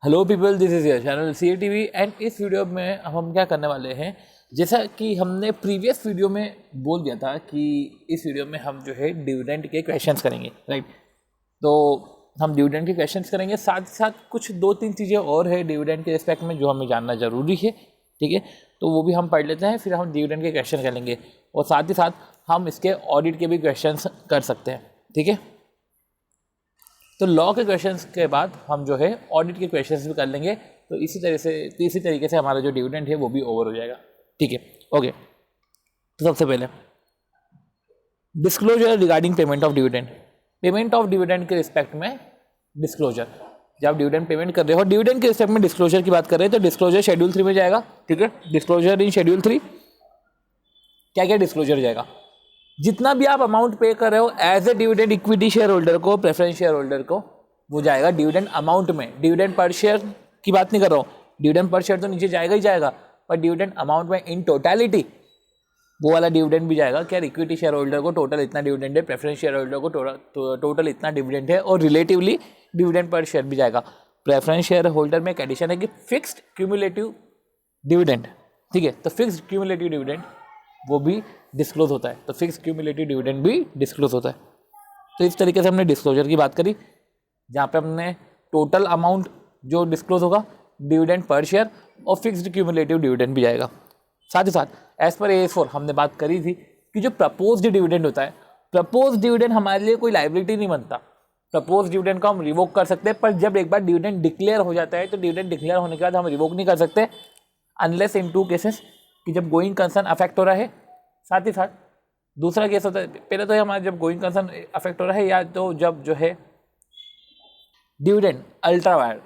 Hello people, this is your channel CATV and इस video में हम क्या करने वाले हैं, जैसा कि हमने प्रीवियस वीडियो में बोल दिया था कि इस वीडियो में हम जो है डिविडेंड के क्वेश्चंस करेंगे, राइट। तो हम डिविडेंड के क्वेश्चंस करेंगे, साथ ही साथ कुछ 2-3 चीज़ें और है डिविडेंड के रिस्पेक्ट में जो हमें जानना ज़रूरी है, ठीक है। तो वो भी हम पढ़ लेते हैं, फिर हम डिविडेंड के क्वेश्चन करेंगे और साथ ही साथ हम इसके ऑडिट के भी क्वेश्चंस कर सकते हैं, ठीक है। तो लॉ के क्वेश्चंस के बाद हम जो है ऑडिट के क्वेश्चंस भी कर लेंगे। तो इसी तरीके से हमारा जो डिविडेंड है वो भी ओवर हो जाएगा, ठीक है। ओके, तो सबसे पहले disclosure regarding payment of dividend. Payment of dividend के रिस्पेक्ट में डिस्क्लोजर, जब आप डिविडेंड पेमेंट कर रहे हो, डिविडेंड के रिस्पेक्ट में डिस्क्लोजर की बात कर रहे हैं तो डिस्क्लोजर शेड्यूल 3 में जाएगा, ठीक है। डिस्क्लोजर इन शेड्यूल 3 क्या क्या डिस्क्लोजर जाएगा, जितना भी आप अमाउंट पे कर रहे हो as a dividend equity share holder को, प्रेफरेंस शेयर होल्डर को, वो जाएगा डिविडेंड अमाउंट में। डिविडेंड पर शेयर की बात नहीं कर रहा हूँ, डिविडेंड पर शेयर तो नीचे जाएगा ही जाएगा, पर डिविडेंड अमाउंट में इन टोटलिटी वो वाला डिविडेंड भी जाएगा। क्या इक्विटी शेयर होल्डर को टोटल इतना डिविडेंड है, प्रेफरेंस शेयर होल्डर को टोटल इतना डिविडेंड है, और रिलेटिवली डिविडेंड पर शेयर भी जाएगा। प्रेफरेंस शेयर होल्डर में एक एडिशन है कि फिक्स्ड क्यूमुलेटिव डिविडेंड, ठीक है। तो फिक्स्ड क्यूमुलेटिव डिविडेंड वो भी डिस्क्लोज होता है, तो फिक्स क्यूमुलेटिव डिविडेंड भी डिस्क्लोज होता है। तो इस तरीके से हमने डिस्क्लोजर की बात करी, जहाँ पे हमने टोटल अमाउंट जो डिस्क्लोज होगा, डिविडेंड पर शेयर और फिक्स्ड क्यूमुलेटिव डिविडेंड भी जाएगा। साथ ही साथ एज पर AS4 हमने बात करी थी कि जो प्रपोज्ड डिविडेंड होता है, प्रपोज्ड डिविडेंड हमारे लिए कोई लाइबिलिटी नहीं बनता। प्रपोज्ड डिविडेंड को हम रिवोक कर सकते हैं, पर जब एक बार डिविडेंड डिक्लेयर हो जाता है तो डिविडेंड डिक्लेयर होने के बाद हम रिवोक नहीं कर सकते, अनलेस इन 2 केसेस कि जब गोइंग कंसर्न अफेक्ट हो रहा है। साथ ही साथ दूसरा केस होता है, पहले तो हमारा जब गोइंग कंसर्न अफेक्ट हो रहा है, या तो जब जो है डिविडेंड अल्ट्रा वायर,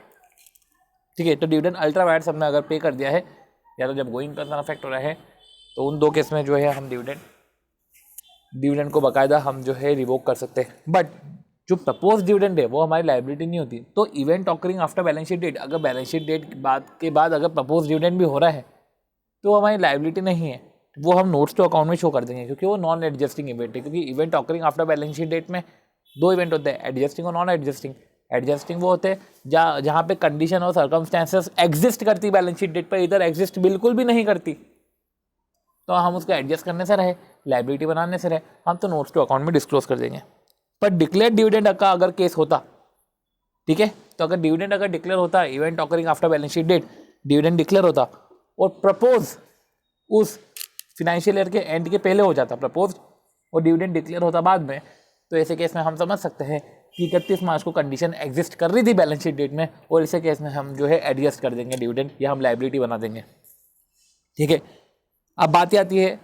ठीक है। तो डिविडेंड अल्ट्रा वायर हमने अगर पे कर दिया है, या तो जब गोइंग कंसर्न अफेक्ट हो रहा है, तो उन 2 केस में जो है हम डिविडेंड को बाकायदा हम जो है रिवोक कर सकते हैं। बट जो प्रपोज डिविडेंड है वो हमारी लाइबिलिटी नहीं होती। तो event occurring after balance sheet date, अगर बैलेंस शीट डेट के बाद अगर प्रपोज डिविडेंड भी हो रहा है तो हमारी लाइबिलिटी नहीं है, वो हम नोट्स टू अकाउंट में शो कर देंगे, क्योंकि वो नॉन एडजस्टिंग इवेंट है। क्योंकि event occurring after balance sheet date में 2 इवेंट होते हैं, एडजस्टिंग और नॉन एडजस्टिंग। एडजस्टिंग वो होते हैं जहाँ पे कंडीशन और सर्कमस्टेंसेस एग्जिस्ट करती बैलेंस शीट डेट पर, इधर एग्जिस्ट बिल्कुल भी नहीं करती, तो हम उसको एडजस्ट करने से रहे, लाइबिलिटी बनाने से रहे, हम तो नोट्स टू अकाउंट में डिस्क्लोज कर देंगे। पर डिक्लेयर डिविडेंड का अगर केस होता, ठीक है, तो अगर डिविडेंड अगर डिक्लेयर होता, event occurring after balance sheet date dividend declare होता और प्रपोज उस फाइनेंशियल ईयर के एंड के पहले हो जाता प्रपोज, और डिविडेंड डिक्लेयर होता बाद में, तो ऐसे केस में हम समझ सकते हैं कि 31 मार्च को कंडीशन एग्जिस्ट कर रही थी बैलेंस शीट डेट में, और इसे केस में हम जो है एडजस्ट कर देंगे डिविडेंड, या हम लाइबिलिटी बना देंगे, ठीक है। अब बात आती है,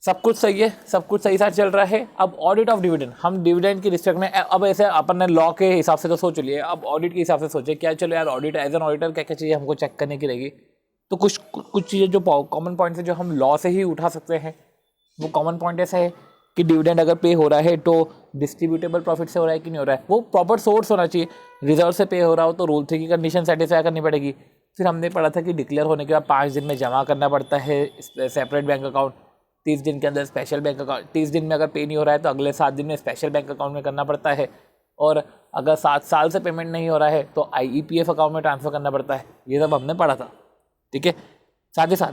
सब कुछ सही है, सब कुछ सही साथ चल रहा है। अब ऑडिट ऑफ डिविडेंड, हम डिविडेंड की रिस्पेक्ट में अब ऐसे अपन ने लॉ के हिसाब से तो सोच लिए, अब ऑडिट के हिसाब से सोचे क्या, चलो यार ऑडिट एज एन ऑडिटर क्या क्या चीज़ें हमको चेक करने की रहेगी। तो कुछ चीज़ें जो कॉमन पॉइंट है जो हम लॉ से ही उठा सकते हैं। वो कॉमन पॉइंट ऐसा है कि डिविडेंड अगर पे हो रहा है तो डिस्ट्रीब्यूटेबल प्रॉफिट से हो रहा है कि नहीं हो रहा है, वो प्रॉपर सोर्स होना चाहिए। रिजर्व से पे हो रहा हो तो रूल 3 की कंडीशन सेटिस्फाई करनी पड़ेगी। फिर हमने पढ़ा था कि डिक्लेयर होने के बाद 5 दिन में जमा करना पड़ता है सेपरेट बैंक अकाउंट, 30 दिन के अंदर स्पेशल बैंक अकाउंट, 30 दिन में अगर पे नहीं हो रहा है तो अगले 7 दिन में स्पेशल बैंक अकाउंट में करना पड़ता है, और अगर 7 साल से पेमेंट नहीं हो रहा है तो IEPF अकाउंट में ट्रांसफर करना पड़ता है। ये सब हमने पढ़ा था, ठीक है। साथ ही साथ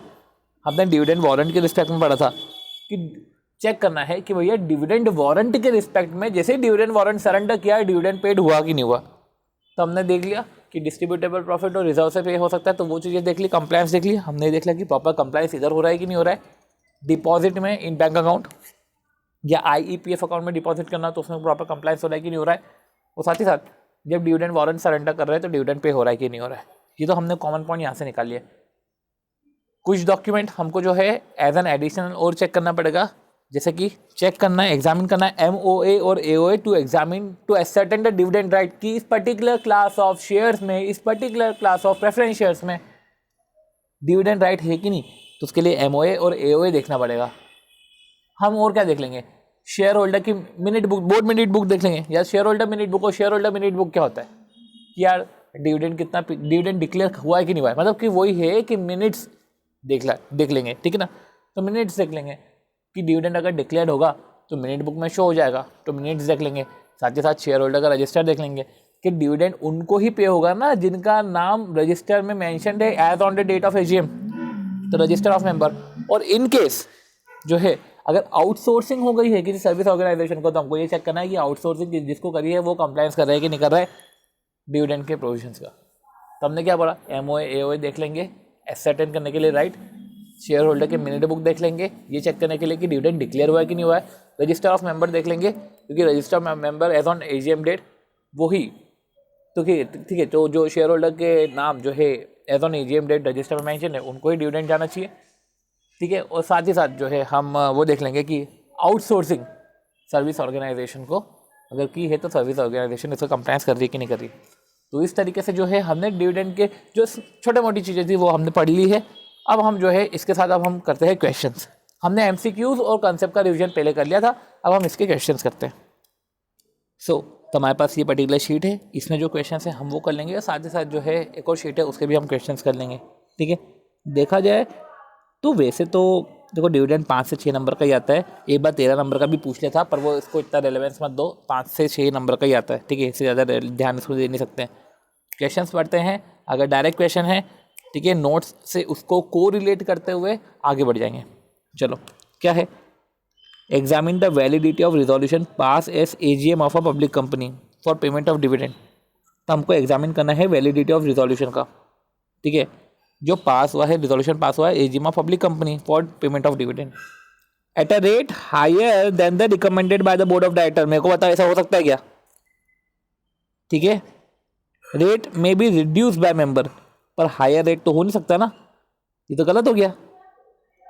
हमने डिविडेंड वारंट के रिस्पेक्ट में पढ़ा था कि चेक करना है कि भैया डिविडेंड वारंट के रिस्पेक्ट में जैसे डिविडेंड वारंट सरेंडर किया, डिविडेंड पेड हुआ कि नहीं हुआ। तो हमने देख लिया कि डिस्ट्रीब्यूटेबल प्रॉफिट और रिजर्व से पे हो सकता है, तो वो चीज़ें देख ली, कंप्लायंस देख ली। हमने देख लिया कि प्रॉपर कंप्लायंस इधर हो रहा है कि नहीं हो रहा है, डिपॉजिट में इन बैंक अकाउंट या IEPF अकाउंट में डिपॉजिट करना तो उसमें प्रॉपर कंप्लायंस हो रहा है कि नहीं हो रहा है। और साथ ही साथ जब डिविडेंड वारंट सरेंडर कर रहे हैं तो डिविडेंड पे हो रहा है कि नहीं हो रहा है। ये तो हमने कॉमन पॉइंट यहाँ से निकाल लिया। कुछ डॉक्यूमेंट हमको जो है एज एन एडिशनल और चेक करना पड़ेगा, जैसे कि चेक करना है, एग्जामिन करना है MOA और AOA to examine to ascertain the dividend right कि इस पर्टिकुलर क्लास ऑफ शेयर्स में, इस particular class of preference shares में डिविडेंड राइट है कि नहीं। तो उसके लिए MOA और AOA देखना पड़ेगा। हम और क्या देख लेंगे, शेयर होल्डर की minute book, board minute book देख लेंगे, या शेयर होल्डर मिनट बुक। और शेयर होल्डर मिनट बुक क्या होता है कि यार डिविडेंड कितना, डिविडेंड डिक्लेयर हुआ है कि नहीं हुआ है, मतलब कि वही है कि मिनट्स देख लेंगे, ठीक है ना। तो मिनट्स देख लेंगे कि डिविडेंड अगर डिक्लेयर होगा तो मिनट बुक में शो हो जाएगा, तो मिनट्स देख लेंगे। साथ ही साथ शेयर होल्डर का रजिस्टर देख लेंगे कि डिविडेंड उनको ही पे होगा ना जिनका नाम रजिस्टर में मेंशन्ड है as on the date of AGM, तो रजिस्टर ऑफ मेंबर। और इन केस जो है अगर आउटसोर्सिंग हो गई है किसी सर्विस ऑर्गेनाइजेशन को, तो हमको ये चेक करना है कि आउटसोर्सिंग जिसको करी है वो कंप्लायंस कर रहा है कि नहीं कर रहा है डिविडेंड के प्रोविजंस का। तो हमने क्या पढ़ा, एमओए एओए देख लेंगे एसर्टेन करने के लिए, राइट। शेयर होल्डर के मिनट बुक देख लेंगे ये चेक करने के लिए कि डिविडेंड डिक्लेयर हुआ है कि नहीं हुआ है। रजिस्टर ऑफ मेंबर देख लेंगे क्योंकि register of member as on AGM date वही, तो ठीक है, तो जो शेयर होल्डर के नाम जो है as on AGM date register में मेंशन है उनको ही डिविडेंड जाना चाहिए, ठीक है। और साथ ही साथ जो है हम वो देख लेंगे कि आउटसोर्सिंग सर्विस ऑर्गेनाइजेशन को अगर की है तो सर्विस ऑर्गेनाइजेशन इसको कंप्लायंस कर रही है कि नहीं कर रही। तो इस तरीके से जो है हमने डिविडेंड के जो छोटे मोटी चीज़ें थी वो हमने पढ़ ली है। अब हम जो है इसके साथ अब हम करते हैं क्वेश्चंस। हमने एमसीक्यूज और कॉन्सेप्ट का रिवीजन पहले कर लिया था, अब हम इसके क्वेश्चंस करते हैं। तो हमारे पास ये पर्टिकुलर शीट है, इसमें जो क्वेश्चन है हम वो कर लेंगे, और साथ ही साथ जो है एक और शीट है उसके भी हम क्वेश्चंस कर लेंगे, ठीक है। देखा जाए तो वैसे तो देखो डिविडेंड 5 से 6 नंबर का ही आता है। एक बार 13 नंबर का भी पूछ लिया था पर वो इसको इतना रेलेवेंस मत दो, 5 से 6 नंबर का ही आता है, ठीक है। इससे ज़्यादा ध्यान इसको दे नहीं सकते हैं। क्वेश्चंस पढ़ते हैं, अगर डायरेक्ट क्वेश्चन है ठीक है नोट्स से उसको को रिलेट करते हुए आगे बढ़ जाएंगे। चलो क्या है, examine the validity of resolution pass S AGM of a public company for payment of dividend. तो हमको एग्जामिन करना है वैलिडिटी ऑफ रिजोल्यूशन का, ठीक है, जो पास हुआ है, रिजोल्यूशन पास हुआ है AGM of public company for payment of dividend at a rate higher than the recommended by the board of director. मेरे को बताओ ऐसा हो सकता है क्या, ठीक है। रेट में बी रिड्यूस बाय मेंबर, पर हायर रेट तो हो नहीं सकता ना, ये तो गलत हो गया।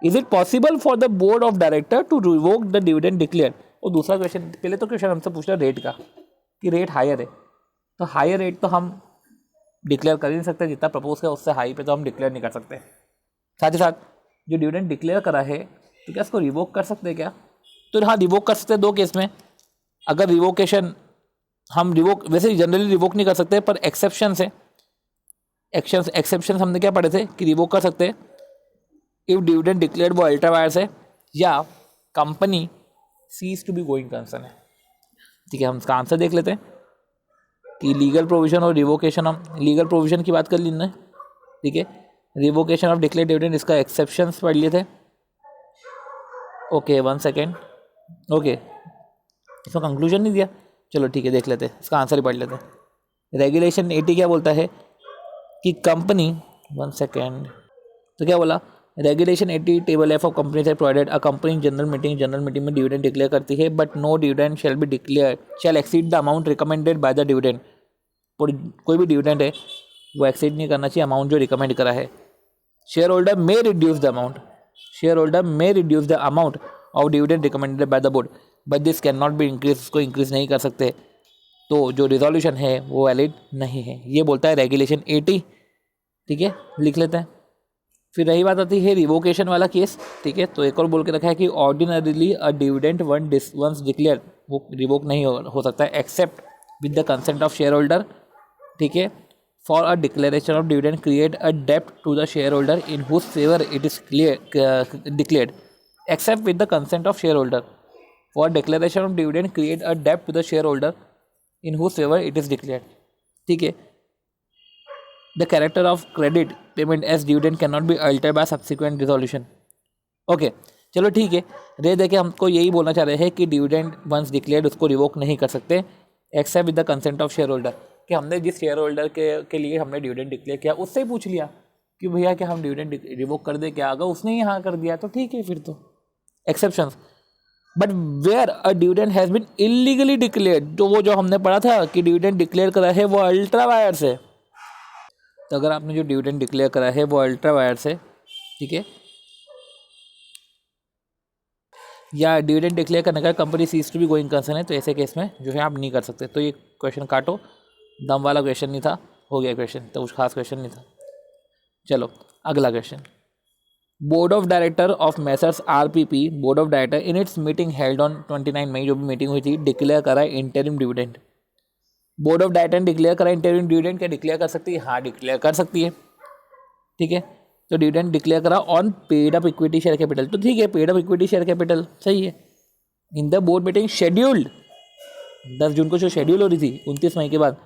Is it possible for the board of director to revoke the dividend declare. और दूसरा क्वेश्चन, पहले तो क्वेश्चन हमसे पूछ रहा रेट का कि रेट हायर है, तो हायर रेट तो हम डिक्लेयर कर ही नहीं सकते, जितना प्रपोज किया उससे हाई पे तो हम डिक्लेयर नहीं कर सकते। साथ ही साथ जो डिविडेंड डिक्लेयर करा है तो क्या इसको रिवोक कर सकते हैं क्या, तो हाँ रिवोक कर सकते हैं दो केस में। अगर रिवोकेशन हम रिवोक वैसे जनरली रिवोक नहीं कर सकते, पर एक्सेप्शन से एक्सेप्शन हमने क्या पढ़े थे कि रिवोक कर सकते हैं इफ डिविडेंड डिक्लेयर्ड वो अल्ट्रा वायर्स है या company seize to be going concern है, ठीक है। हम इसका आंसर देख लेते हैं कि लीगल प्रोविजन और रिवोकेशन, हम लीगल प्रोविजन की बात कर ली ना, ठीक है। रिवोकेशन ऑफ डिक्लेयर्ड डिविडेंड इसका एक्सेप्शंस पढ़ लिए थे, ओके 1 सेकेंड, ओके इसका कंक्लूजन नहीं दिया, चलो ठीक है देख लेते हैं, इसका आंसर ही पढ़ लेते हैं। रेगुलेशन 80 क्या बोलता है कि कंपनी 1 सेकेंड, तो क्या बोला, regulation 80 table F of company है provided a company general meeting में डिविडेंड डिक्लेयर करती है but no dividend shall be declare shall exceed the amount recommended by the dividend. कोई भी डिविडेंड है वो एक्सीड नहीं करना चाहिए अमाउंट जो रिकमेंड करा है। Share holder may reduce the amount of dividend recommended by the board but this can not be increase, उसको इंक्रीज नहीं कर सकते, तो जो रिजोल्यूशन है वो वैलिड नहीं है, ये बोलता है रेगुलेशन 80, ठीक है लिख लेते हैं। फिर रही बात आती है रिवोकेशन वाला केस, ठीक है, तो एक और बोल के रखा है कि ordinarily a dividend once declare वो रिवोक नहीं हो सकता है except with the consent of share holder, ठीक है। For a declaration of dividend create a डेप्ट to the share holder in whose favour it is declared except with the consent of share holder. For declaration of dividend create a डेप्ट to the share holder in whose favour it is declared, ठीक है। The character of credit payment as dividend cannot be altered by subsequent resolution. Okay चलो ठीक है, रे देखे हमको यही बोलना चाह रहे हैं कि डिविडेंड वंस डिक्लेयर्ड उसको रिवोक नहीं कर सकते except with the consent of share holder, कि हमने जिस शेयर होल्डर के लिए हमने डिविडेंड डिक्लेयर किया उससे ही पूछ लिया कि भैया क्या हम डिविडेंड रिवोक कर दे क्या, अगर उसने ही हाँ कर दिया तो ठीक है फिर तो exceptions. But where a dividend has been illegally declared, तो वो जो हमने पढ़ा था कि डिविडेंड डिक्लेयर करा है वो अल्ट्रा वायर्स है, तो अगर आपने जो डिविडेंड डिक्लेयर करा है वो अल्ट्रा वायर्स है, ठीक है, या डिविडेंड डिक्लेयर करने का company seize to be going concern है, तो ऐसे केस में जो है आप नहीं कर सकते। तो ये क्वेश्चन काटो, दम वाला क्वेश्चन नहीं था, हो गया क्वेश्चन, तो कुछ खास क्वेश्चन नहीं था। चलो अगला question, board of director of Messrs RPP board of director in its meeting held on 29 मई, जो भी मीटिंग हुई थी, डिक्लेयर करा interim dividend. Board of director declare करा इंटरिम डिविडेंड, क्या डिक्लेयर कर सकती है, हाँ डिक्लेयर कर सकती है, ठीक है। तो डिविडेंड डिक्लेयर करा on paid up equity share capital, तो ठीक है paid up equity share capital सही है। In the board meeting scheduled 10 जून को जो शेड्यूल हो रही थी 29 मई के बाद,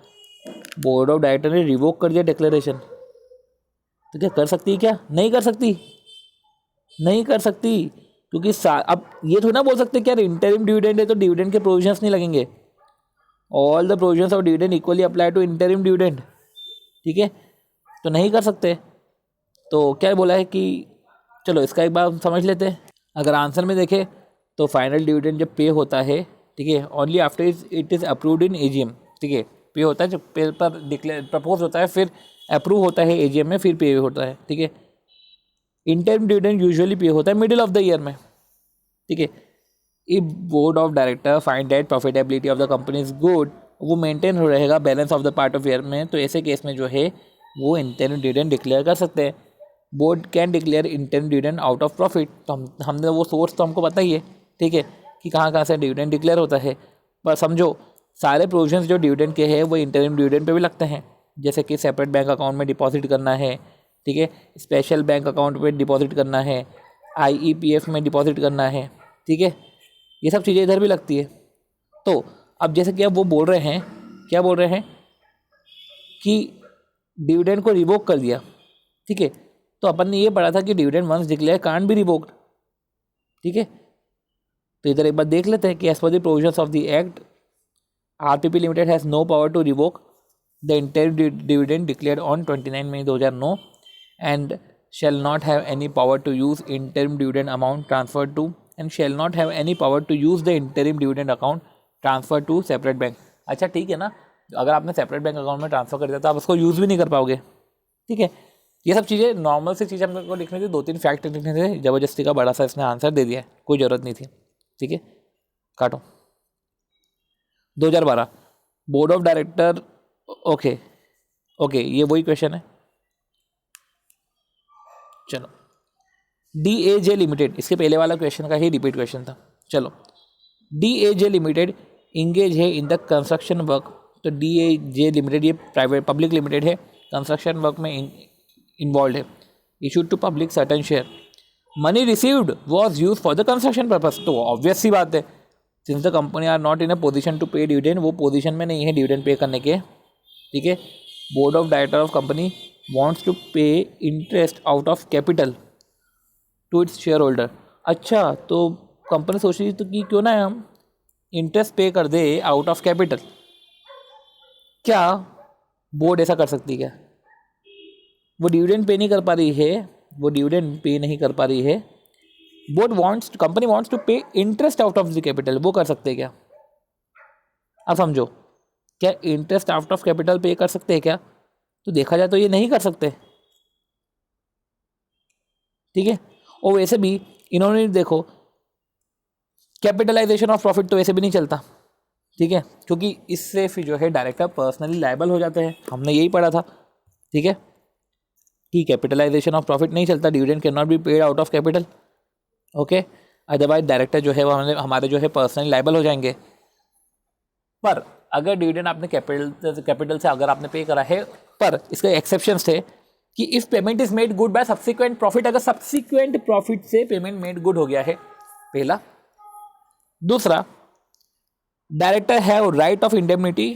बोर्ड ऑफ डायरेक्टर ने रिवोक कर दिया डिक्लेरेशन, तो क्या कर सकती है? क्या नहीं कर सकती? नहीं कर सकती, क्योंकि अब ये थोड़ा ना बोल सकते कि यार इंटरिम डिविडेंड है तो डिविडेंड के प्रोविजंस नहीं लगेंगे। All the provisions of dividend equally apply to interim dividend, ठीक है, तो नहीं कर सकते। तो क्या बोला है कि चलो इसका एक बार हम समझ लेते हैं। अगर आंसर में देखें तो फाइनल डिविडेंड जब पे होता है, ठीक है, only after it is approved in AGM, ठीक है, पे होता है जब पेपर डिक्लेयर प्रपोज होता है, फिर अप्रूव होता है एजीएम में, फिर पे होता है, ठीक है। इंटरिम डिविडेंड यूजुअली पे होता है मिडिल ऑफ द ईयर में, ठीक है। If board of director find that profitability of the company is good, वो मेंटेन हो रहेगा balance of the part of year में, तो ऐसे केस में जो है वो इंटरिम डिविडेंड डिक्लेयर कर सकते हैं। Board can declare interim dividend out of profit, तो हमने वो सोर्स तो हमको पता ही है, ठीक है, कि कहाँ कहाँ से डिविडेंड डिक्लेयर होता है। पर समझो सारे प्रोविजंस जो डिविडेंड के हैं वो इंटरिम डिविडेंड पे भी लगते हैं, जैसे कि सेपरेट बैंक अकाउंट में डिपॉजिट करना है, ठीक है, स्पेशल बैंक अकाउंट में डिपॉजिट करना है, आईईपीएफ में डिपॉजिट करना है, ठीक है, ये सब चीज़ें इधर भी लगती है। तो अब जैसे कि अब वो बोल रहे हैं, क्या बोल रहे हैं कि डिविडेंड को रिवोक कर दिया, ठीक है, तो अपन ने ये पढ़ा था कि dividend once declare can't be revoked, ठीक है। तो इधर एक बार देख लेते हैं कि as per the provisions of the act RPP limited has no power to revoke the interim dividend declared on 29 May 2009 and shall not have any power to use interim dividend amount transferred to and shall not have any power to use the interim dividend account transferred to separate bank। अच्छा ठीक है ना, अगर आपने separate bank account में transfer कर दिया तो आप उसको यूज़ भी नहीं कर पाओगे, ठीक है। ये सब चीज़ें नॉर्मल सी चीज़ें हमको लिखनी थी, 2-3 फैक्ट लिखने थे, ज़बरदस्ती का बड़ा सा इसने आंसर दे दिया है, कोई ज़रूरत नहीं थी, ठीक है। काटो। 2012 board of director, okay okay, ये वही क्वेश्चन है, चलो। DAJ लिमिटेड, इसके पहले वाला क्वेश्चन का ही रिपीट क्वेश्चन था, चलो। DAJ लिमिटेड इंगेज है इन द कंस्ट्रक्शन वर्क, तो DAJ लिमिटेड ये प्राइवेट पब्लिक लिमिटेड है, कंस्ट्रक्शन वर्क में इन्वॉल्व है। Issued to public certain share, money received was use for the construction purpose, तो ऑब्वियस सी बात है, since the company are not in a position to pay dividend, वो position में नहीं है डिविडेंड पे करने के, ठीक है। Board of director of company wants to pay interest out of capital to its shareholder। अच्छा, तो कंपनी सोच रही तो कि क्यों ना हम इंटरेस्ट पे कर दे आउट ऑफ कैपिटल, क्या बोर्ड ऐसा कर सकती है क्या? वो डिविडेंड पे नहीं कर पा रही है, वो डिविडेंड पे नहीं कर पा रही है, board wants, company wants to pay interest out of the capital, वो कर सकते हैं क्या? अब समझो, क्या इंटरेस्ट आउट ऑफ कैपिटल पे कर सकते हैं क्या? तो देखा जाए तो ये नहीं कर सकते, ठीक है। और वैसे भी इन्होंने देखो कैपिटलाइजेशन ऑफ प्रॉफिट तो वैसे भी नहीं चलता, ठीक है, क्योंकि इससे फिर जो है डायरेक्टर पर्सनली लायबल हो जाते हैं, हमने यही पढ़ा था, ठीक है, कि कैपिटलाइजेशन ऑफ प्रॉफिट नहीं चलता, dividend can not be paid out of capital, okay, otherwise director जो है वो हमारे जो है पर्सनली लायबल हो जाएंगे। पर अगर डिविडेंड आपने कैपिटल से अगर आपने पे करा है, पर इसके एक्सेप्शंस थे कि if payment is made good by subsequent profit, अगर सब्सिक्वेंट प्रॉफिट से पेमेंट मेड गुड हो गया है, पहला। दूसरा, director have right of indemnity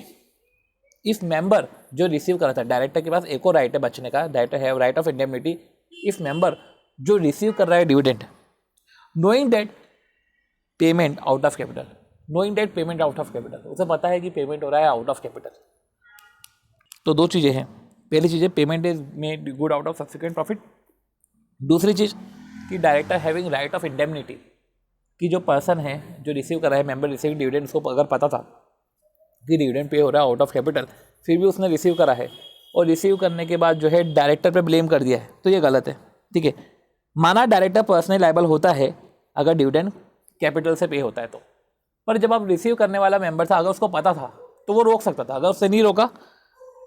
if member जो रिसीव करा था, डायरेक्टर के पास एक और राइट है बचने का, director have right of indemnity if member जो रिसीव कर रहा है dividend knowing that payment out of capital, knowing that payment out of capital, उसे पता है कि पेमेंट हो रहा है आउट ऑफ कैपिटल। तो दो चीज़ें हैं, पहली चीज़ है payment is made good out of subsequent profit, दूसरी चीज़ कि director having right of indemnity, कि जो पर्सन है जो रिसीव कर रहा है, मेंबर रिसीव डिविडेंड, उसको अगर पता था कि डिविडेंड पे हो रहा है आउट ऑफ कैपिटल, फिर भी उसने रिसीव करा है और रिसीव करने के बाद जो है डायरेक्टर पे ब्लेम कर दिया है, तो ये गलत है, ठीक है। माना डायरेक्टर पर्सनली लायबल होता है अगर डिविडेंड कैपिटल से पे होता है तो, पर जब आप रिसीव करने वाला मेंबर था, अगर उसको पता था तो वो रोक सकता था, अगर उससे नहीं रोका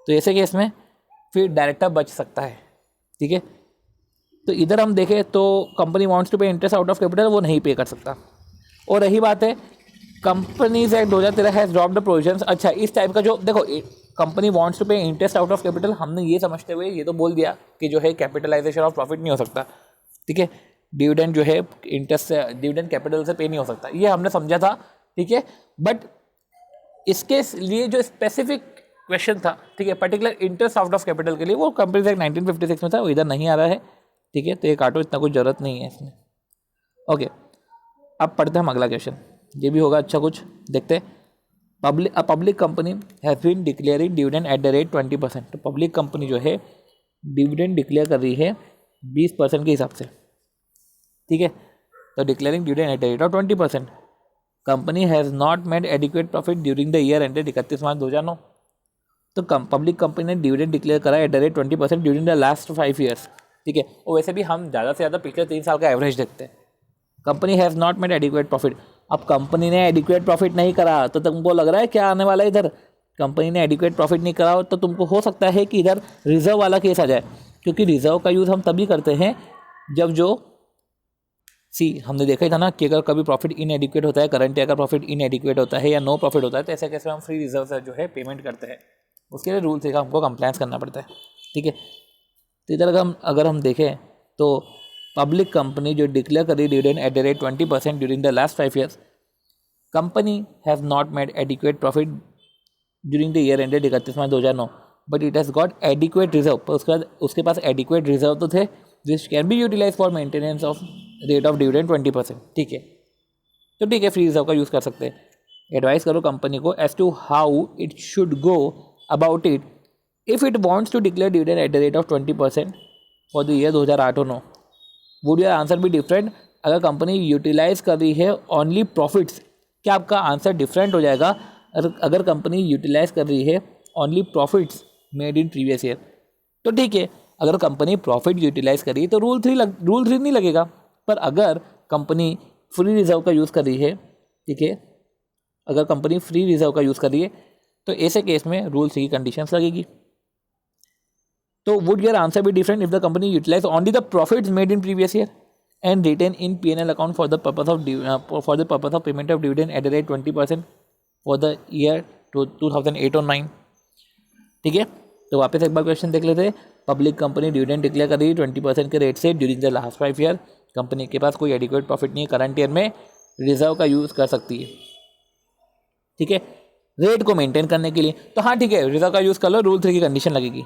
तो ऐसे केस में फिर डायरेक्टर बच सकता है, ठीक है। तो इधर हम देखें तो company wants to pay interest out of capital, वो नहीं पे कर सकता। और रही बात है companies Act 2013 has drop the provisions, अच्छा इस टाइप का जो देखो company wants to pay interest out of capital, हमने ये समझते हुए ये तो बोल दिया कि जो है कैपिटलाइजेशन ऑफ प्रॉफिट नहीं हो सकता, ठीक है, डिविडेंड जो है इंटरेस्ट से, डिविडेंड कैपिटल से पे नहीं हो सकता, ये हमने समझा था, ठीक है। बट इसके लिए जो स्पेसिफिक क्वेश्चन था, ठीक है, particular interest out of capital के लिए, वो कंपनी एक्ट 1956 में था, वो इधर नहीं आ रहा है, ठीक है, तो ये काटो, इतना कुछ जरूरत नहीं है इसमें। ओके, अब पढ़ते हैं हम अगला क्वेश्चन, ये भी होगा अच्छा कुछ, देखते हैं। Public company has been declaring dividend at the rate 20%। तो पब्लिक कंपनी जो है डिविडेंड डिक्लेयर कर रही है 20% के हिसाब से, ठीक है, तो declaring dividend at the rate of 20%। Company has not made adequate profit during the year ended 31 March 2009। तो पब्लिक कंपनी ने डिविडेंड डिक्लेयर करा eight the rate 20% during the last 5 years, ठीक है, और वैसे भी हम ज़्यादा से ज़्यादा पिछले 3 साल का एवरेज देखते हैं। Company has not made adequate profit, अब कंपनी ने एडिक्वेट प्रॉफिट नहीं करा तो तुमको लग रहा है क्या आने वाला है इधर, कंपनी ने एडिक्वेट प्रॉफिट नहीं करा तो तुमको हो सकता है कि इधर रिजर्व वाला केस आ जाए, क्योंकि रिजर्व का यूज़ हम तभी करते हैं जब जो हमने देखा ही था ना कि अगर कभी प्रॉफिट इनएडिक्वेट होता है, करंट ईयर का प्रॉफिट इनएडिक्वेट होता है या नो प्रॉफिट होता है, तो ऐसे केस में हम फ्री रिजर्व से जो है पेमेंट करते हैं, उसके लिए रूल का हमको कंप्लायंस करना पड़ता है, ठीक है। तो इधर अगर हम देखें तो पब्लिक कंपनी जो डिक्लेयर करी dividend at the rate 20% during the last 5 years, company has not made adequate profit during the year ended 31 March 2009, but it has got adequate reserve. पर उसके बाद उसके पास एडिक्वेट रिजर्व तो थे which can be utilize for maintenance of rate of dividend 20%, ठीक है, तो ठीक है, फ्री रिजर्व का यूज़ कर सकते हैं। एडवाइस करो कंपनी को as to how it should go about it if it wants to declare dividend at the rate of 20% for the year 2008 और 9। वुड योर आंसर भी डिफरेंट अगर कंपनी यूटिलाइज कर रही है ओनली प्रॉफिट्स? क्या आपका आंसर डिफरेंट हो जाएगा अगर कंपनी यूटिलाइज कर रही है only profits made in previous year? तो ठीक है, अगर कंपनी प्रॉफिट यूटिलाइज कर रही है तो रूल 3 नहीं लगेगा, पर अगर कंपनी फ्री रिजर्व का यूज़ कर रही है, ठीक है, अगर कंपनी फ्री रिजर्व का यूज़ कर रही है तो ऐसे केस में रूल 3 की कंडीशंस लगेगी। तो would your answer be different if the company utilize only the profits made in previous year and retain in P&L account for the purpose of payment of dividend at the rate 20% for the year 2008 और 9, ठीक है। तो वापस एक बार question देख लेते हैं। Public company dividend declare कर रही है 20% के रेट से during the last 5 year, company के पास कोई एडिक्वेट प्रॉफिट नहीं है, करंट ईयर में रिजर्व का यूज़ कर सकती है, ठीक है, रेट को मेंटेन करने के लिए। तो हाँ ठीक है, रिजर्व का यूज़ कर लो, रूल 3 की कंडीशन लगेगी,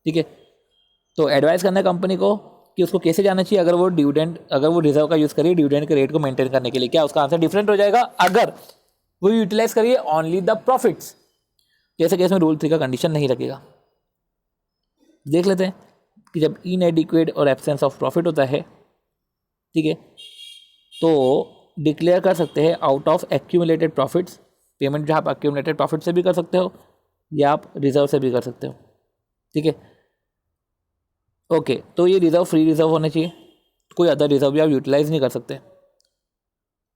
ठीक है। तो एडवाइस करना है कंपनी को कि उसको कैसे जाना चाहिए अगर वो रिजर्व का यूज़ करिए डिविडेंड के रेट को मेंटेन करने के लिए। क्या उसका आंसर डिफरेंट हो जाएगा अगर वो यूटिलाइज करिए ओनली द प्रॉफिट्स? जैसे केस में रूल 3 का कंडीशन नहीं लगेगा। देख लेते हैं कि जब इनएडिक्वेट और एब्सेंस ऑफ प्रॉफिट होता है, ठीक है, तो डिक्लेयर कर सकते हैं out of accumulated profits payment, जो आप एक्यूमुलेटेड प्रॉफिट से भी कर सकते हो या आप रिजर्व से भी कर सकते हो, ठीक है। ओके, तो ये रिजर्व फ्री रिजर्व होने चाहिए, कोई अदर रिजर्व भी आप यूटिलाइज नहीं कर सकते।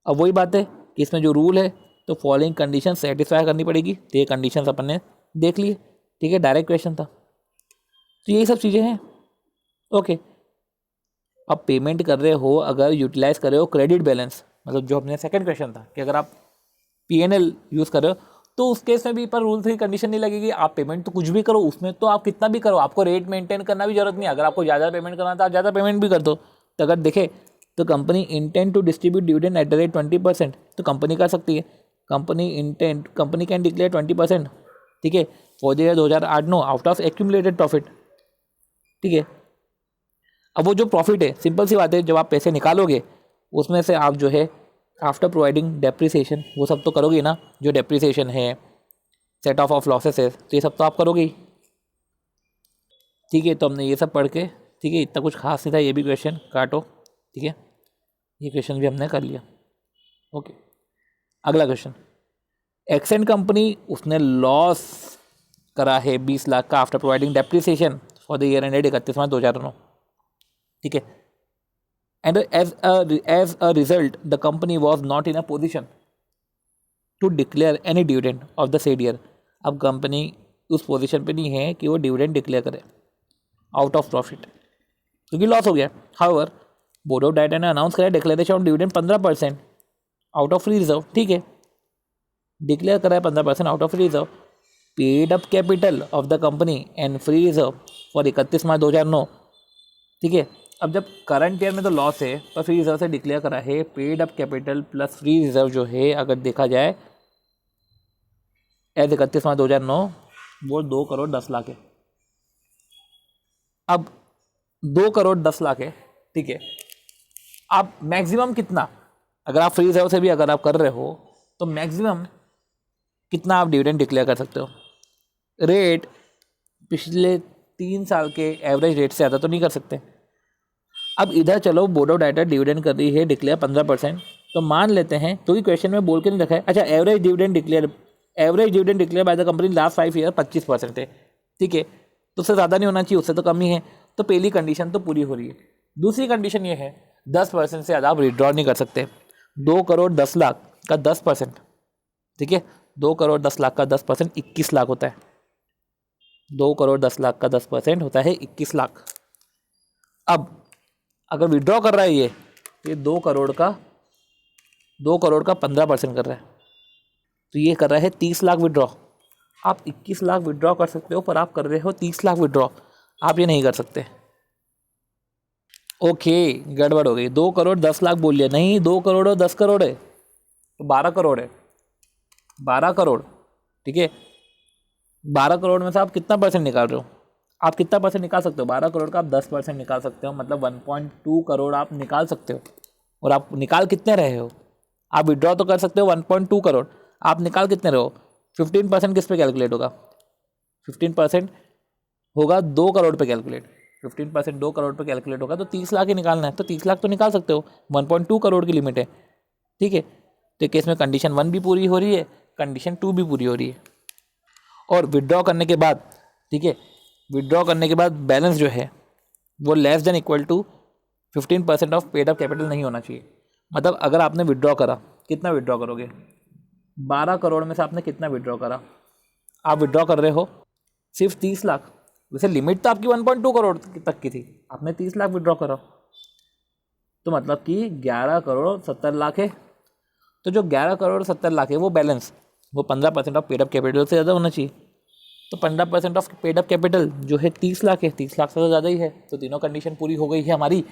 अब वही बात है कि इसमें जो रूल है तो फॉलोइंग कंडीशन सेटिस्फाई करनी पड़ेगी, तो ये कंडीशंस अपन ने देख लिए, ठीक है, डायरेक्ट क्वेश्चन था। तो यही सब चीज़ें हैं, ओके। अब पेमेंट कर रहे हो, अगर यूटिलाइज कर रहे हो क्रेडिट बैलेंस, मतलब जो अपने सेकंड क्वेश्चन था कि अगर आप P&L यूज़ कर रहे हो तो उस केस में भी पर रूल 3 कंडीशन नहीं लगेगी। आप पेमेंट तो कुछ भी करो, उसमें तो आप कितना भी करो, आपको रेट मेंटेन करना भी जरूरत नहीं है। अगर आपको ज़्यादा पेमेंट करना था आप ज़्यादा पेमेंट भी कर दो। तो अगर देखें तो company intent to distribute dividend at the rate 20%, तो कंपनी कर सकती है। कंपनी कैन डिक्लेयर 20%, ठीक है, for the year 2008-9 out of accumulated profit, ठीक है। अब वो जो प्रॉफिट है, सिंपल सी बात है, जब आप पैसे निकालोगे उसमें से आप जो है आफ्टर प्रोवाइडिंग डेप्रिसिएशन, वो सब तो करोगे ना, जो डेप्रिसिएशन है, सेट ऑफ लॉसेस है, तो ये सब तो आप करोगे ही, ठीक है। तो हमने ये सब पढ़ के, ठीक है, इतना कुछ खास नहीं था, ये भी क्वेश्चन काटो, ठीक है, ये क्वेश्चन भी हमने कर लिया, ओके। अगला क्वेश्चन, एक्सेंट कंपनी उसने लॉस करा है 20 लाख का after providing depreciation for the year ended 31 March 2009, ठीक है, and as a result the company was not in a position to declare any dividend of the said year। अब company उस position पे नहीं है कि वो डिविडेंड डिक्लेयर करे आउट ऑफ प्रॉफिट, क्योंकि लॉस हो गया। हाउएवर बोर्ड ऑफ डायरेक्टर ने अनाउंस करा declaration of dividend 15% out of free reserve, ठीक है, डिक्लेयर करा है 15% out of free reserve, paid up capital of the company and free reserve for 31 March 2009, ठीक है। अब जब करंट ईयर में तो लॉस है, पर फ्री रिजर्व से डिक्लेयर करा है, paid up capital plus free reserve जो है अगर देखा जाए एज 31 मार्च 2009, वो 2 करोड़ 10 लाख है। अब 2 करोड़ 10 लाख है, ठीक है। आप मैक्सिमम कितना, अगर आप फ्री रिजर्व से भी अगर आप कर रहे हो तो मैक्सिमम कितना आप डिविडेंड डिक्लेयर कर सकते हो। रेट पिछले 3 साल के एवरेज रेट से ज़्यादा तो नहीं कर सकते। अब इधर चलो बोर्ड ऑफ डायरेक्टर डिविडेंड कर रही है डिक्लेयर 15%, तो मान लेते हैं, तो क्वेश्चन में बोल के नहीं रखा है, अच्छा average dividend declare by the company last 5 year 25% है, ठीक है, तो उससे ज़्यादा नहीं होना चाहिए, उससे तो कम ही है। तो पहली कंडीशन तो पूरी हो रही है। दूसरी कंडीशन ये है 10% से ज़्यादा आप विड्रॉ नहीं कर सकते। 2 करोड़ 10 लाख का 10%, ठीक है, 2 करोड़ 10 लाख का 10% 21 लाख होता है। 2 करोड़ 10 लाख का 10% होता है 21 लाख। अब अगर विड्रॉ कर रहा है ये 2 करोड़ का 15% कर रहा है, तो ये कर रहा है 30 लाख विड्रॉ। आप 21 लाख विड्रॉ कर सकते हो, पर आप कर रहे हो 30 लाख विड्रॉ, आप ये नहीं कर सकते। ओके, गड़बड़ हो गई। 2 करोड़ 10 लाख बोल लिया, नहीं 2 करोड़ और 10 करोड़ है, तो 12 करोड़ है। 12 करोड़, ठीक है। 12 करोड़ में से आप कितना परसेंट निकाल रहे हो? आप कितना परसेंट निकाल सकते हो? 12 करोड़ का आप 10% निकाल सकते हो, मतलब 1.2 करोड़ आप निकाल सकते हो। और आप निकाल कितने रहे हो? आप विड्रॉ तो कर सकते हो 1.2 करोड़, आप निकाल कितने रहे हो? 15% किस पे कैलकुलेट होगा? 15% होगा 2 करोड़ पे कैलकुलेट। 15% 2 करोड़ पे कैलकुलेट होगा, तो 30 लाख ही निकालना है, तो 30 लाख तो निकाल सकते हो। 1.2 करोड़ की लिमिट है, ठीक है। तो केस में कंडीशन 1 भी पूरी हो रही है, कंडीशन 2 भी पूरी हो रही है। और विड्रॉ करने के बाद, ठीक है, विड्रॉ करने के बाद बैलेंस जो है वो less than equal to 15% of paid up capital नहीं होना चाहिए। मतलब अगर आपने विड्रॉ करा, कितना विड्रॉ करोगे? 12 करोड़ में से आपने कितना विड्रॉ करा? आप विड्रॉ कर रहे हो सिर्फ 30 लाख। वैसे लिमिट तो आपकी 1.2 करोड़ तक की थी, आपने 30 लाख विड्रॉ करा, तो मतलब कि 11 करोड़ 70 लाख है। तो जो 11 करोड़ 70 लाख है वो बैलेंस, वो 15% ऑफ पेड अप कैपिटल से ज़्यादा होना चाहिए। तो 15% ऑफ पेड अप कैपिटल जो है 30 लाख है, 30 लाख से तो ज़्यादा ही है। तो तीनों कंडीशन पूरी हो गई है हमारी।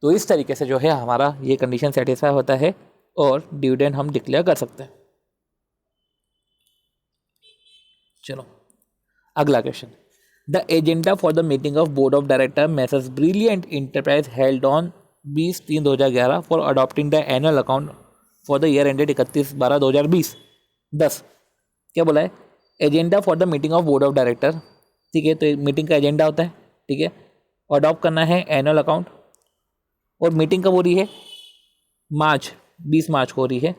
तो इस तरीके से जो है हमारा ये कंडीशन सेटिस्फाई होता है और डिविडेंड हम डिक्लेयर कर सकते हैं। चलो अगला question. The agenda for the meeting of board of director message brilliant enterprise held on 20/3/2011 for adopting the annual account for the year ended 31/12/2020। 10 क्या बोला है? Agenda for the meeting of board of director, ठीक है, तो meeting का agenda होता है, ठीक है। अडॉप्ट करना है एनुअल अकाउंट, और मीटिंग कब हो रही है? 20 मार्च को हो रही है।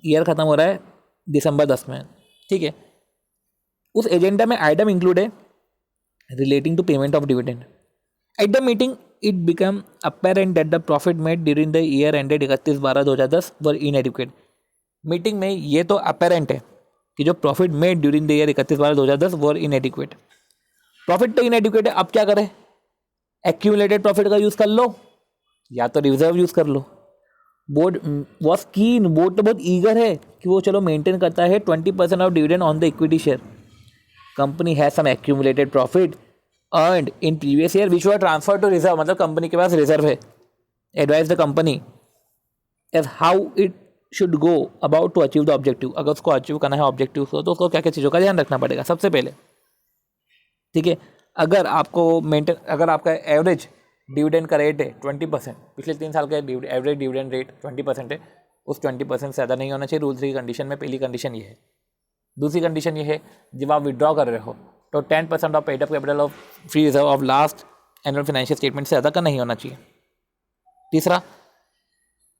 ईयर ख़त्म हो रहा है दिसंबर 10 में, ठीक है। उस एजेंडा में आइटम इंक्लूड है relating to payment of dividend. At the meeting it become apparent that the profit made during the year ended 31/12/2010 were inadequate. Meeting में ये तो अपेरेंट है कि जो profit made during the year 31/12/2010 were inadequate. Profit तो inadequate है, अब क्या करें? एक्यूमुलेटेड प्रॉफिट का यूज़ कर लो या तो रिजर्व यूज़ कर लो। बोर्ड वॉज कीन, बोर्ड तो बहुत ईगर है कि वो चलो मेंटेन करता है 20% of dividend on the equity share. Company has some accumulated profit earned in previous year which were transfer to reserve, मतलब कंपनी के पास रिजर्व है। Advise the company as how it should go about to achieve the objective. अगर उसको achieve करना है objective को, तो उसको क्या क्या चीज़ों का ध्यान रखना पड़ेगा सबसे पहले, ठीक है। अगर आपका एवरेज डिविडेंड का रेट है 20%, पिछले 3 साल का एवरेज डिविडेंड रेट 20% है, उस 20% से ज़्यादा नहीं होना चाहिए। रूल 3 कंडीशन में पहली कंडीशन ये है। दूसरी कंडीशन ये है, जब आप विड्रॉ कर रहे हो तो 10% of paid up capital of free reserve of last annual financial statement से ज़्यादा का नहीं होना चाहिए। तीसरा,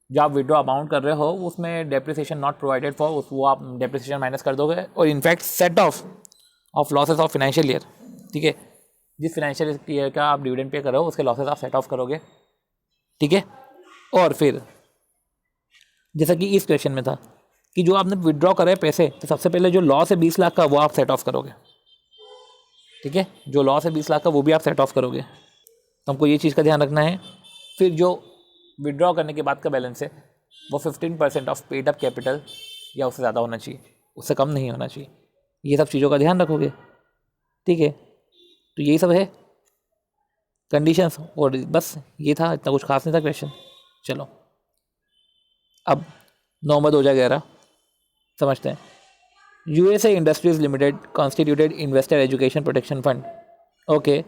जो आप विड्रॉ अमाउंट कर रहे हो उसमें डेप्रिसिएशन नॉट प्रोवाइडेड फॉर, वो आप डेप्रिसिएशन माइनस कर दोगे, और in fact set of losses of financial year, ठीक है। जिस फाइनेंशियल ईयर का आप डिविडेंड पे कर रहे हो उसके लॉसेस आप सेट ऑफ करोगे, ठीक है। और फिर जैसा कि इस क्वेश्चन में था कि जो आपने विड्रॉ करे पैसे, तो सबसे पहले जो लॉस है 20 लाख का वो आप सेट ऑफ करोगे, ठीक है। जो लॉस है 20 लाख का वो भी आप सेट ऑफ करोगे, तो हमको ये चीज़ का ध्यान रखना है। फिर जो विड्रॉ करने के बाद का बैलेंस है वो 15% ऑफ पेड अप कैपिटल या उससे ज़्यादा होना चाहिए, उससे कम नहीं होना चाहिए। ये सब चीज़ों का ध्यान रखोगे, ठीक है। तो यही सब है कंडीशंस, और बस ये था, इतना कुछ खास नहीं था क्वेश्चन। चलो अब नवंबर 2011 समझते हैं। USA industries limited constituted investor education protection fund. Okay,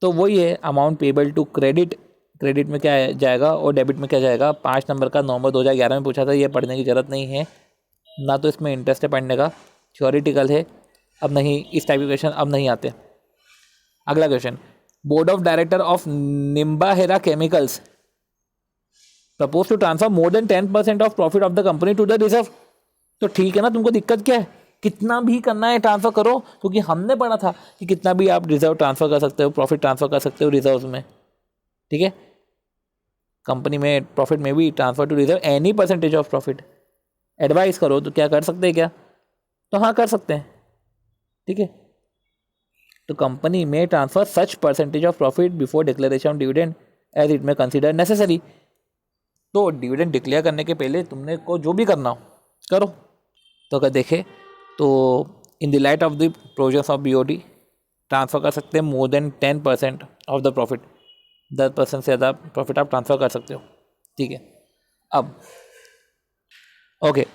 तो वही है अमाउंट पेबल टू क्रेडिट में क्या जाएगा और डेबिट में क्या जाएगा। 5 नंबर का नवंबर 2011 में पूछा था, ये पढ़ने की ज़रूरत नहीं है, ना तो इसमें इंटरेस्ट है पढ़ने का, थ्योरेटिकल है। अब नहीं, इस टाइप के क्वेश्चन अब नहीं आते। अगला question, board of director of Nimbahera chemicals propose to transfer more than 10% of profit of the company to the reserve. तो ठीक है ना, तुमको दिक्कत क्या है, कितना भी करना है ट्रांसफर करो, क्योंकि हमने पढ़ा था कि कितना भी आप रिजर्व ट्रांसफर कर सकते हो, प्रॉफिट ट्रांसफर कर सकते हो रिजर्व में। ठीक है, कंपनी में प्रॉफिट में भी transfer to reserve any percentage of profit. Advice करो तो क्या कर सकते हैं क्या, तो हाँ कर सकते हैं। ठीक है, तो कंपनी में transfer such percentage of profit before declaration of dividend as it may consider necessary. तो डिविडेंड डिक्लेयर करने के पहले तुमने को जो भी करना हो करो। तो अगर देखें तो in the light of the provisions of BOD transfer कर सकते हैं मोर देन 10% ऑफ द प्रॉफिट, 10% से ज़्यादा प्रॉफिट आप ट्रांसफ़र कर सकते हो। ठीक है, अब okay,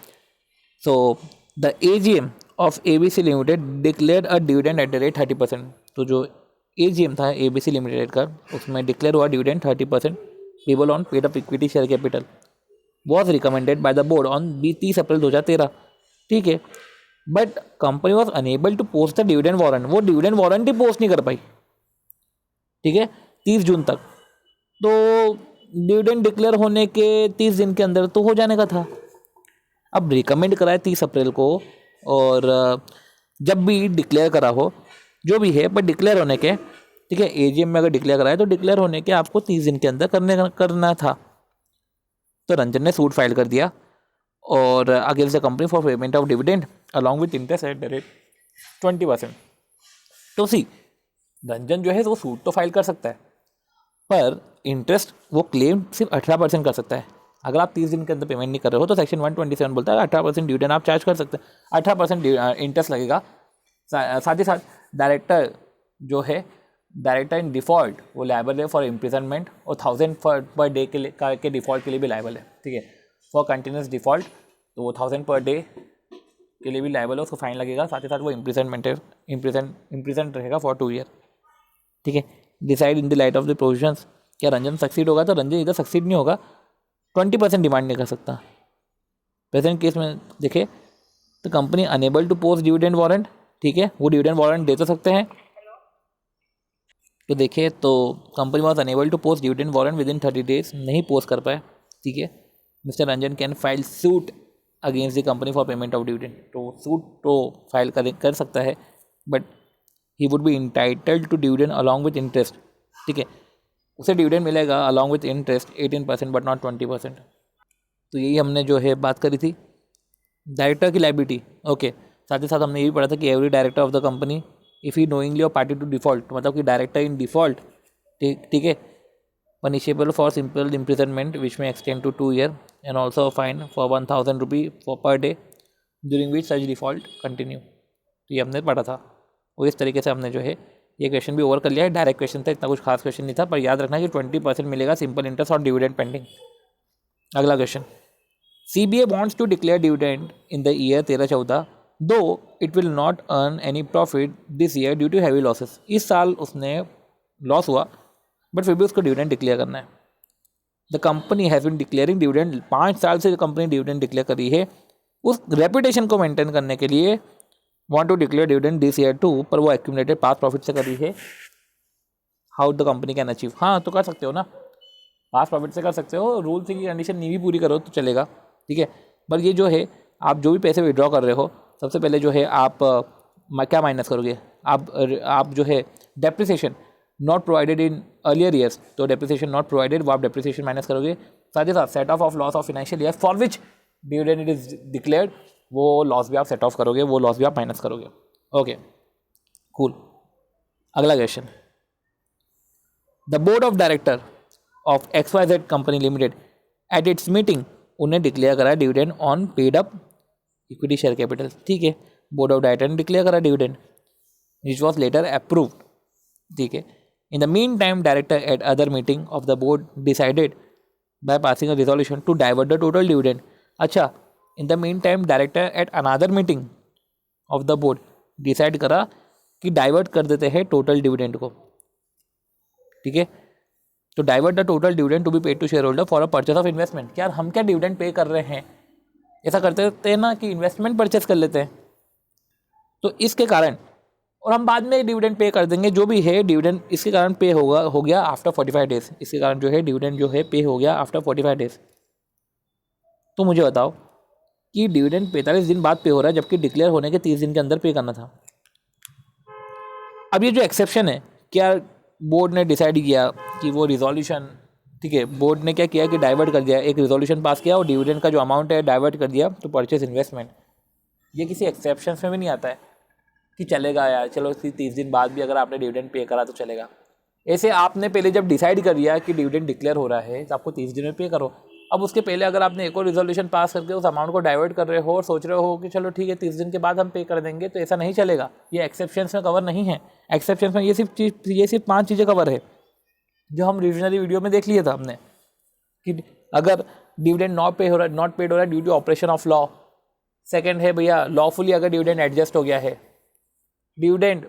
so the AGM of ABC limited declared a dividend at the rate 30%। तो जो एजीएम था एबीसी लिमिटेड का, उसमें डिक्लेयर हुआ dividend 30% payable on paid up equity share capital was recommended by the board on 30 April 2013। ठीक है, but company was unable to post the dividend warrant, वो dividend warrant ही पोस्ट नहीं कर पाई। ठीक है, 30 जून तक, तो डिविडेंड डिक्लेयर होने के 30 दिन के अंदर तो हो जाने का था। अब रिकमेंड करा है 30 अप्रैल को, और जब भी डिक्लेयर करा हो जो भी है, बट डिक्लेयर होने के, ठीक है, एजीएम में अगर डिक्लेयर करा है तो डिक्लेयर होने के आपको 30 दिन के अंदर करना था। तो रंजन ने सूट फाइल कर दिया और against the company for payment of dividend along with interest eight the rate 20%। तो सी रंजन जो है वो सूट तो फाइल कर सकता है, पर इंटरेस्ट वो क्लेम सिर्फ 18% कर सकता है। अगर आप 30 दिन के अंदर पेमेंट नहीं कर रहे हो तो सेक्शन 127 बोलता है 18% डिविडेंड आप चार्ज कर सकते हैं, 18% इंटरेस्ट लगेगा। साथ ही साथ डायरेक्टर जो है, डायरेक्टर इन डिफ़ॉल्ट वो लायबल है फॉर इम्प्रिजनमेंट, और 1000 पर डे के डिफ़ॉल्ट के लिए भी लायबल है। ठीक है, फॉर कंटिन्यूस डिफ़ॉल्ट तो वो 1000 पर डे के लिए भी लायबल है, उसको फाइन लगेगा। साथ ही साथ वो इम्प्रिजनमेंट है, इम्प्रिजन रहेगा फॉर 2 ईयर। ठीक है, decide in the light of the provisions, क्या रंजन सक्सीड होगा, तो रंजन इधर सक्सीड नहीं होगा, 20% डिमांड नहीं कर सकता। प्रेजेंट केस में देखे तो company unable to post dividend warrant. ठीक है, वो डिविडेंड वारंट दे तो सकते हैं, तो देखिए तो company was unable to post dividend warrant with in 30 days, नहीं पोस्ट कर पाए। ठीक है, mister Ranjan can file suit against the company for payment of dividend. तो सूट तो फाइल कर सकता है, but he would be entitled to dividend along with interest. ठीक है, उसे डिविडेंड मिलेगा along with interest 18% but not 20%। तो यही हमने जो है बात करी थी डायरेक्टर की लायबिलिटी। ओके, साथ ही साथ हमने ये भी पढ़ा था कि every director of the company if he knowingly और पार्टी टू डिफ़ॉल्ट, मतलब कि डायरेक्टर इन डिफ़ॉल्ट, ठीक है, punishable for simple imprisonment which may extend to 2 year and also fine for 1000 rupee for per day during which such default continue. तो ये हमने पढ़ा था, और इस तरीके से हमने जो है ये क्वेश्चन भी ओवर कर लिया है। डायरेक्ट क्वेश्चन था, इतना कुछ खास क्वेश्चन नहीं था, पर याद रखना कि 20% मिलेगा सिंपल इंटरेस्ट और डिविडेंड पेंडिंग। अगला question, CBA wants to declare dividend in the year 13-14, though it will not earn any profit this year due to heavy losses। इस साल उसने लॉस हुआ, बट फिर भी उसको डिविडेंड डिक्लेयर करना है। The company has been declaring dividend, 5 साल से कंपनी डिविडेंड डिक्लेयर करी है, उस रेपुटेशन को मेंटेन करने के लिए want to declare dividend this year too, पर वो एक्यूमुलेटेड पास प्रॉफिट से करी है। How the company can achieve, हाँ तो कर सकते हो ना, पास प्रॉफिट से कर सकते हो, रूल्स की कंडीशन नहीं भी पूरी करो तो चलेगा। ठीक है, पर ये जो है आप जो भी पैसे विड्रॉ कर रहे हो, सबसे पहले जो है आप क्या माइनस करोगे, आप जो है depreciation not provided in earlier years, तो डेप्रिसिएशन नॉट प्रोवाइडेड वो आप डेप्रिसिएशन माइनस करोगे। साथ ही साथ set of loss of financial year for which dividend it is declared, वो लॉस भी आप सेट ऑफ करोगे, वो लॉस भी आप माइनस करोगे। Okay cool. अगला question, the board of director of XYZ company limited at its meeting, उन्हें डिक्लेयर करा dividend on paid up equity share capital. ठीक है, बोर्ड ऑफ डायरेक्टर ने डिक्लेयर करा dividend which was later approved. ठीक है, in the meantime director at other meeting of the board decided by passing a resolution to divert the total dividend. अच्छा, in the meantime director at another meeting of the board decide करा कि divert कर देते हैं total dividend को, ठीक है। तो divert the total dividend to be paid to share holder for a purchase of investment. क्या हम क्या डिविडेंड पे कर रहे हैं, ऐसा करते थे ना कि इन्वेस्टमेंट परचेस कर लेते हैं, तो इसके कारण, और हम बाद में डिविडेंड पे कर देंगे जो भी है डिविडेंड, इसके कारण पे हो गया आफ्टर 45 डेज। इसके कारण जो है डिविडेंड जो है पे हो गया आफ्टर 45 डेज। तो मुझे बताओ कि डिविडेंड 45 दिन बाद पे हो रहा है, जबकि डिक्लेयर होने के 30 दिन के अंदर पे करना था। अब ये जो एक्सेप्शन है, क्या बोर्ड ने डिसाइड किया कि वो रिजोल्यूशन, ठीक है, बोर्ड ने क्या किया कि डाइवर्ट कर दिया, एक रिजोल्यूशन पास किया और डिविडेंड का जो अमाउंट है डाइवर्ट कर दिया टू परचेस इन्वेस्टमेंट। ये किसी एक्सेप्शन में भी नहीं आता है कि चलेगा यार, चलो 30 दिन बाद भी अगर आपने डिविडेंड पे करा तो चलेगा। ऐसे आपने पहले जब डिसाइड कर दिया कि डिविडेंड डिक्लेयर हो रहा है तो आपको 30 दिन में पे करो। अब उसके पहले अगर आपने एक और रिजोल्यूशन पास करके उस अमाउंट को डाइवर्ट कर रहे हो और सोच रहे हो कि चलो ठीक है 30 दिन के बाद हम पे कर देंगे, तो ऐसा नहीं चलेगा। ये एक्सेप्शंस में कवर नहीं है। एक्सेप्शंस में ये सिर्फ 5 चीज़ें कवर है जो हम रिविजनरी वीडियो में देख लिया था हमने, कि अगर डिविडेंड नॉट पेड हो रहा है due to operation of law. Second है भैया लॉफुली अगर डिविडेंड एडजस्ट हो गया है, डिविडेंड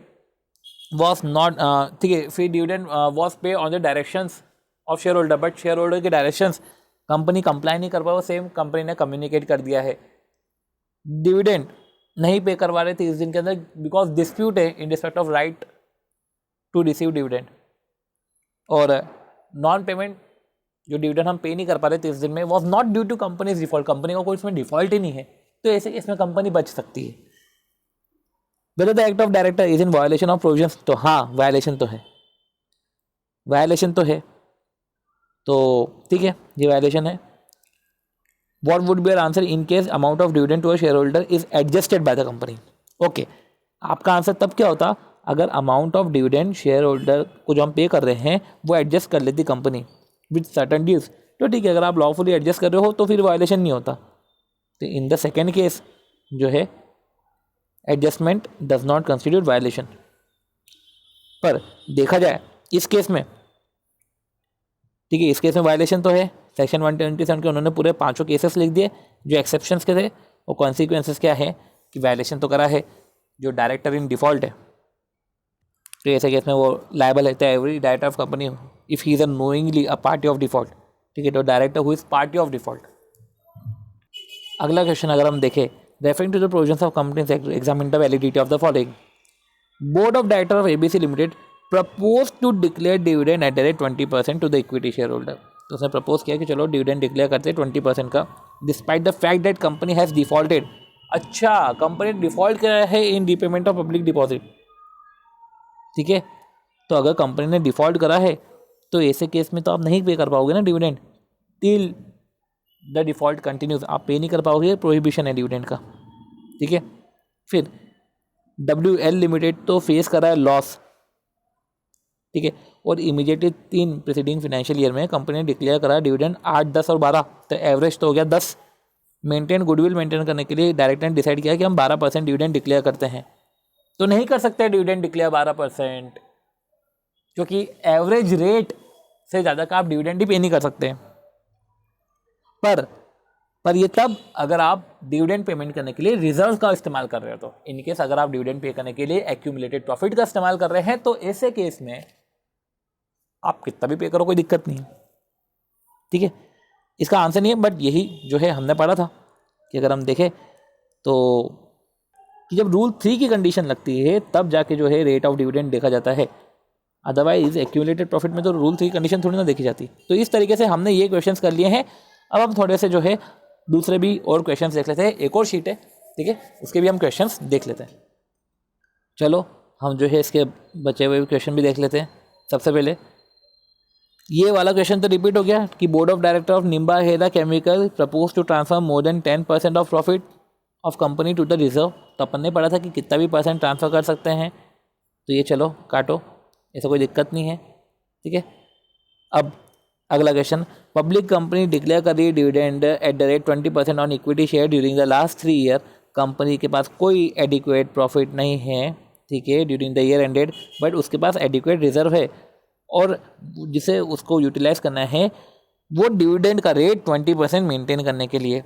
वॉज नॉट, ठीक है, फिर डिविडेंड वॉज पे on the directions of share holder, but share holder के डायरेक्शंस कंपनी कंप्लाई नहीं कर पाए, वो सेम कंपनी ने कम्युनिकेट कर दिया है। डिविडेंड नहीं पे करवा रहे 30 दिन के अंदर बिकॉज डिस्प्यूट है in respect of right to receive dividend, और नॉन पेमेंट जो डिविडेंड हम पे नहीं कर पा रहे 30 दिन में was not due to company's default, company का कोई इसमें डिफॉल्ट ही नहीं है, तो ऐसे इसमें कंपनी बच सकती है। Whether the act of director is in violation of provisions, तो हाँ वायलेशन तो है, वायलेशन तो है, तो ठीक है ये वायलेशन है। What would be your answer in case amount of dividend to a share holder is adjusted by the company. Okay, आपका आंसर तब क्या होता अगर amount of dividend share holder को जो हम पे कर रहे हैं वो एडजस्ट कर लेती कंपनी विद सर्टन ड्यूज, तो ठीक है। अगर आप लॉफुली एडजस्ट कर रहे हो तो फिर वायलेशन नहीं होता। तो इन द सेकेंड केस जो है adjustment does not constitute violation. पर देखा जाए इस केस में, ठीक है, इस केस में वायलेशन तो है। सेक्शन 127 के उन्होंने पूरे 5 केसेस लिख दिए जो एक्सेप्शंस के थे, और कॉन्सिक्वेंसेस क्या है कि वायलेशन तो करा है, जो डायरेक्टर इन डिफॉल्ट है तो ऐसे केस में वो लायबल है। Every director of company if he is a knowingly a party of default, ठीक है, तो director who is party of default. अगला क्वेश्चन अगर हम देखें, referring to the provisions of companies act examine the validity of the following. Board of director of ABC limited propose to declare dividend at the rate 20% to the equity share holder. तो उसने propose किया कि चलो dividend declare करते हैं 20% का, despite the fact that company has defaulted. अच्छा, company default किया है in repayment of public deposit, ठीक है। तो अगर कंपनी ने डिफॉल्ट करा है तो ऐसे केस में तो आप नहीं पे कर पाओगे ना dividend, till the default continues, आप पे नहीं कर पाओगे, प्रोहिबिशन है डिविडेंड का, ठीक है। फिर WL लिमिटेड तो फेस करा है लॉस, ठीक है, और इमीडिएटली 3 प्रीसीडिंग फाइनेंशियल ईयर में कंपनी ने डिक्लेयर करा डिविडेंड 8, 10 और 12, तो एवरेज तो हो गया 10। मेंटेन गुडविल मेंटेन करने के लिए डायरेक्टर ने डिसाइड किया कि हम 12% डिविडेंड डिक्लेयर करते हैं, तो नहीं कर सकते डिविडेंड डिक्लेयर 12%, क्योंकि एवरेज रेट से ज़्यादा का आप डिविडेंड ही पे नहीं कर सकते। पर ये तब अगर आप डिविडेंड पेमेंट करने के लिए रिजर्व का इस्तेमाल कर रहे हो, तो इनकेस अगर आप डिविडेंड पे करने के लिए एक्यूमुलेटेड प्रॉफिट का इस्तेमाल कर रहे हैं तो ऐसे केस में आप कितना भी पे करो कोई दिक्कत नहीं है, ठीक है। इसका आंसर नहीं है, बट यही जो है हमने पढ़ा था कि अगर हम देखें तो कि जब रूल 3 की कंडीशन लगती है तब जाके जो है रेट ऑफ डिविडेंड देखा जाता है, अदरवाइज एक्यूमुलेटेड प्रॉफिट में तो रूल 3 कंडीशन थोड़ी ना देखी जाती। तो इस तरीके से हमने ये क्वेश्चंस कर लिए हैं। अब हम थोड़े से जो है दूसरे भी और क्वेश्चंस देख लेते हैं। एक और शीट है, ठीक है, उसके भी हम क्वेश्चंस देख लेते हैं। चलो हम जो है इसके बचे हुए क्वेश्चन भी देख लेते हैं। सबसे पहले ये वाला क्वेश्चन तो रिपीट हो गया कि board of director of Nimbahera chemical propose to transfer more than 10% of profit of company to the reserve. तो अपन ने पढ़ा था कि कितना भी % ट्रांसफर कर सकते हैं, तो ये चलो काटो, ऐसा कोई दिक्कत नहीं है, ठीक है। अब अगला क्वेश्चन, पब्लिक कंपनी डिक्लेयर कर रही है dividend at the rate 20% on equity share during the last 3 year. Company के पास कोई एडिक्वेट प्रॉफिट नहीं है, ठीक है, during the year ended, but उसके पास एडिक्वेट रिजर्व है और जिसे उसको यूटिलाइज करना है वो डिविडेंड का रेट 20% मेंटेन करने के लिए।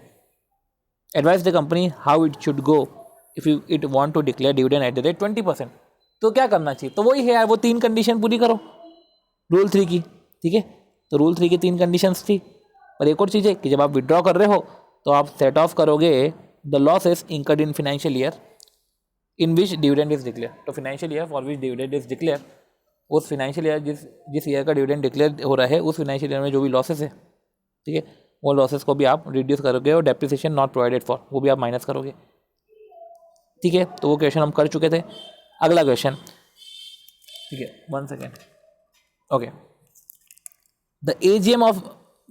Advice the company how it should go if you it want to declare dividend at the rate 20%, तो क्या करना चाहिए? तो वही है यार, वो 3 कंडीशन पूरी करो रूल 3 की, ठीक है। तो रूल 3 की 3 कंडीशंस थी। और एक और चीज़ है कि जब आप विड्रॉ कर रहे हो तो आप सेट ऑफ करोगे the losses incurred in financial year in which dividend is declare. तो financial year for which dividend is declare, उस फाइनेंशियल ईयर जिस ईयर का डिविडेंड डिक्लेयर हो रहा है, उस फाइनेंशियल ईयर में जो भी लॉसेस है, ठीक है, वो लॉसेस को भी आप रिड्यूस करोगे और डेप्रिसिएशन नॉट प्रोवाइडेड फॉर वो भी आप माइनस करोगे, ठीक है। तो वो क्वेश्चन हम कर चुके थे। अगला क्वेश्चन, ठीक है, 1 second, okay. The AGM of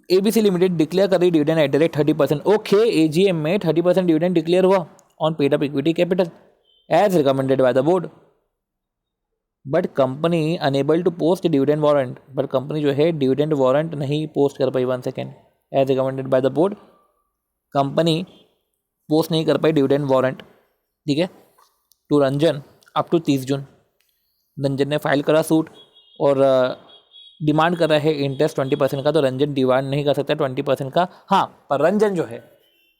ABC limited declare कर रही dividend at the rate 30%। Okay, AGM में 30% डिविडेंड डिक्लेयर हुआ on paid up equity capital as recommended by the board, but company unable to post dividend warrant. But company जो है dividend warrant नहीं post कर पाई। 1 second, as recommended by the board, company post नहीं कर पाई dividend warrant, ठीक है, टू रंजन अप टू 30 जून। रंजन ने फाइल करा सूट और डिमांड कर रहा है इंटरेस्ट 20% का, तो रंजन डिमांड नहीं कर सकता 20% का। हाँ, पर रंजन जो है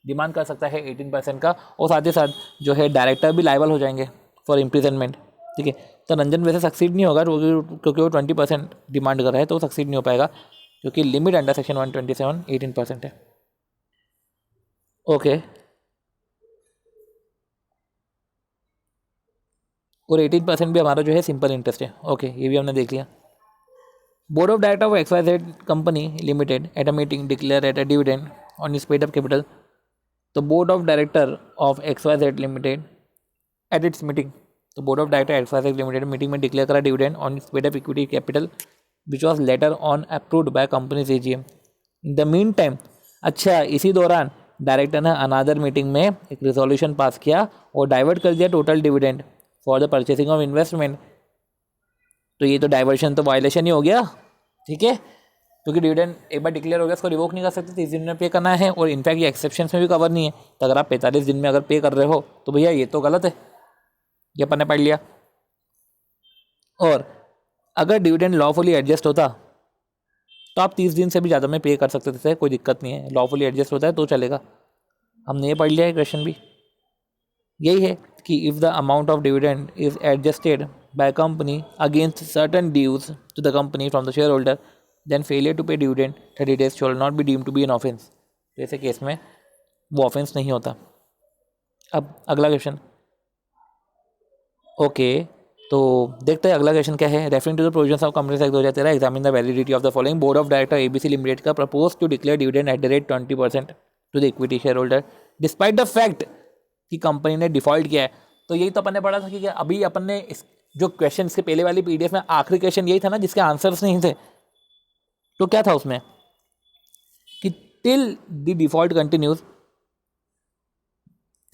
डिमांड कर सकता है 18% का, और साथ ही साथ जो है डायरेक्टर भी लायबल हो जाएंगे फॉर इम्प्रिजनमेंट, ठीक है। तो रंजन वैसे सक्सीड नहीं होगा क्योंकि वो 20% डिमांड कर रहा है, तो वो सक्सीड नहीं हो पाएगा क्योंकि लिमिट अंडर सेक्शन 127 18% है। ओके, और 18% भी हमारा जो है सिंपल इंटरेस्ट है। ओके, ये भी हमने देख लिया। Board of director of XYZ company limited at a meeting declare at a dividend on its paid up capital. तो board of director of XYZ limited at its meeting, तो board of director XYZ limited meeting में declare करा dividend on its paid up equity capital which was later on approved by company's AGM। In the meantime, अच्छा, इसी दौरान director ने अनादर meeting में एक resolution pass किया और डाइवर्ट कर दिया total dividend for the purchasing of investment. तो ये तो डाइवर्शन तो वायलेशन ही हो गया, ठीक है, क्योंकि डिविडेंड एक बार डिक्लेयर हो गया, उसको रिवोक नहीं कर सकते, 30 दिन में पे करना है, और इनफैक्ट ये एक्सेप्शंस में भी कवर नहीं है। तो अगर आप 45 दिन में अगर पे कर रहे हो तो भैया ये तो गलत है, ये अपन ने पढ़ लिया। और अगर डिविडेंड लॉफुली एडजस्ट होता तो आप 30 दिन से भी ज़्यादा में पे कर सकते थे, कोई दिक्कत नहीं है, लॉफुली एडजस्ट होता है तो चलेगा। हमने ये पढ़ लिया है, क्वेश्चन भी यही है कि if the amount of dividend is adjusted by a company against certain dues to the company from the shareholder, then failure to pay dividend 30 days shall not be deemed to be an offense। तो ऐसे case में वो offence नहीं होता। अब अगला question, okay, तो देखते हैं अगला क्वेश्चन क्या है। Referring to the provisions of companies Act 2013 examine the validity of the following. Board of director ABC limited का propose to declare dividend at the rate 20% to the equity share holder despite the fact कि company ने default किया है। तो यही तो अपन ने पढ़ा था कि अभी अपन ने जो क्वेश्चन इसके पहले वाली PDF में आखिरी क्वेश्चन यही था ना जिसके आंसर्स नहीं थे। तो क्या था उसमें कि till the default continues,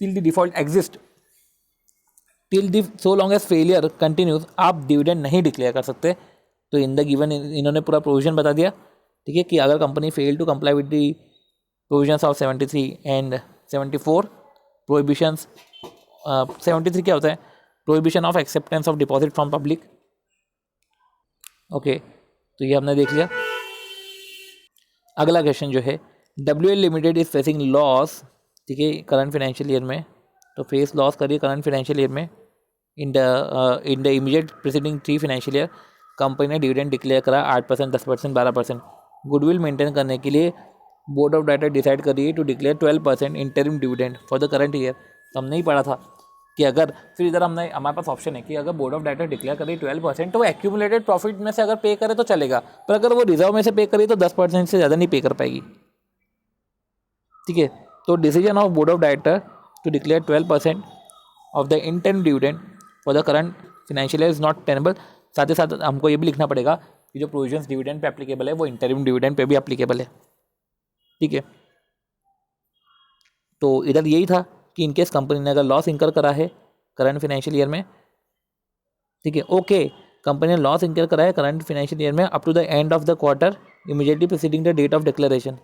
till the default exist, till the so long as failure continues, आप डिविडेंड नहीं डिक्लेयर कर सकते। तो इन द गिवन इन्होंने पूरा प्रोविजन बता दिया, ठीक है, कि अगर company fail to comply with the provisions of 73 and 74 prohibitions. 73 क्या होता है? Prohibition of acceptance of deposit from public. Okay, तो ये हमने देख लिया। अगला क्वेश्चन जो है, WL limited is facing loss, ठीक है, करंट फाइनेंशियल ईयर में। तो फेस लॉस करिए करंट फाइनेंशियल ईयर में in the immediate preceding 3 financial year. Company ने डिविडेंड डिक्लेयर करा 8%, 10%, 12%। गुडविल मेंटेन करने के लिए बोर्ड ऑफ डायरेक्टर डिसाइड कर रही है to declare 12% interim dividend for the current year. तो हमने ही पढ़ा था कि अगर, फिर इधर हमारे पास ऑप्शन है कि अगर बोर्ड ऑफ डायरेक्टर डिक्लेयर करे 12% तो वो एक्यूमुलेटेड प्रॉफिट में से अगर पे करे तो चलेगा, पर अगर वो रिजर्व में से पे करी तो 10% से ज़्यादा नहीं पे कर पाएगी, ठीक है। तो decision of board of director to declare 12% of the interim dividend for the current financial year is not tenable. साथ ही साथ हमको ये भी लिखना पड़ेगा कि जो प्रोविजंस डिविडेंड पे एप्लीकेबल है वो इंटरिम डिविडेंड पे भी एप्लीकेबल है, ठीक है। तो इधर यही था कि इनकेस कंपनी ने अगर लॉस इंकर करा है करंट फाइनेंशियल ईयर में, ठीक है, ओके, कंपनी ने लॉस इंकर करा है करंट फाइनेंशियल ईयर में up to the end of the quarter immediately preceding the date of declaration.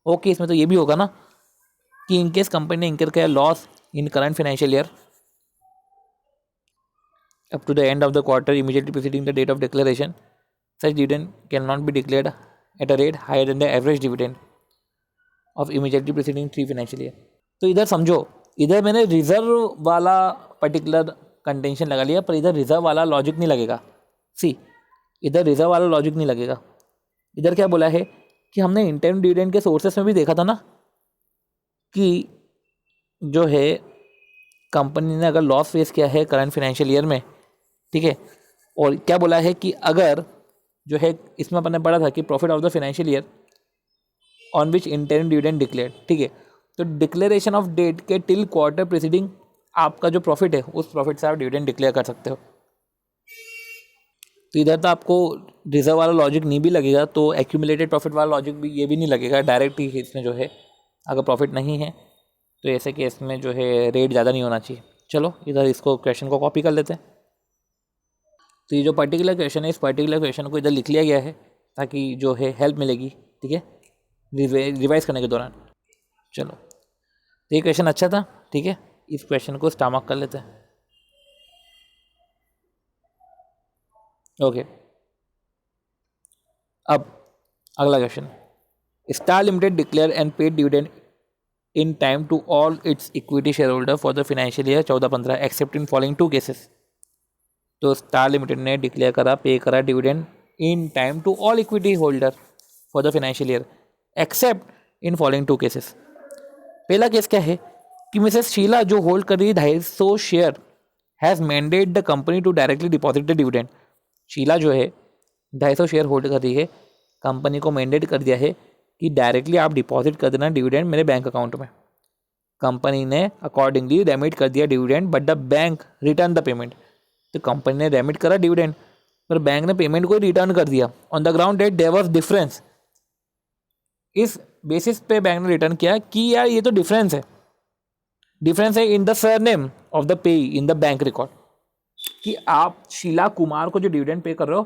Okay, इसमें तो ये भी होगा ना कि इनकेस कंपनी ने इंकर किया loss in current financial year up to the end of the quarter immediately preceding the date of declaration, such dividend cannot be declared at a rate higher than the average dividend of immediately preceding 3 financial year। तो इधर समझो इधर मैंने reserve वाला particular contention लगा लिया, पर इधर रिजर्व वाला लॉजिक नहीं लगेगा। सी, इधर रिजर्व वाला लॉजिक नहीं लगेगा। इधर क्या बोला है कि हमने इंटरनल डिविडेंड के सोर्सेस में भी देखा था ना कि जो है कंपनी ने अगर लॉस फेस किया है करंट फाइनेंशियल ईयर में, ठीक है, और क्या बोला है कि अगर जो है इसमें अपन ने पढ़ा था कि profit of the financial year on which internal dividend declare, ठीक है, तो डिक्लेरेशन ऑफ डेट के टिल क्वार्टर प्रीसीडिंग आपका जो प्रॉफिट है उस प्रॉफिट से आप डिविडेंड डिक्लेयर कर सकते हो। तो इधर तो आपको रिजर्व वाला लॉजिक नहीं भी लगेगा, तो एक्यूमुलेटेड प्रॉफिट वाला लॉजिक भी ये भी नहीं लगेगा। डायरेक्ट ही इसमें जो है अगर प्रॉफिट नहीं है तो ऐसे केस में जो है रेट ज़्यादा नहीं होना चाहिए। चलो इधर इसको क्वेश्चन को कॉपी कर लेते हैं। तो ये जो पर्टिकुलर क्वेश्चन है, इस पर्टिकुलर क्वेश्चन को इधर लिख लिया गया है ताकि जो है हेल्प मिलेगी, ठीक है, रिवाइज करने के दौरान। चलो, तो ये क्वेश्चन अच्छा था, ठीक है, इस क्वेश्चन को स्टमक कर लेते हैं। ओके, अब अगला question, star limited declare and paid dividend in time to all its equity share holder for the financial year 14-15 except in following 2 cases. तो स्टार लिमिटेड ने डिक्लेयर करा, पे करा dividend in time to all equity holder for the financial year except in following 2 cases. पहला case क्या है कि Mrs Sheila जो hold कर रही है 250 share has mandate the company to directly deposit the dividend. Sheela जो है 250 शेयर होल्ड कर रही है, कंपनी को मैंडेट कर दिया है कि डायरेक्टली आप डिपॉजिट कर देना डिविडेंड मेरे बैंक अकाउंट में। कंपनी ने अकॉर्डिंगली रेमिट कर दिया dividend, but the bank return the payment. तो कंपनी ने रेमिट करा डिविडेंड, पर बैंक ने पेमेंट को रिटर्न कर दिया on the ground that there was difference. इस बेसिस पे बैंक ने रिटर्न किया कि यार ये तो डिफरेंस है in the surname of the payee in the bank record, कि आप शीला कुमार को जो डिविडेंड पे कर रहे हो,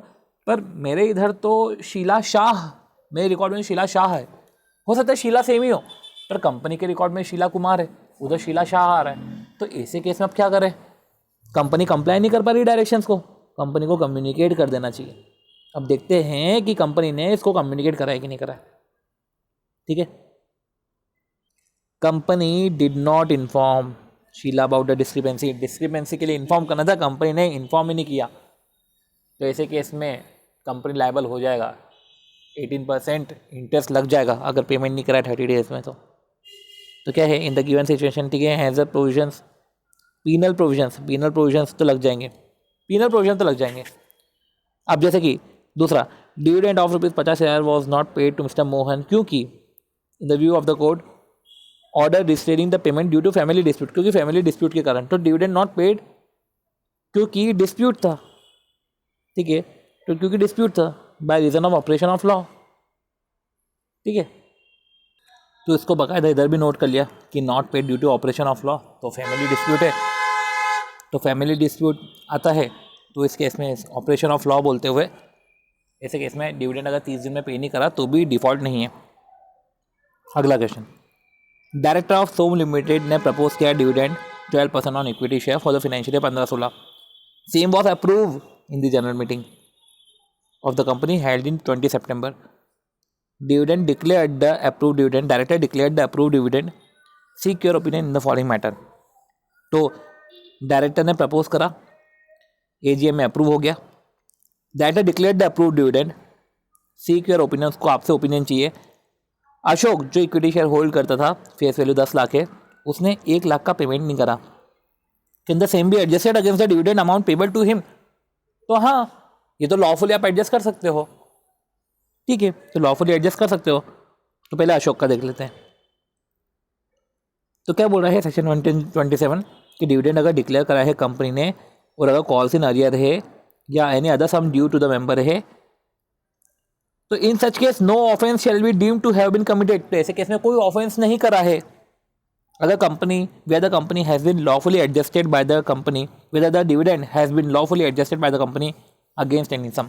पर मेरे इधर तो शीला शाह, मेरे रिकॉर्ड में शीला शाह है, हो सकता है शीला सेम ही हो, पर कंपनी के रिकॉर्ड में शीला कुमार है, उधर शीला शाह आ रहा है। तो ऐसे केस में अब क्या करें, कंपनी कंप्लाई नहीं कर पा रही डायरेक्शंस को, कंपनी को कम्युनिकेट कर देना चाहिए। अब देखते हैं कि कंपनी ने इसको कम्युनिकेट करा है कि नहीं करा है, ठीक है। Company did not inform Sheela about the discrepancy के लिए इन्फॉर्म करना था, कंपनी ने इन्फॉर्म ही नहीं किया, तो ऐसे केस में कंपनी लायबल हो जाएगा, 18% इंटरेस्ट लग जाएगा अगर पेमेंट नहीं करा 30 डेज में। तो क्या है इन द गिवन सिचुएशन, ठीक है, हैज़ प्रोविजंस, पीनल प्रोविजंस तो लग जाएंगे, अब जैसे कि दूसरा, dividend of ₹50,000 was not paid to Mr Mohan क्योंकि in the view of the court order restraining the payment due to family dispute, क्योंकि फैमिली डिस्प्यूट के कारण। तो डिविडेंड नॉट पेड क्योंकि डिस्प्यूट था, ठीक है, तो क्योंकि डिस्प्यूट था by reason of operation of law, ठीक है। तो इसको बकायदा इधर भी नोट कर लिया कि not paid due to operation of law, तो फैमिली डिस्प्यूट है, तो फैमिली डिस्प्यूट आता है, तो इस केस में ऑपरेशन ऑफ लॉ बोलते हुए ऐसे केस में डिविडेंड अगर 30 दिन में पे नहीं करा तो भी डिफॉल्ट नहीं है। अगला question, director of Som limited ने प्रपोज किया dividend 12% on equity share for the financial year 15-16। Same was approve in the general meeting of the company held in 20 September. Director declared the approved dividend. Seek your opinion in the following matter. तो director ने propose करा, AGM में approve हो गया, director declared the approved dividend, seek your opinion, उसको आपसे opinion चाहिए। अशोक जो इक्विटी शेयर होल्ड करता था, फेस वैल्यू 10 लाख है, उसने 1 लाख का पेमेंट नहीं करा। Can the same be adjusted against the dividend amount payable to him. तो हाँ, ये तो लॉफुली आप एडजस्ट कर सकते हो, ठीक है, तो लॉफुली एडजस्ट कर सकते हो। तो पहले अशोक का देख लेते हैं। तो क्या बोल रहा है सेक्शन 127 कि डिविडेंड अगर डिक्लेयर करा है कंपनी ने और अगर कॉल्स इन अरियर है या any other sum due to the member है, तो in such case no offence shall be deemed to have been committed. तो ऐसे केस में कोई ऑफेंस नहीं करा है अगर company where the company has been lawfully adjusted by the company, whether the dividend has been lawfully adjusted by the company against any sum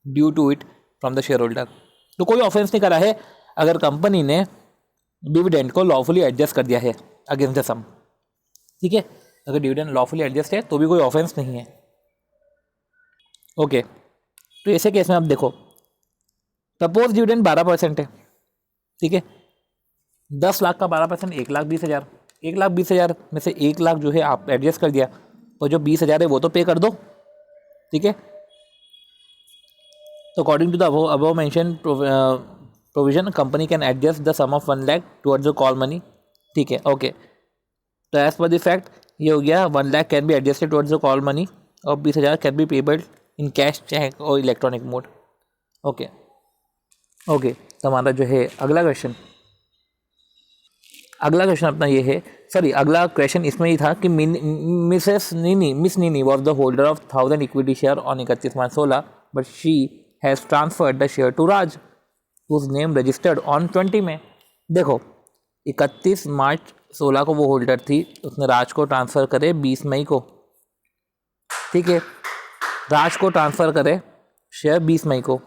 due to it from the share holder. तो कोई offence नहीं करा है अगर company ने dividend को lawfully adjust कर दिया है अगेंस्ट द सम, ठीक है। अगर डिविडेंड लॉफुली एडजस्ट है तो भी कोई ऑफेंस नहीं है, ओके। तो ऐसे केस में आप देखो, सपोज डिविडेंड 12% है, ठीक है, 10 लाख का 12% 1,20,000, 1,20,000 में से 1 लाख जो है आप एडजस्ट कर दिया, तो जो 20,000 है वो तो पे कर दो, ठीक है। तो according to the above mention provision company can adjust the sum of 1 lakh towards the call money, ठीक है, ओके। तो एज पर द फैक्ट ये हो गया 1 lakh can be adjusted towards the call money और 20,000 can be payable in cash, cheque और electronic mode, okay. Okay, तो हमारा जो है अगला क्वेश्चन अपना ये है, सॉरी अगला क्वेश्चन इसमें ही था कि Miss Nini was the holder of 1,000 equity share on 31 March 2016, but she has transferred the share to Raj whose name registered on 20 में। देखो 31 मार्च 2016 को वो होल्डर थी, उसने राज को ट्रांसफ़र करे 20 मई को, ठीक है। राज को ट्रांसफ़र करे शेयर 20 मई को।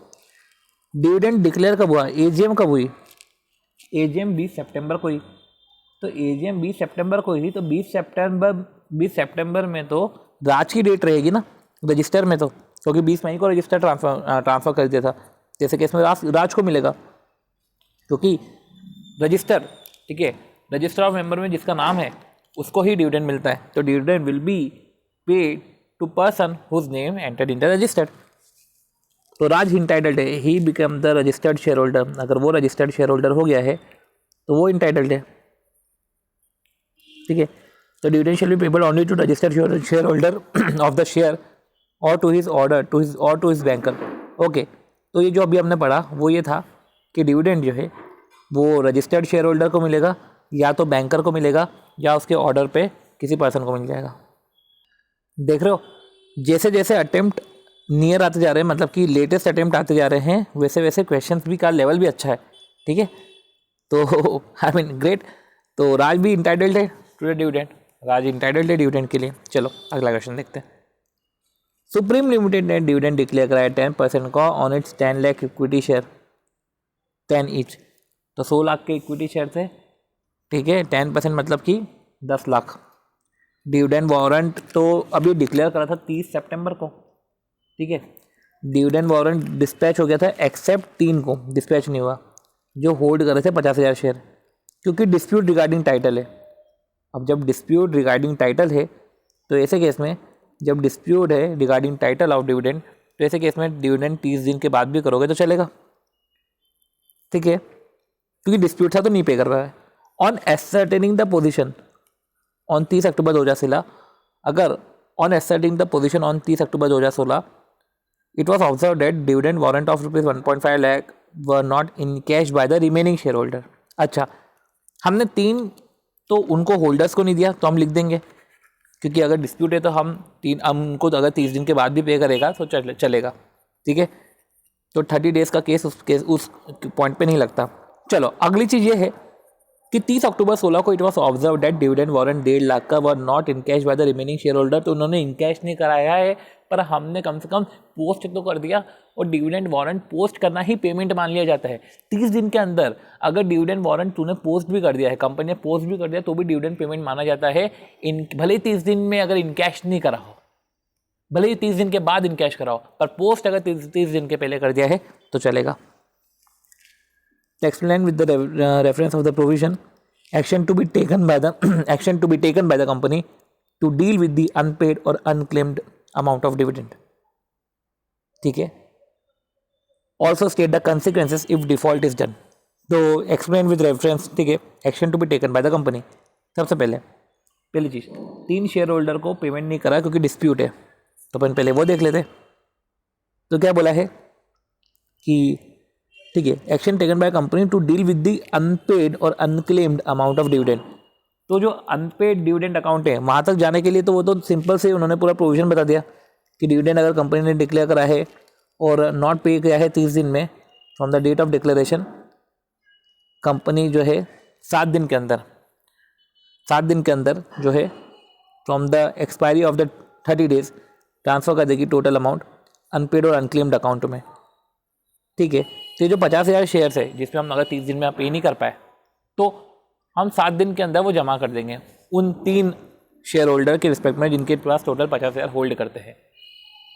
डिविडेंड डिक्लेयर कब हुआ, एजीएम कब हुई, एजीएम 20 सितंबर को ही, तो एजीएम 20 सितंबर को ही, तो 20 सितंबर में तो राज की डेट रहेगी ना रजिस्टर में, तो क्योंकि 20 मई को रजिस्टर ट्रांसफ़र कर दिया था, जैसे कि इसमें राज को मिलेगा क्योंकि रजिस्टर, ठीक है, रजिस्टर ऑफ मेंबर में जिसका नाम है उसको ही डिविडेंड मिलता है, तो dividend will be paid to person whose name entered in the register. तो राज इंटाइटल्ड है, he become the registered share holder, अगर वो रजिस्टर्ड शेयर होल्डर हो गया है तो वो इंटाइटल्ड है, ठीक है। तो dividend shall be payable only to registered share holder of the share और to his order to his banker, okay. तो ये जो अभी हमने पढ़ा वो ये था कि डिविडेंड जो है वो रजिस्टर्ड शेयर होल्डर को मिलेगा, या तो बैंकर को मिलेगा, या उसके ऑर्डर पे किसी पर्सन को मिल जाएगा। देख रहे हो, जैसे जैसे अटेम्प्ट नियर आते जा रहे हैं, मतलब कि लेटेस्ट अटेम्प्ट आते जा रहे हैं, वैसे वैसे क्वेश्चंस भी का लेवल भी अच्छा है, ठीक है। तो आई मीन ग्रेट। तो राज भी इंटाइटल्ड है टू डिविडेंड, राज इंटाइटल्ड है डिविडेंड के लिए। चलो अगला क्वेश्चन देखते हैं। सुप्रीम लिमिटेड ने डिविडेंड डिक्लेयर कराया 10% का on it's 10 lakh equity share, 10 each, तो 100 लाख के इक्विटी शेयर थे, ठीक है। 10% मतलब कि 10 लाख। डिविडेंड वारंट तो अभी डिक्लेयर करा था 30 सितंबर को, ठीक है। डिविडेंड वारंट डिस्पैच हो गया था एक्सेप्ट 3 को डिस्पैच नहीं हुआ, जो होल्ड कर रहे थे 50,000 शेयर, क्योंकि डिस्प्यूट रिगार्डिंग टाइटल है। अब जब डिस्प्यूट रिगार्डिंग टाइटल है तो ऐसे केस में, जब डिस्प्यूट है रिगार्डिंग टाइटल ऑफ डिविडेंड, तो ऐसे केस में डिविडेंड 30 दिन के बाद भी करोगे तो चलेगा, ठीक है, क्योंकि डिस्प्यूट था तो नहीं पे कर रहा है। On ascertaining the position on 30 October 2016, अगर on asserting the position on 30 October 2016 it was observe that dividend warrant of ₹1.5 lakh were not in cash by the remaining share holder. अच्छा, हमने 3 तो उनको होल्डर्स को नहीं दिया, तो हम लिख देंगे, क्योंकि अगर डिस्प्यूट है तो हम उनको तो अगर 30 दिन के बाद भी पे करेगा तो चलेगा, ठीक है। तो 30 डेज का केस उस पॉइंट पे नहीं लगता। चलो अगली चीज़ ये है कि 30 अक्टूबर 16 को it was observe that dividend warrant 1.5 lakh का were not in cash by the remaining share holder, तो उन्होंने इन कैश नहीं कराया है, पर हमने कम से कम पोस्ट तो कर दिया, और डिविडेंड वारंट पोस्ट करना ही पेमेंट मान लिया जाता है। 30 दिन के अंदर अगर डिविडेंड वारंट तूने पोस्ट भी कर दिया है, कंपनी ने पोस्ट भी कर दिया, तो भी डिविडेंड पेमेंट माना जाता है। भले ही 30 दिन में अगर इन कैश नहीं करा हो, भले ही 30 दिन के बाद इन कैश कराओ, पर पोस्ट अगर 30 दिन के पहले कर दिया है तो चलेगा। Explain with the reference of the provision action to be taken by the company to deal with the unpaid or unclaimed amount of dividend, ठीक है। also state the consequences if default is done, तो explain with reference, ठीक है, action to be taken by the company। सबसे पहली चीज, 3 share holder को payment नहीं करा क्योंकि डिस्प्यूट है, तो अपन पहले वो देख लेते। तो क्या बोला है कि ठीक है, action taken by company to deal with the unpaid और अनक्लेम्ड अमाउंट ऑफ डिविडेंड। तो जो अनपेड डिविडेंड अकाउंट है वहाँ तक जाने के लिए तो वो तो सिंपल से उन्होंने पूरा प्रोविजन बता दिया कि डिविडेंड अगर कंपनी ने डिक्लेयर करा है और नॉट पे किया है 30 दिन में from the date of declaration, company जो है 7 दिन के अंदर जो है from the expiry of the 30 days transfer कर देगी टोटल अमाउंट अनपेड और अनक्लेम्ड अकाउंट में, ठीक है। तो ये जो 50,000 शेयर्स है जिसमें हम अगर 30 दिन में आप पे नहीं कर पाए तो हम 7 दिन के अंदर वो जमा कर देंगे उन 3 शेयर होल्डर के रिस्पेक्ट में जिनके पास टोटल 50,000 होल्ड करते हैं,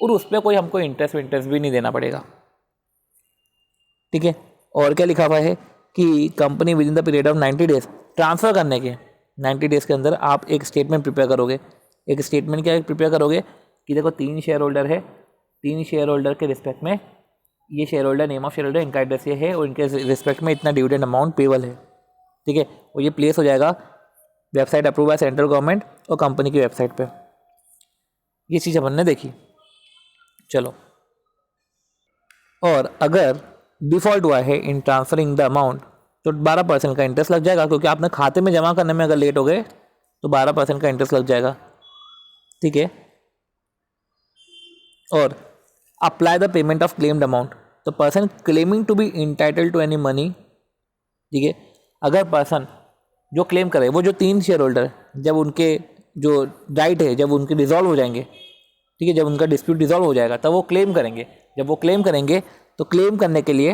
और उस पर कोई हमको इंटरेस्ट भी नहीं देना पड़ेगा, ठीक है। और क्या लिखा हुआ है कि company with in the period of 90 days transfer करने के, 90 डेज़ के अंदर आप एक स्टेटमेंट प्रिपेयर करोगे। एक स्टेटमेंट क्या प्रिपेयर करोगे कि देखो 3 शेयर होल्डर है, 3 शेयर होल्डर के रिस्पेक्ट में ये share holder, name of share holder, इनका एड्रेस ये है और इनके रिस्पेक्ट में इतना डिविडेंड अमाउंट पेबल है, ठीक है। और ये प्लेस हो जाएगा website approve by central government और कंपनी की वेबसाइट पे। ये चीज़ अपन ने देखी। चलो, और अगर डिफ़ॉल्ट हुआ है इन ट्रांसफरिंग द अमाउंट तो 12% का इंटरेस्ट लग जाएगा, क्योंकि आपने खाते में जमा करने में अगर लेट हो गए तो 12% का इंटरेस्ट लग जाएगा, ठीक है। और apply the payment of claimed amount, तो person claiming to be entitle to any money, ठीक है। अगर पर्सन जो क्लेम करे, वो जो 3 शेयर होल्डर, जब उनके जो राइट है जब उनके डिसॉल्व हो जाएंगे, ठीक है, जब उनका डिस्प्यूट डिसॉल्व हो जाएगा तब वो क्लेम करेंगे। जब वो क्लेम करेंगे तो क्लेम करने के लिए,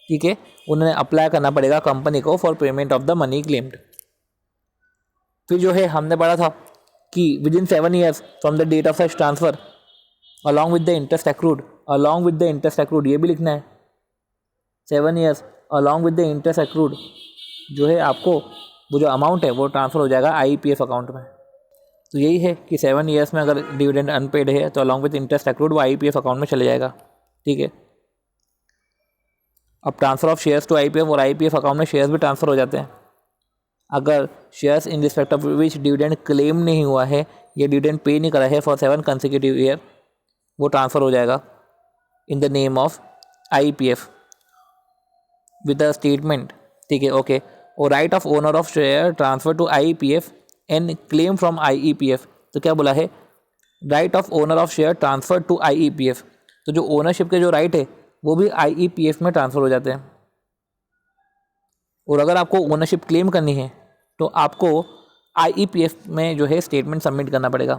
ठीक है, उन्हें अप्लाई करना पड़ेगा कंपनी को for payment of the money claimed. फिर जो है हमने पढ़ा था कि within 7 years from the date of such transfer along with the interest accrued, along with the interest accrued ये भी लिखना है। 7 years along with the interest accrued जो है आपको वो जो अमाउंट है वो ट्रांसफ़र हो जाएगा IEPF अकाउंट में। तो यही है कि 7 years में अगर डिविडेंड अनपेड है तो अलॉन्ग विद इंटरेस्ट एक्रूड वो IEPF अकाउंट में चले जाएगा, ठीक है। अब transfer of shares to IEPF और IEPF अकाउंट में शेयर्स भी ट्रांसफ़र हो जाते हैं। अगर shares in respect of which dividend claim नहीं हुआ है या डिविडेंड पे नहीं करा है फॉर 7 consecutive ईयर, वो ट्रांसफ़र हो जाएगा in the name of IEPF with a statement, ठीक है, ओके। और right of owner of share transfer to IEPF and claim from IEPF, तो क्या बोला है, right of owner of share transfer to IEPF, तो जो ओनरशिप के जो राइट है वो भी IEPF में ट्रांसफ़र हो जाते हैं। और अगर आपको ओनरशिप क्लेम करनी है तो आपको IEPF में जो है स्टेटमेंट सबमिट करना पड़ेगा।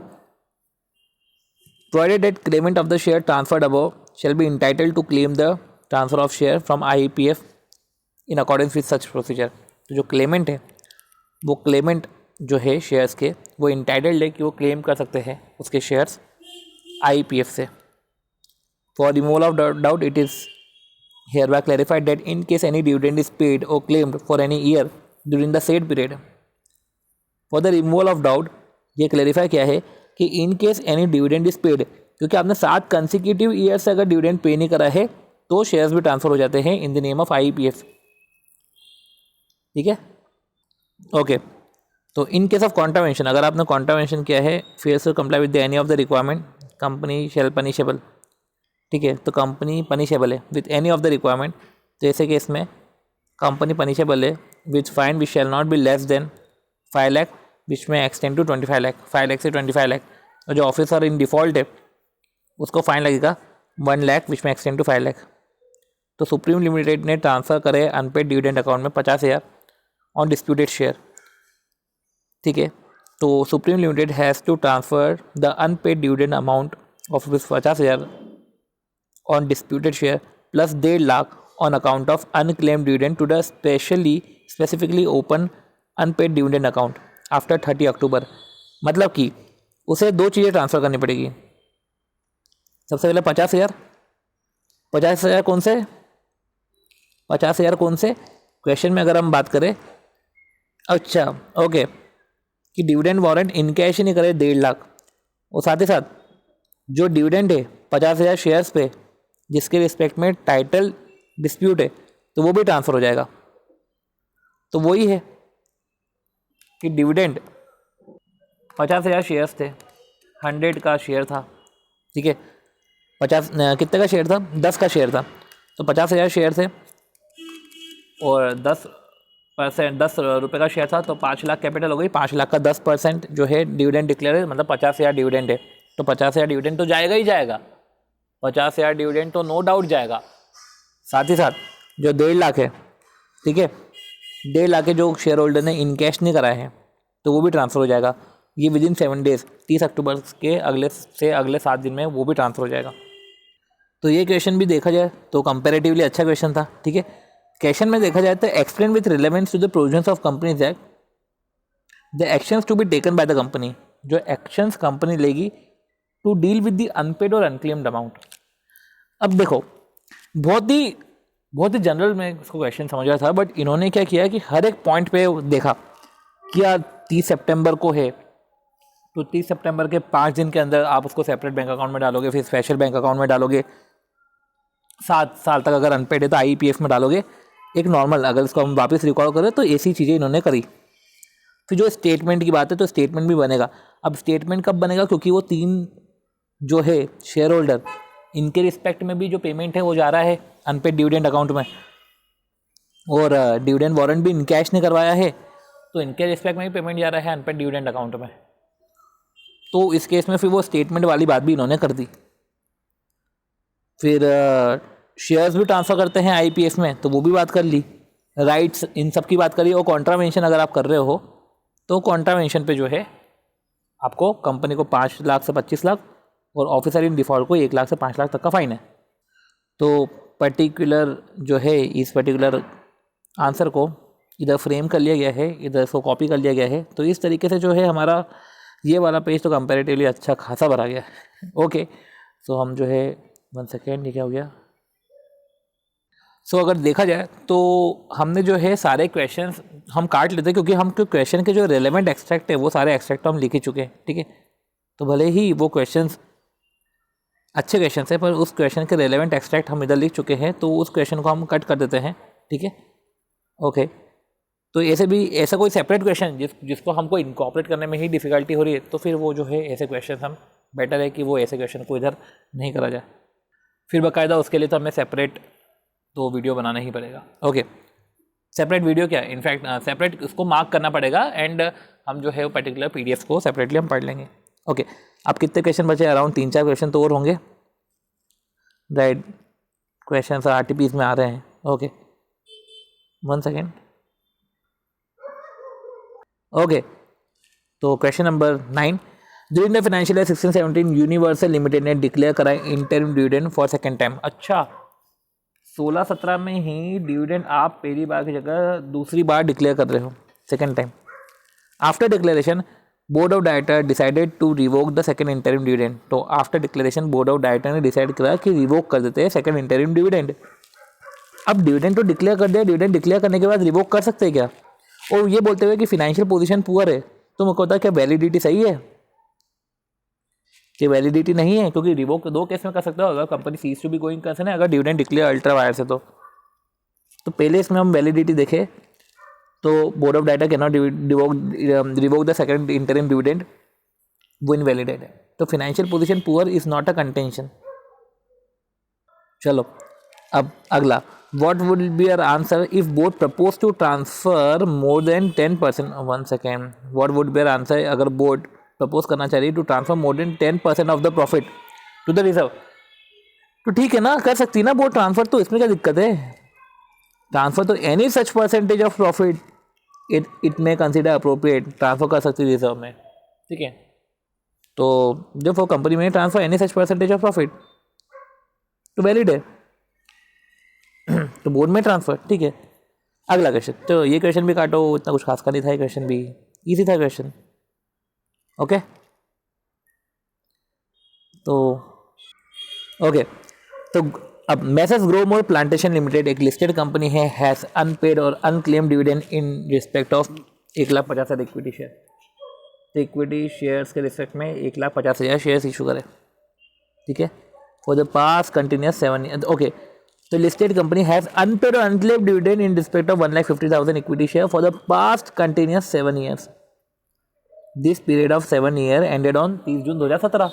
Provided that claimant of the share transferred above shall be entitled to claim the transfer of share from IEPF in accordance with such procedure, तो जो क्लेमेंट है वो क्लेमेंट जो है शेयर्स के वो इंटाइटल्ड है कि वो क्लेम कर सकते हैं उसके शेयर्स IEPF से। For removal of doubt it is hereby clarified that in case any dividend is paid or claimed for any year during the said period, for the removal of doubt ये clarify किया है कि in case any dividend is paid, क्योंकि आपने 7 consecutive year से अगर dividend pay नहीं करा है तो शेयर्स भी ट्रांसफर हो जाते हैं इन द नेम ऑफ IEPF, ठीक है, ओके। तो इन केस ऑफ कॉन्ट्रावेंशन, अगर आपने कॉन्ट्रावेंशन किया है fails to comply with any of the requirement company shall punishable, ठीक है। तो कंपनी पनिशेबल है with any of the requirement, तो ऐसे केस में कंपनी पनिशेबल है which fine which shall not be less than 5 lakh which may extend to 25 lakh, 5 lakh से 25 लाख। और जो ऑफिसर इन डिफ़ॉल्ट है उसको फाइन लगेगा 1 lakh which may extend to 5 lakh. तो सुप्रीम लिमिटेड ने ट्रांसफ़र करे अनपेड डिविडेंड अकाउंट में 50,000 ऑन डिस्प्यूटेड शेयर, ठीक है। तो supreme limited has to transfer the unpaid dividend amount of 50,000 on disputed share plus 1.5 lakh on account of unclaimed dividend to the specifically open unpaid dividend account after 30 अक्टूबर। मतलब कि उसे 2 चीज़ें transfer करनी पड़ेगी। सबसे पहले 50,000, 50,000 कौन से, 50,000 कौन से क्वेश्चन में अगर हम बात करें, अच्छा ओके, कि डिविडेंड वारंट इनकैश ही नहीं करे 1.5 लाख, और साथ ही साथ जो डिविडेंड है 50,000 शेयर्स पे जिसके रिस्पेक्ट में टाइटल डिस्प्यूट है तो वो भी ट्रांसफ़र हो जाएगा। तो वही है कि डिविडेंड 50,000 शेयर्स थे, 100 का शेयर था, ठीक है, 50 कितने का शेयर था, 10 का शेयर था, तो 50,000 शेयर थे और 10% 10 रुपये का शेयर था, तो 5 लाख कैपिटल हो गई, 5 लाख का 10% जो है डिविडेंड डिक्लेयर है, मतलब 50,000 डिविडेंड है, तो 50,000 डिविडेंड तो जाएगा ही जाएगा, 50,000 डिविडेंड तो नो डाउट जाएगा। साथ ही साथ जो 1.5 लाख है, ठीक है, 1.5 लाख के जो शेयर होल्डर ने इनकैश नहीं कराए हैं तो वो भी ट्रांसफ़र हो जाएगा। ये विद इन 7 डेज़ 30 अक्टूबर के अगले 7 दिन में वो भी ट्रांसफ़र हो जाएगा। तो ये क्वेश्चन भी देखा जाए तो कंपेरेटिवली अच्छा क्वेश्चन था, ठीक है। क्वेश्चन में देखा जाए तो explain with relevance to the provisions of companies act the actions to be taken by the company, जो एक्शंस कंपनी लेगी to deal with the unpaid और अनक्लेम्ड अमाउंट। अब देखो बहुत ही जनरल में इसको क्वेश्चन समझ रहा था, बट इन्होंने क्या किया कि हर एक पॉइंट पे देखा क्या 30 सितंबर को है तो 30 सितंबर के 5 दिन के अंदर आप उसको सेपरेट बैंक अकाउंट में डालोगे, फिर स्पेशल बैंक अकाउंट में डालोगे, 7 साल तक अगर अनपेड है तो IEPF में डालोगे। एक नॉर्मल, अगर इसको हम वापस रिकॉर्ड करें तो ऐसी चीज़ें इन्होंने करी। फिर जो स्टेटमेंट की बात है तो स्टेटमेंट भी बनेगा। अब स्टेटमेंट कब बनेगा, क्योंकि वो 3 जो है शेयर होल्डर, इनके रिस्पेक्ट में भी जो पेमेंट है वो जा रहा है अनपेड डिविडेंड अकाउंट में, और डिविडेंड वारंट भी इन कैश ने करवाया है तो इनके रिस्पेक्ट में भी पेमेंट जा रहा है अनपेड डिविडेंड अकाउंट में। तो इस केस में फिर वो स्टेटमेंट वाली बात भी इन्होंने कर दी। फिर शेयर्स भी ट्रांसफ़र करते हैं IPF में, तो वो भी बात कर ली। राइट्स, इन सब की बात करी। और कॉन्ट्रावेंशन अगर आप कर रहे हो तो कॉन्ट्रावेंशन पे जो है आपको कंपनी को 5 लाख से 25 लाख और ऑफिसर इन डिफ़ॉल्ट को 1 लाख से 5 लाख तक का फाइन है। तो पर्टिकुलर जो है, इस पर्टिकुलर आंसर को इधर फ्रेम कर लिया गया है, इधर इसको कॉपी कर लिया गया है। तो इस तरीके से जो है हमारा ये वाला पेज तो कंपैरेटिवली अच्छा खासा भरा गया है। ओके, सो हम जो है 1 सेकेंड, ये क्या हो गया। सो अगर देखा जाए तो हमने जो है सारे क्वेश्चंस हम काट लेते हैं, क्योंकि हम क्वेश्चन के जो रेलेवेंट एक्सट्रैक्ट है वो सारे एक्सट्रैक्ट हम लिख ही चुके हैं। ठीक है, तो भले ही वो क्वेश्चंस अच्छे क्वेश्चन है, पर उस क्वेश्चन के रेलेवेंट एक्सट्रैक्ट हम इधर लिख चुके हैं, तो उस क्वेश्चन को हम कट कर देते हैं। ठीक है, ओके। तो ऐसे भी ऐसा कोई सेपरेट क्वेश्चन जिसको हमको इनकॉर्पोरेट करने में ही डिफ़िकल्टी हो रही है, तो फिर वो जो है ऐसे क्वेश्चन हम बेटर है कि वो ऐसे क्वेश्चन को इधर नहीं करा जाए। फिर बाकायदा उसके लिए तो हमें सेपरेट तो वीडियो बनाना ही पड़ेगा। ओके, सेपरेट वीडियो क्या है, इनफैक्ट सेपरेट उसको मार्क करना पड़ेगा, एंड हम जो है वो पर्टिकुलर PDF को सेपरेटली हम पढ़ लेंगे। ओके, अब कितने क्वेश्चन बचे, अराउंड 3-4 क्वेश्चन तो और होंगे। राइट, क्वेश्चन RTPs में आ रहे हैं। Okay, 1 second. ओके, तो question number 9, during the financial year 16-17 universal limited ने डिक्लेयर करा interim dividend for second time. अच्छा, 16-17 में ही डिविडेंड आप पहली बार की जगह दूसरी बार डिक्लेयर कर रहे हो, second time. After declaration board of director decided to revoke the second interim dividend. तो after declaration board of director ने डिसाइड करा कि रिवोक कर देते हैं सेकेंड इंटरिम डिविडेंड। अब डिविडेंड तो डिक्लेयर कर दिया, डिविडेंड डिक्लेयर करने के बाद रिवोक कर सकते हैं क्या? और ये बोलते हुए कि फाइनेंशियल पोजीशन पुअर है, तो मुझको होता है क्या वैलिडिटी सही है कि वैलिडिटी नहीं है? क्योंकि रिवोक 2 केस में कर सकते हो, अगर company seize to be going concern है, अगर डिविडेंड डिक्लेयर अल्ट्रा वायर से। तो पहले इसमें हम वैलिडिटी देखें तो board of director can not revoke the second interim dividend, वो इनवैलिडेट है। तो financial position poor is not a contention. चलो अब अगला, what would be your answer if board propose to transfer more than 10%। 1 second, what would be your answer अगर board propose करना चाहिए to transfer more than 10% of the profit to the reserve. तो ठीक है ना, कर सकती है ना बोर्ड ट्रांसफर, तो इसमें क्या दिक्कत है? ट्रांसफर तो any such percentage of profit it may consider appropriate, transfer कर सकती है रिजर्व में। ठीक है, तो जब वो कंपनी में transfer any such percentage of profit तो वैलिड है। तो बोर्ड में ट्रांसफर, ठीक है। अगला क्वेश्चन, तो ये क्वेश्चन भी काटो, इतना कुछ खास का नहीं था, ये क्वेश्चन भी इजी था क्वेश्चन। ओके, तो ओके, तो अब मैसेज ग्रोमोर प्लांटेशन लिमिटेड एक लिस्टेड कंपनी है, हैज अनपेड और unclaim dividend in respect of 1,50,000 equity share. तो इक्विटी शेयर्स के रिस्पेक्ट में 1,50,000 शेयर्स इशू करे। ठीक है, for the past continuous 7 year. Okay, तो लिस्टेड कंपनी हैज अनपेड और unclaim dividend in respect of 1,50,000 equity share for the past continuous 7 years. This period of 7 year ended on 30 जून 2017।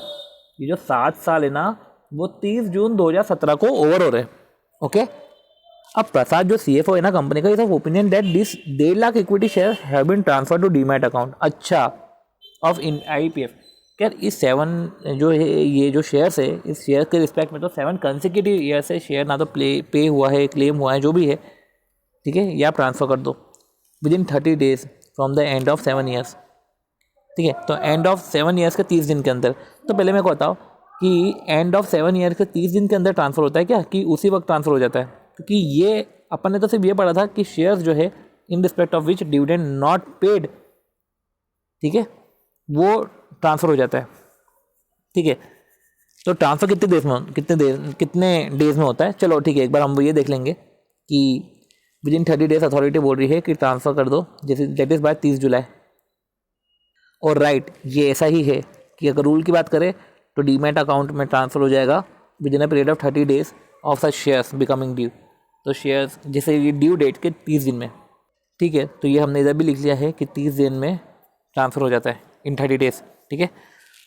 ये जो 7 साल है ना, वो 30 जून 2017 को ओवर हो रहे। ओके, अब प्रसाद जो CFO है ना कंपनी का, is of opinion that this 1.5 lakh equity share have been transfer to demat account. अच्छा, ऑफ इन IPF। यार इस 7 जो है, ये जो शेयर्स है, इस शेयर के रिस्पेक्ट में तो 7 कंसेक्यूटिव ईयर से शेयर ना तो पे हुआ है, क्लेम हुआ है, जो भी है, ठीक है, ये आप ट्रांसफ़र कर दो with in 30 days from the end of 7 years. ठीक है, तो एंड ऑफ 7 ईयर्स के 30 दिन के अंदर। तो पहले मेरे को बताओ कि एंड ऑफ 7 ईयर के 30 दिन के अंदर ट्रांसफ़र होता है क्या, कि उसी वक्त ट्रांसफ़र हो जाता है? क्योंकि ये अपन ने तो सिर्फ ये पढ़ा था कि शेयर्स जो है in respect of which dividend not paid, ठीक है, वो ट्रांसफ़र हो जाता है। ठीक है, तो ट्रांसफ़र कितने डेज में होता है? चलो ठीक है, एक बार हम वो ये देख लेंगे कि विद इन 30 डेज अथॉरिटी बोल रही है कि ट्रांसफ़र कर दो, जैसे दैट इज़ बाय 30 जुलाई। और राइट ये ऐसा ही है कि अगर रूल की बात करें तो डीमैट अकाउंट में ट्रांसफ़र हो जाएगा with in a period of 30 days of such shares becoming due. तो शेयर्स जैसे ये ड्यू डेट के 30 दिन में, ठीक है, तो ये हमने इधर भी लिख लिया है कि 30 दिन में ट्रांसफ़र हो जाता है इन 30 डेज, ठीक है।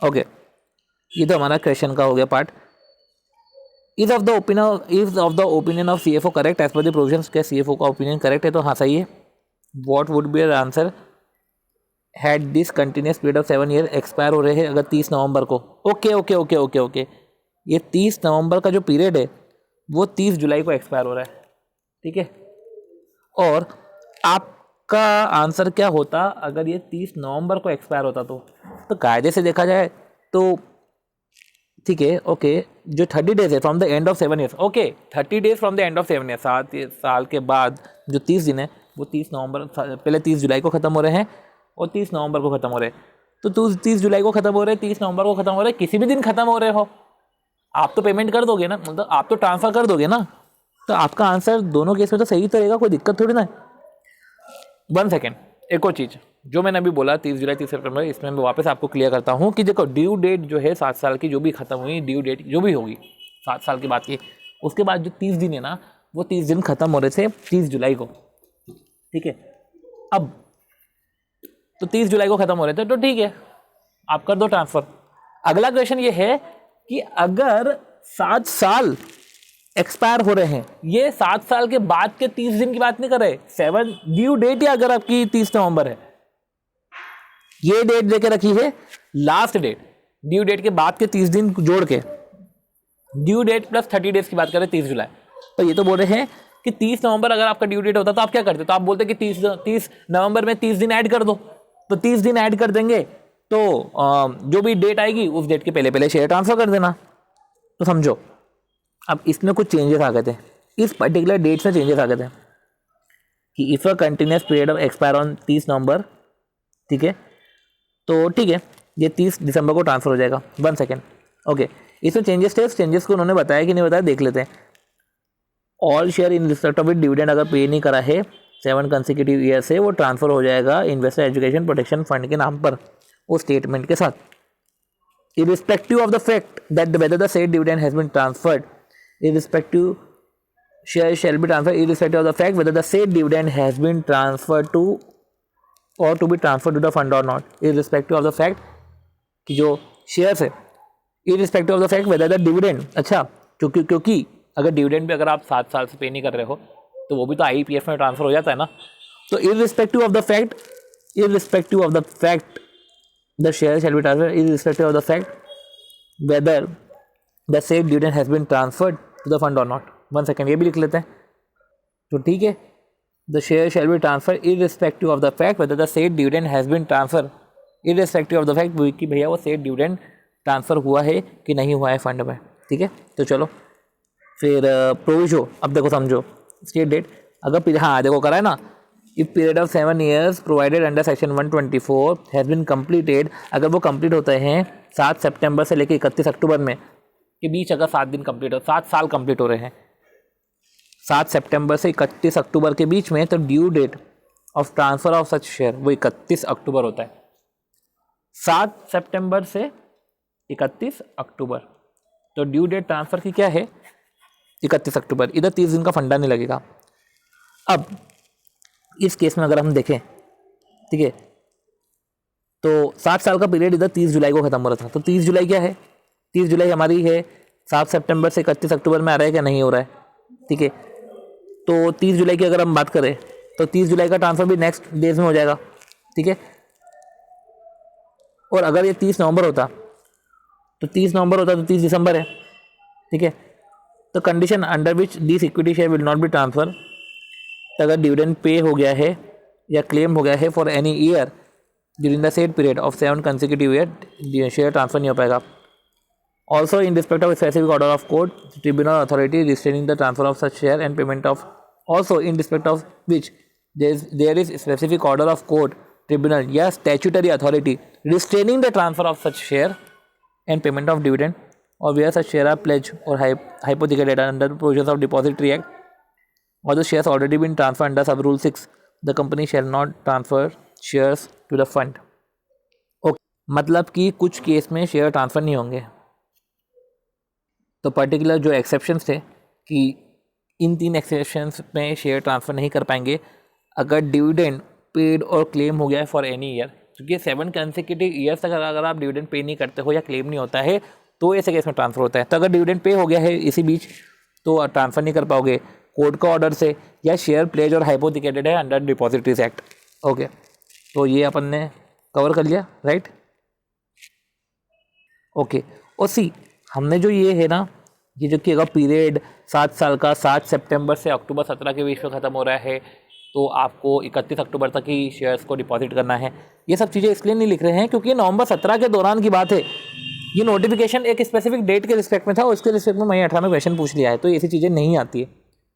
ओके, ये तो हमारा क्वेश्चन का हो गया part. Is of the opinion of CFO correct as per the provisions. क्या CFO का ओपिनियन करेक्ट है? तो हाँ सही है। What would be your answer had this continuous period of 7 year expire हो रहे हैं अगर 30 नवंबर को। Okay okay okay okay okay, ये 30 नवंबर का जो पीरियड है वो 30 जुलाई को एक्सपायर हो रहा है, ठीक है। और आपका आंसर क्या होता अगर ये 30 नवंबर को एक्सपायर होता? तो कायदे से देखा जाए तो ठीक है, ओके, जो 30 डेज है from the end of 7 years, okay 30 days from the end of 7 years, 7 साल के बाद जो 30 दिन है वो 30 नवंबर, पहले 30 जुलाई को ख़त्म हो रहे हैं और 30 नवंबर को ख़त्म हो रहे हैं। तो 30 जुलाई को ख़त्म हो रहे हैं, 30 नवंबर को ख़त्म हो रहे हैं, किसी भी दिन ख़त्म हो रहे हो, आप तो पेमेंट कर दोगे ना, मतलब आप तो ट्रांसफ़र कर दोगे ना, तो आपका आंसर दोनों केस में तो सही तो रहेगा, कोई दिक्कत थोड़ी ना है। 1 सेकेंड, एक और चीज़ जो मैंने अभी बोला 30 जुलाई 30 सितंबर, इसमें मैं वापस आपको क्लियर करता हूँ कि देखो ड्यू डेट जो है 7 साल की जो भी ख़त्म हुई, ड्यू डेट जो भी होगी 7 साल की बात की, उसके बाद जो 30 दिन है ना वो 30 दिन ख़त्म हो रहे थे 30 जुलाई को, ठीक है। अब तो 30 जुलाई को ख़त्म हो रहे थे, तो ठीक है आप कर दो ट्रांसफ़र। अगला क्वेश्चन ये है कि अगर 7 साल एक्सपायर हो रहे हैं, ये 7 साल के बाद के 30 दिन की बात नहीं कर रहे, 7 ड्यू डेट, या अगर आपकी 30 नवंबर है, ये डेट देके रखी है लास्ट डेट, ड्यू डेट के बाद के 30 दिन जोड़ के, ड्यू डेट प्लस 30 डेज की बात करें 30 जुलाई, तो ये तो बोल रहे हैं कि 30 नवंबर अगर आपका ड्यू डेट होता तो आप क्या करते? तो आप बोलते कि 30 नवंबर में 30 दिन ऐड कर दो, तो 30 दिन ऐड कर देंगे तो जो भी डेट आएगी उस डेट के पहले पहले शेयर ट्रांसफर कर देना। तो समझो अब इसमें कुछ चेंजेस आ गए थे, इस पर्टिकुलर डेट से चेंजेस आ गए थे कि if a continuous period of expire on 30 नवंबर, ठीक है, तो ठीक है ये 30 दिसंबर को ट्रांसफर हो जाएगा। 1 सेकेंड, ओके, इसमें चेंजेस थे, चेंजेस को उन्होंने बताया कि नहीं बताया देख लेते हैं। All share in respect of it dividend अगर पे नहीं करा है 7 कंसेक्यूटिव ईयर से, वो ट्रांसफर हो जाएगा इन्वेस्टर एजुकेशन प्रोटेक्शन फंड के नाम पर, वो स्टेटमेंट के साथ, irrespective of the fact that whether the said dividend has been transferred, irrespective shares shall be transferred irrespective of the fact whether the said dividend has been transferred to or to be transferred to the fund or not, irrespective of the fact कि जो shares है, irrespective of the fact whether the dividend, अच्छा क्योंकि अगर dividend भी अगर आप 7 साल से पे नहीं कर रहे हो तो वो भी तो IEPF में ट्रांसफर हो जाता है ना। तो irrespective of the fact the share shall be transferred irrespective of the fact whether the said dividend has been transferred to the fund or not। 1 second, ये भी लिख लेते हैं तो ठीक है, the share shall be transferred irrespective of the fact whether the said dividend has been transferred irrespective of the fact कि भैया वो said dividend ट्रांसफ़र हुआ है कि नहीं हुआ है फंड में, ठीक है। तो चलो फिर प्रोविजो, अब देखो समझो स्टेट डेट अगर, हाँ देखो करा है ना, if period of 7 years provided under section 124 has been completed, अगर वो कंप्लीट होते हैं 7 सितंबर से लेकर 31 अक्टूबर में के बीच, अगर 7 दिन कंप्लीट हो, 7 साल कंप्लीट हो रहे हैं 7 सितंबर से 31 अक्टूबर के बीच में, तो due date of transfer of such share वो 31 अक्टूबर होता है। 7 सितंबर से 31 अक्टूबर, तो ड्यू डेट ट्रांसफर की क्या है 31 अक्टूबर, इधर 30 दिन का फंडा नहीं लगेगा। अब इस केस में अगर हम देखें, ठीक है, तो 7 साल का पीरियड इधर 30 जुलाई को खत्म हो रहा था, तो 30 जुलाई क्या है, 30 जुलाई हमारी है 7 सितंबर से 31 अक्टूबर में आ रहा है क्या नहीं हो रहा है, ठीक है। तो 30 जुलाई की अगर हम बात करें तो 30 जुलाई का ट्रांसफर भी नेक्स्ट डेज में हो जाएगा, ठीक है। और अगर ये 30 नवंबर होता तो 30 नवंबर होता तो 30 दिसंबर है, ठीक है। तो condition under which this equity share will not be transfer, अगर डिविडेंड पे हो गया है या क्लेम हो गया है for any year during the said period of 7 consecutive year, share transfer नहीं हो पाएगा। Also in respect of specific order of court tribunal authority restraining the transfer of such share and payment of, also in respect of which there is specific order of court tribunal या statutory authority restraining the transfer of such share and payment of dividend, और where such share are pledged or hypothecated under the provisions of Depository Act, or the shares already been transferred under sub rule 6, the company shall not transfer shares to the fund। मतलब कि कुछ case में share transfer नहीं होंगे। तो particular जो exceptions थे कि इन 3 एक्सेप्शंस में शेयर ट्रांसफ़र नहीं कर पाएंगे अगर डिविडेंड पेड और क्लेम हो गया है फॉर एनी ईयर, क्योंकि 7 कंसेक्यूटिव ईयर्स तक अगर आप डिविडेंड पे नहीं करते हो या क्लेम नहीं होता है तो ऐसे केस में ट्रांसफ़र होता है। तो अगर डिविडेंड पे हो गया है इसी बीच तो ट्रांसफ़र नहीं कर पाओगे कोर्ट का ऑर्डर से, या शेयर प्लेज और हाइपोथिकेटेड है अंडर डिपॉजिटरीज एक्ट। ओके, तो ये अपन ने कवर कर लिया, राइट। ओके, और सी हमने जो ये है ना, ये जो कि अगर पीरियड 7 साल का 7 सितंबर से अक्टूबर 17 के बीच में ख़त्म हो रहा है तो आपको 31 अक्टूबर तक ही शेयर्स को डिपॉजिट करना है। ये सब चीज़ें इसलिए नहीं लिख रहे हैं क्योंकि नवंबर 17 के दौरान की बात है। ये नोटिफिकेशन एक स्पेसिफिक डेट के रिस्पेक्ट में था और उसके रिस्पेक्ट में मई 18 में क्वेश्चन पूछ लिया है, तो ऐसी चीज़ें नहीं आती है।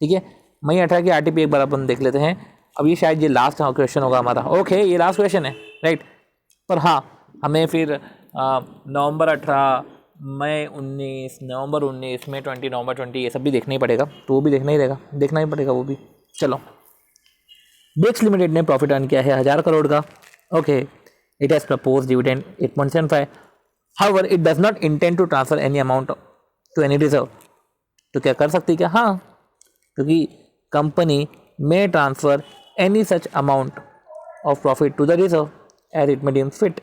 ठीक है, मई 18 की आरटीपी एक बार अपन देख लेते हैं। अब ये शायद ये लास्ट क्वेश्चन होगा हमारा। ओके, ये लास्ट क्वेश्चन है, राइट। पर हाँ, हमें फिर नवंबर 18, मई 19, नवंबर 19, मई 20, नवंबर 20 ये सब भी देखना ही पड़ेगा, तो वो भी देखना ही रहेगा, देखना ही पड़ेगा वो भी। चलो, ब्रिक्स लिमिटेड ने प्रॉफिट अर्न किया है 1000 करोड़ का। Okay, it has propose dividend 8.75। However it does not intend to transfer any amount to any reserve. तो क्या कर सकती है क्या? हाँ, क्योंकि कंपनी में transfer any such amount of profit to the reserve as it may deem fit.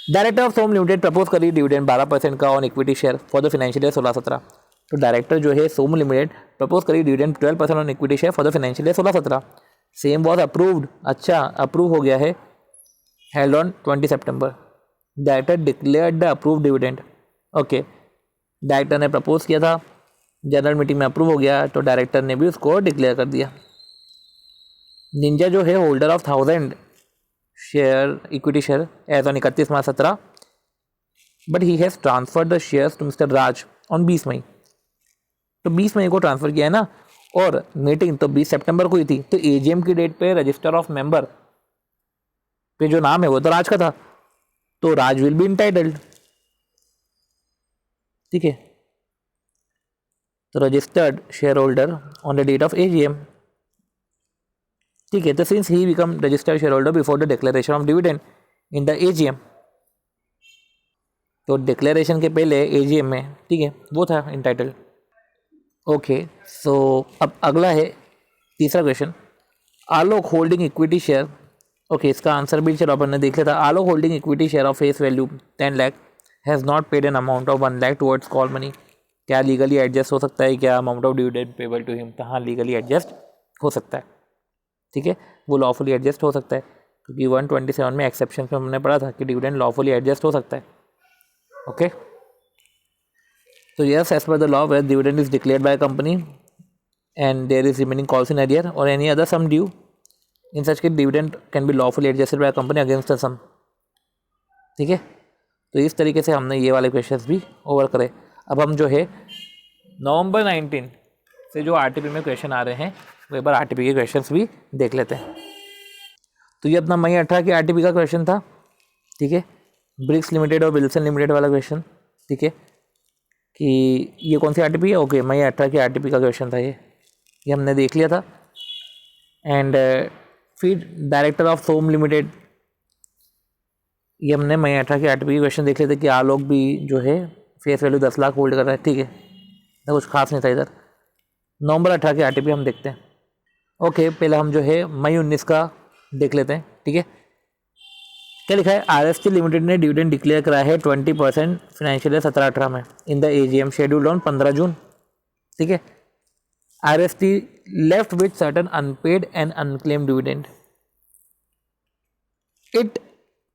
Director of Som limited propose करी डिविडेंड 12% का on equity share for the financial year 16-17। तो डायरेक्टर जो है सोम लिमिटेड प्रपोज करी dividend 12% on equity share for the financial year 16-17। Same was approved. अच्छा, approve हो गया है, हेल्ड ऑन 20 सितंबर। Director declared the approve dividend. Okay, director ने प्रपोज किया था, जनरल मीटिंग में अप्रूव हो गया, तो डायरेक्टर ने भी उसको डिक्लेयर कर दिया। निंजा जो है holder of 1000 share equity share as on 31 March 17, but he has transferred the shares to mister Raj on 20 May. तो 20 मई को ट्रांसफ़र किया है ना, और मीटिंग तो 20 सितंबर को ही थी, तो एजीएम की डेट पे रजिस्टर ऑफ मेंबर पे जो नाम है वो तो राज का था, तो राज विल बी इंटाइटल्ड। ठीक है, तो registered share holder on the date of AGM. ठीक है, तो since he become registered share holder before the declaration of dividend in the AGM, तो डिक्लेरेशन के पहले एजीएम में, ठीक है, वो था इंटाइटल्ड। ओके, सो अब अगला है तीसरा question, Alok holding equity share. Okay, इसका आंसर भी चलो अपन ने देख लिया था। Alok holding equity share of face value 10 lakh has not paid an amount of 1 lakh towards call money. क्या लीगली एडजस्ट हो सकता है क्या amount of dividend payable to him? हाँ, लीगली एडजस्ट हो सकता है। ठीक है, वो लॉफुली एडजस्ट हो सकता है, क्योंकि 127 में एक्सेप्शन में हमने पढ़ा था कि डिविडेंड लॉफुली एडजस्ट हो सकता है। ओके, तो yes, as per the law where dividend is declared by company and there is remaining calls in arrear और any other sum due in such case dividend can be lawfully adjusted by company against the sum. ठीक है, तो इस तरीके से हमने ये वाले क्वेश्चंस भी ओवर करे। अब हम जो है नवंबर 19 से जो आरटीपी में क्वेश्चन आ रहे हैं वो एक बार आरटीपी के क्वेश्चंस भी देख लेते हैं। तो ये अपना मई 18 की आरटीपी का क्वेश्चन था। ठीक है, ब्रिक्स लिमिटेड और विल्सन लिमिटेड वाला क्वेश्चन। ठीक है, कि ये कौन सी आरटीपी है? ओके, मई 18 की आरटीपी का क्वेश्चन था ये हमने देख लिया था। एंड फिर डायरेक्टर ऑफ सोम लिमिटेड, ये हमने मई 18 की आरटीपी के क्वेश्चन देख लेते कि आलोक भी जो है फेस वैल्यू 10 लाख होल्ड कर रहा है। ठीक है, तो कुछ खास नहीं था इधर। नवंबर 18 की आरटीपी हम देखते हैं। ओके, पहले हम जो है मई 19 का देख लेते हैं। ठीक है, क्या लिखा है? आरएसटी लिमिटेड ने डिविडेंड डिक्लेयर करा है 20% फाइनेंशियल ईयर 17-18 में in the AGM scheduled on 15 June. ठीक है, RST left with certain unpaid and unclaimed dividend. It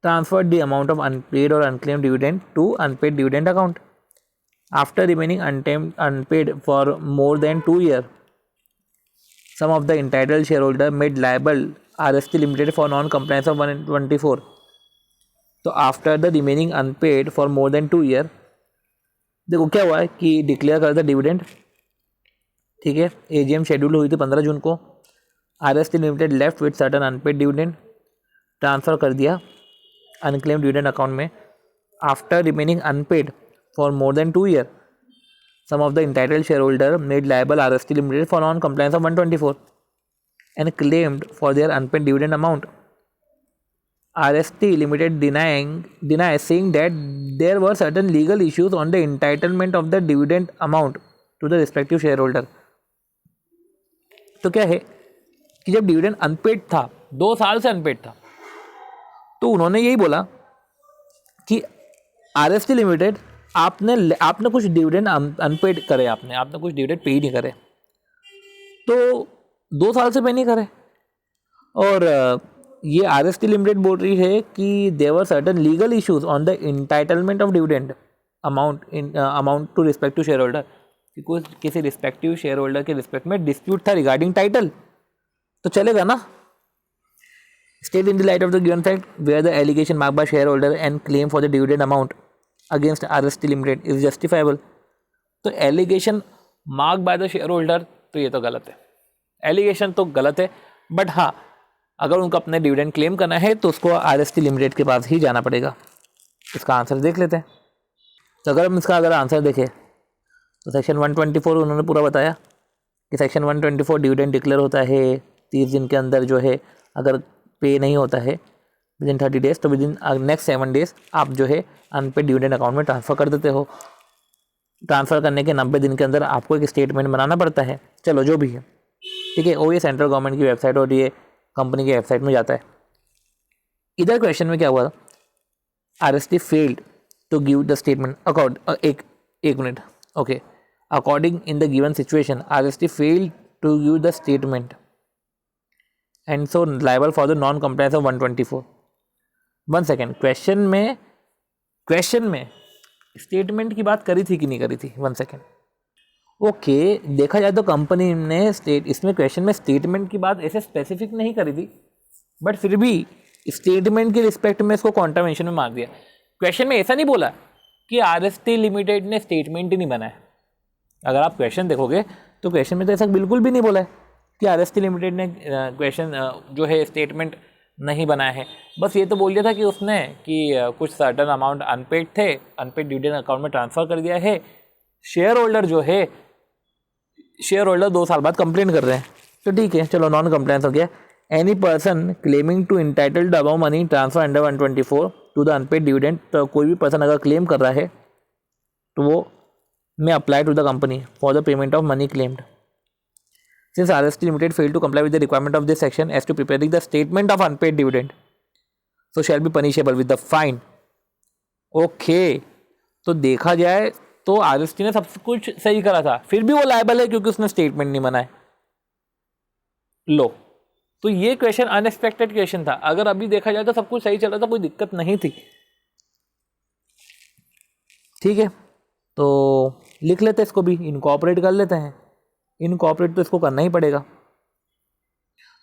transferred the amount of unpaid और unclaimed dividend to unpaid dividend account after remaining unpaid for more than 2 years. Some of the entitled shareholder made liable RST Limited for non-compliance of 124. तो after the remaining unpaid for more than 2 years, देखो क्या हुआ है कि declare कर दिया dividend. ठीक है, एजीएम शेड्यूल हुई थी 15 जून को। RST limited left with certain unpaid dividend, transfer कर दिया अनक्लेम डिविडेंड अकाउंट में। After remaining unpaid for more than 2 years, some of the entitled shareholder made liable RST Limited for non-compliance of 124 and claimed for their unpaid dividend amount. RST Limited denies saying that there were certain legal issues on the entitlement of the dividend amount to the respective shareholder. तो क्या है कि जब dividend unpaid था, 2 साल से unpaid था, तो उन्होंने यही बोला कि RST लिमिटेड आपने कुछ डिविडेंड अनपेड करे, आपने कुछ डिविडेंड पे ही नहीं करे, तो 2 साल से पे नहीं करे। और ये RST लिमिटेड बोल रही है कि there were certain legal issues on the entitlement of dividend amount to respective share holder, कि कुछ किसी रिस्पेक्टिव शेयर होल्डर के रिस्पेक्ट में डिस्प्यूट था रिगार्डिंग टाइटल, तो चलेगा ना। State in the light of the given fact where the allegation mark by share holder and claim for the dividend amount against RST limited is justifiable. तो allegation mark by the share holder, तो ये तो गलत है, allegation तो गलत है, but हाँ अगर उनको अपने डिविडेंड क्लेम करना है तो उसको RST लिमिटेड के पास ही जाना पड़ेगा। इसका आंसर देख लेते हैं। तो अगर हम इसका आंसर देखें तो सेक्शन 124 उन्होंने पूरा बताया कि सेक्शन 124 डिविडेंड डिक्लेयर होता है 30 दिन के अंदर, जो है अगर पे नहीं होता है विदिन 30 डेज, तो विदिन नेक्स्ट 7 डेज आप जो है अनपेड डिविडेंड अकाउंट में ट्रांसफ़र कर देते हो। ट्रांसफ़र करने के 90 दिन के अंदर आपको एक स्टेटमेंट बनाना पड़ता है, चलो जो भी है, ठीक है। और ये सेंट्रल गवर्नमेंट की वेबसाइट और ये कंपनी की वेबसाइट में जाता है। इधर क्वेश्चन में क्या हुआ, RST failed to give the statement एक मिनट, okay, according in the given situation RST failed to give the statement and so liable for the non compliance of 124। 1 second, question में स्टेटमेंट की बात करी थी कि नहीं करी थी? 1 सेकेंड, ओके, देखा जाए तो कंपनी ने इसमें क्वेश्चन में स्टेटमेंट की बात ऐसे स्पेसिफिक नहीं करी थी, बट फिर भी स्टेटमेंट के रिस्पेक्ट में इसको कॉन्ट्रावेंशन में मार दिया। क्वेश्चन में ऐसा नहीं बोला कि RST लिमिटेड ने स्टेटमेंट ही नहीं बनाया। अगर आप क्वेश्चन देखोगे तो क्वेश्चन में तो ऐसा बिल्कुल भी नहीं बोला है कि RST लिमिटेड ने जो है स्टेटमेंट नहीं बनाया है। बस ये तो बोल दिया था कि उसने कि कुछ सर्टन अमाउंट अनपेड थे, अनपेड डिविडेंड अकाउंट में ट्रांसफ़र कर दिया है। शेयर होल्डर 2 साल बाद कंप्लेन कर रहे हैं, तो ठीक है, चलो नॉन कंप्लायंस हो गया। Any person claiming to entitled about money transfer under 124 to the unpaid dividend, तो कोई भी पर्सन अगर क्लेम कर रहा है तो वो may apply to the company for the payment of money claimed. Since RST limited fail to comply with the requirement of this section as to preparing the statement of unpaid dividend, so shall be punishable with the fine. Okay, तो देखा जाए तो RST ने सब कुछ सही करा था, फिर भी वो लायबल है क्योंकि उसने स्टेटमेंट नहीं बनाया। लो, तो ये क्वेश्चन अनएक्सपेक्टेड क्वेश्चन था। अगर अभी देखा जाए तो सब कुछ सही चल रहा था, कोई दिक्कत नहीं थी, ठीक है। तो लिख लेते हैं इसको भी, इनकॉर्पोरेट कर लेते हैं। इनकॉर्पोरेट तो इसको करना ही पड़ेगा।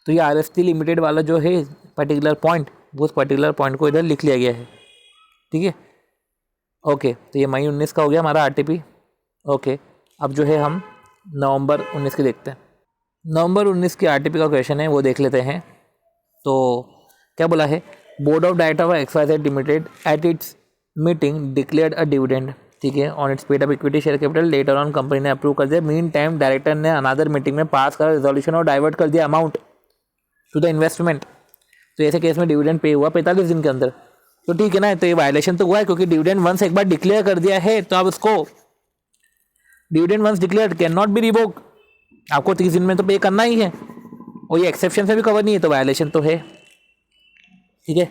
तो ये RST लिमिटेड वाला जो है पर्टिकुलर पॉइंट, वो उस पर्टिकुलर पॉइंट को इधर लिख लिया गया है, ठीक है। ओके, तो ये मई 19 का हो गया हमारा RTP। ओके, अब जो है हम नवंबर 19 के देखते हैं। नवंबर 19 की RTP का क्वेश्चन है, वो देख लेते हैं। तो क्या बोला है, board of director of XYZ limited at its meeting declared a dividend, ठीक है, on its paid up equity share capital. Later on company ने अप्रूव कर दिया। मीन टाइम डायरेक्टर ने अनदर मीटिंग में पास कर रेजोल्यूशन और डाइवर्ट कर दिया अमाउंट टू द इन्वेस्टमेंट। तो ऐसे केस में डिविडेंड पे हुआ 45 दिन के अंदर, तो ठीक है ना। तो ये वायलेशन तो हुआ है क्योंकि डिविडेंड वंस एक बार डिक्लेयर कर दिया है, तो अब उसको dividend once declared can not be revoke, आपको 30 दिन में तो पे करना ही है, और ये एक्सेप्शन से भी कवर नहीं है, तो वायलेशन तो है, ठीक है।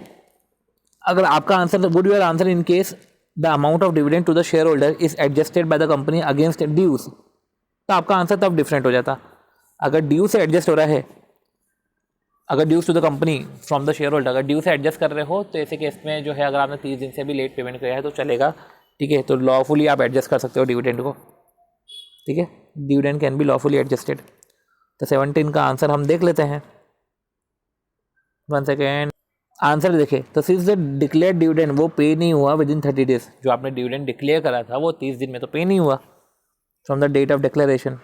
अगर आपका answer would your answer in case the amount of dividend to the share holder is adjusted by the company against dues, तो आपका आंसर तब डिफरेंट हो जाता। अगर ड्यू से एडजस्ट हो रहा है, अगर dues to the company from the share holder, अगर ड्यू से एडजस्ट कर रहे हो, तो ऐसे केस में जो है अगर आपने 30 दिन से भी लेट पेमेंट किया है तो चलेगा, ठीक है। तो लॉफुली आप एडजस्ट कर सकते हो डिविडेंड को, ठीक है। Dividend can be lawfully adjusted. तो 17 का आंसर हम देख लेते हैं। 1 सेकेंड, आंसर देखें तो सिंस द डिक्लेयर डिविडेंड वो पे नहीं हुआ विद इन 30 डेज, जो आपने डिविडेंड डिक्लेयर करा था वो 30 दिन में तो पे नहीं हुआ from the date of declaration,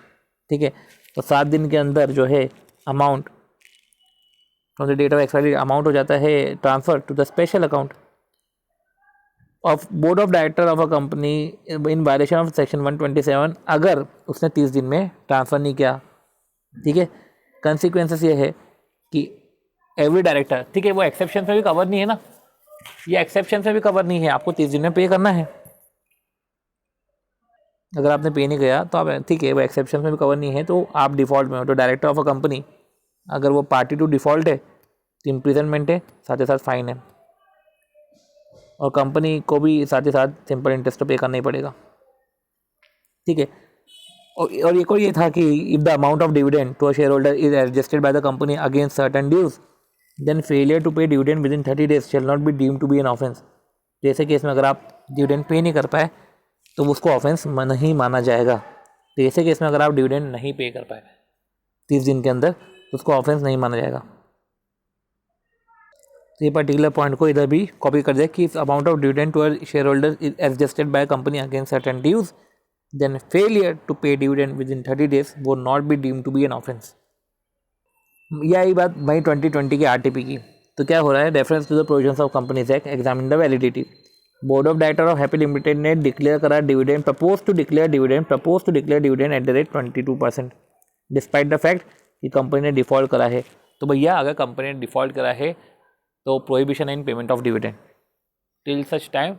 ठीक है। तो 7 दिन के अंदर जो है amount from the date of expiry amount हो जाता है transfer to the special account of board of director of a company in violation of section 127, अगर उसने 30 दिन में ट्रांसफ़र नहीं किया, ठीक है। कंसिक्वेंसेस ये है कि एवरी डायरेक्टर, ठीक है, वो एक्सेप्शन में भी कवर नहीं है ना, ये एक्सेप्शन में भी कवर नहीं है, आपको 30 दिन में पे करना है। अगर आपने पे नहीं किया तो आप, ठीक है, वो एक्सेप्शन में भी कवर नहीं है तो आप डिफॉल्ट में हो। तो डायरेक्टर ऑफ अ कंपनी अगर वो पार्टी टू डिफॉल्ट है तो इम्प्रिजनमेंट है, साथ ही साथ फाइन है, और कंपनी को भी साथ ही साथ सिंपल इंटरेस्ट तो पे करना ही पड़ेगा, ठीक है। और एक और ये था कि if the amount of dividend to a share holder is adjusted by the company against certain dues then failure to pay dividend with in 30 days shall not be deemed to be an offence. जैसे case में अगर आप dividend pay नहीं कर पाए तो उसको offence नहीं माना जाएगा। तो ऐसे केस में अगर आप डिविडेंड नहीं पे कर पाए 30 दिन के अंदर तो उसको ऑफेंस नहीं माना जाएगा। तो ये पर्टिकुलर पॉइंट को इधर भी कॉपी कर दे कि amount of dividend to a share holder is adjusted by company against certain dues then failure to pay dividend with in 30 days वो not be deemed to be an offence. यही बात मई 2020 के आरटीपी की। तो क्या हो रहा है, reference to the provisions of companies act examine the validity. Board of director of happy limited ने डिक्लेयर करा dividend, propose to declare dividend at the rate 22% despite the fact कि कंपनी ने डिफॉल्ट करा है। तो भैया अगर कंपनी ने डिफॉल्ट करा है तो प्रोहिबिशन है इन payment of dividend till such time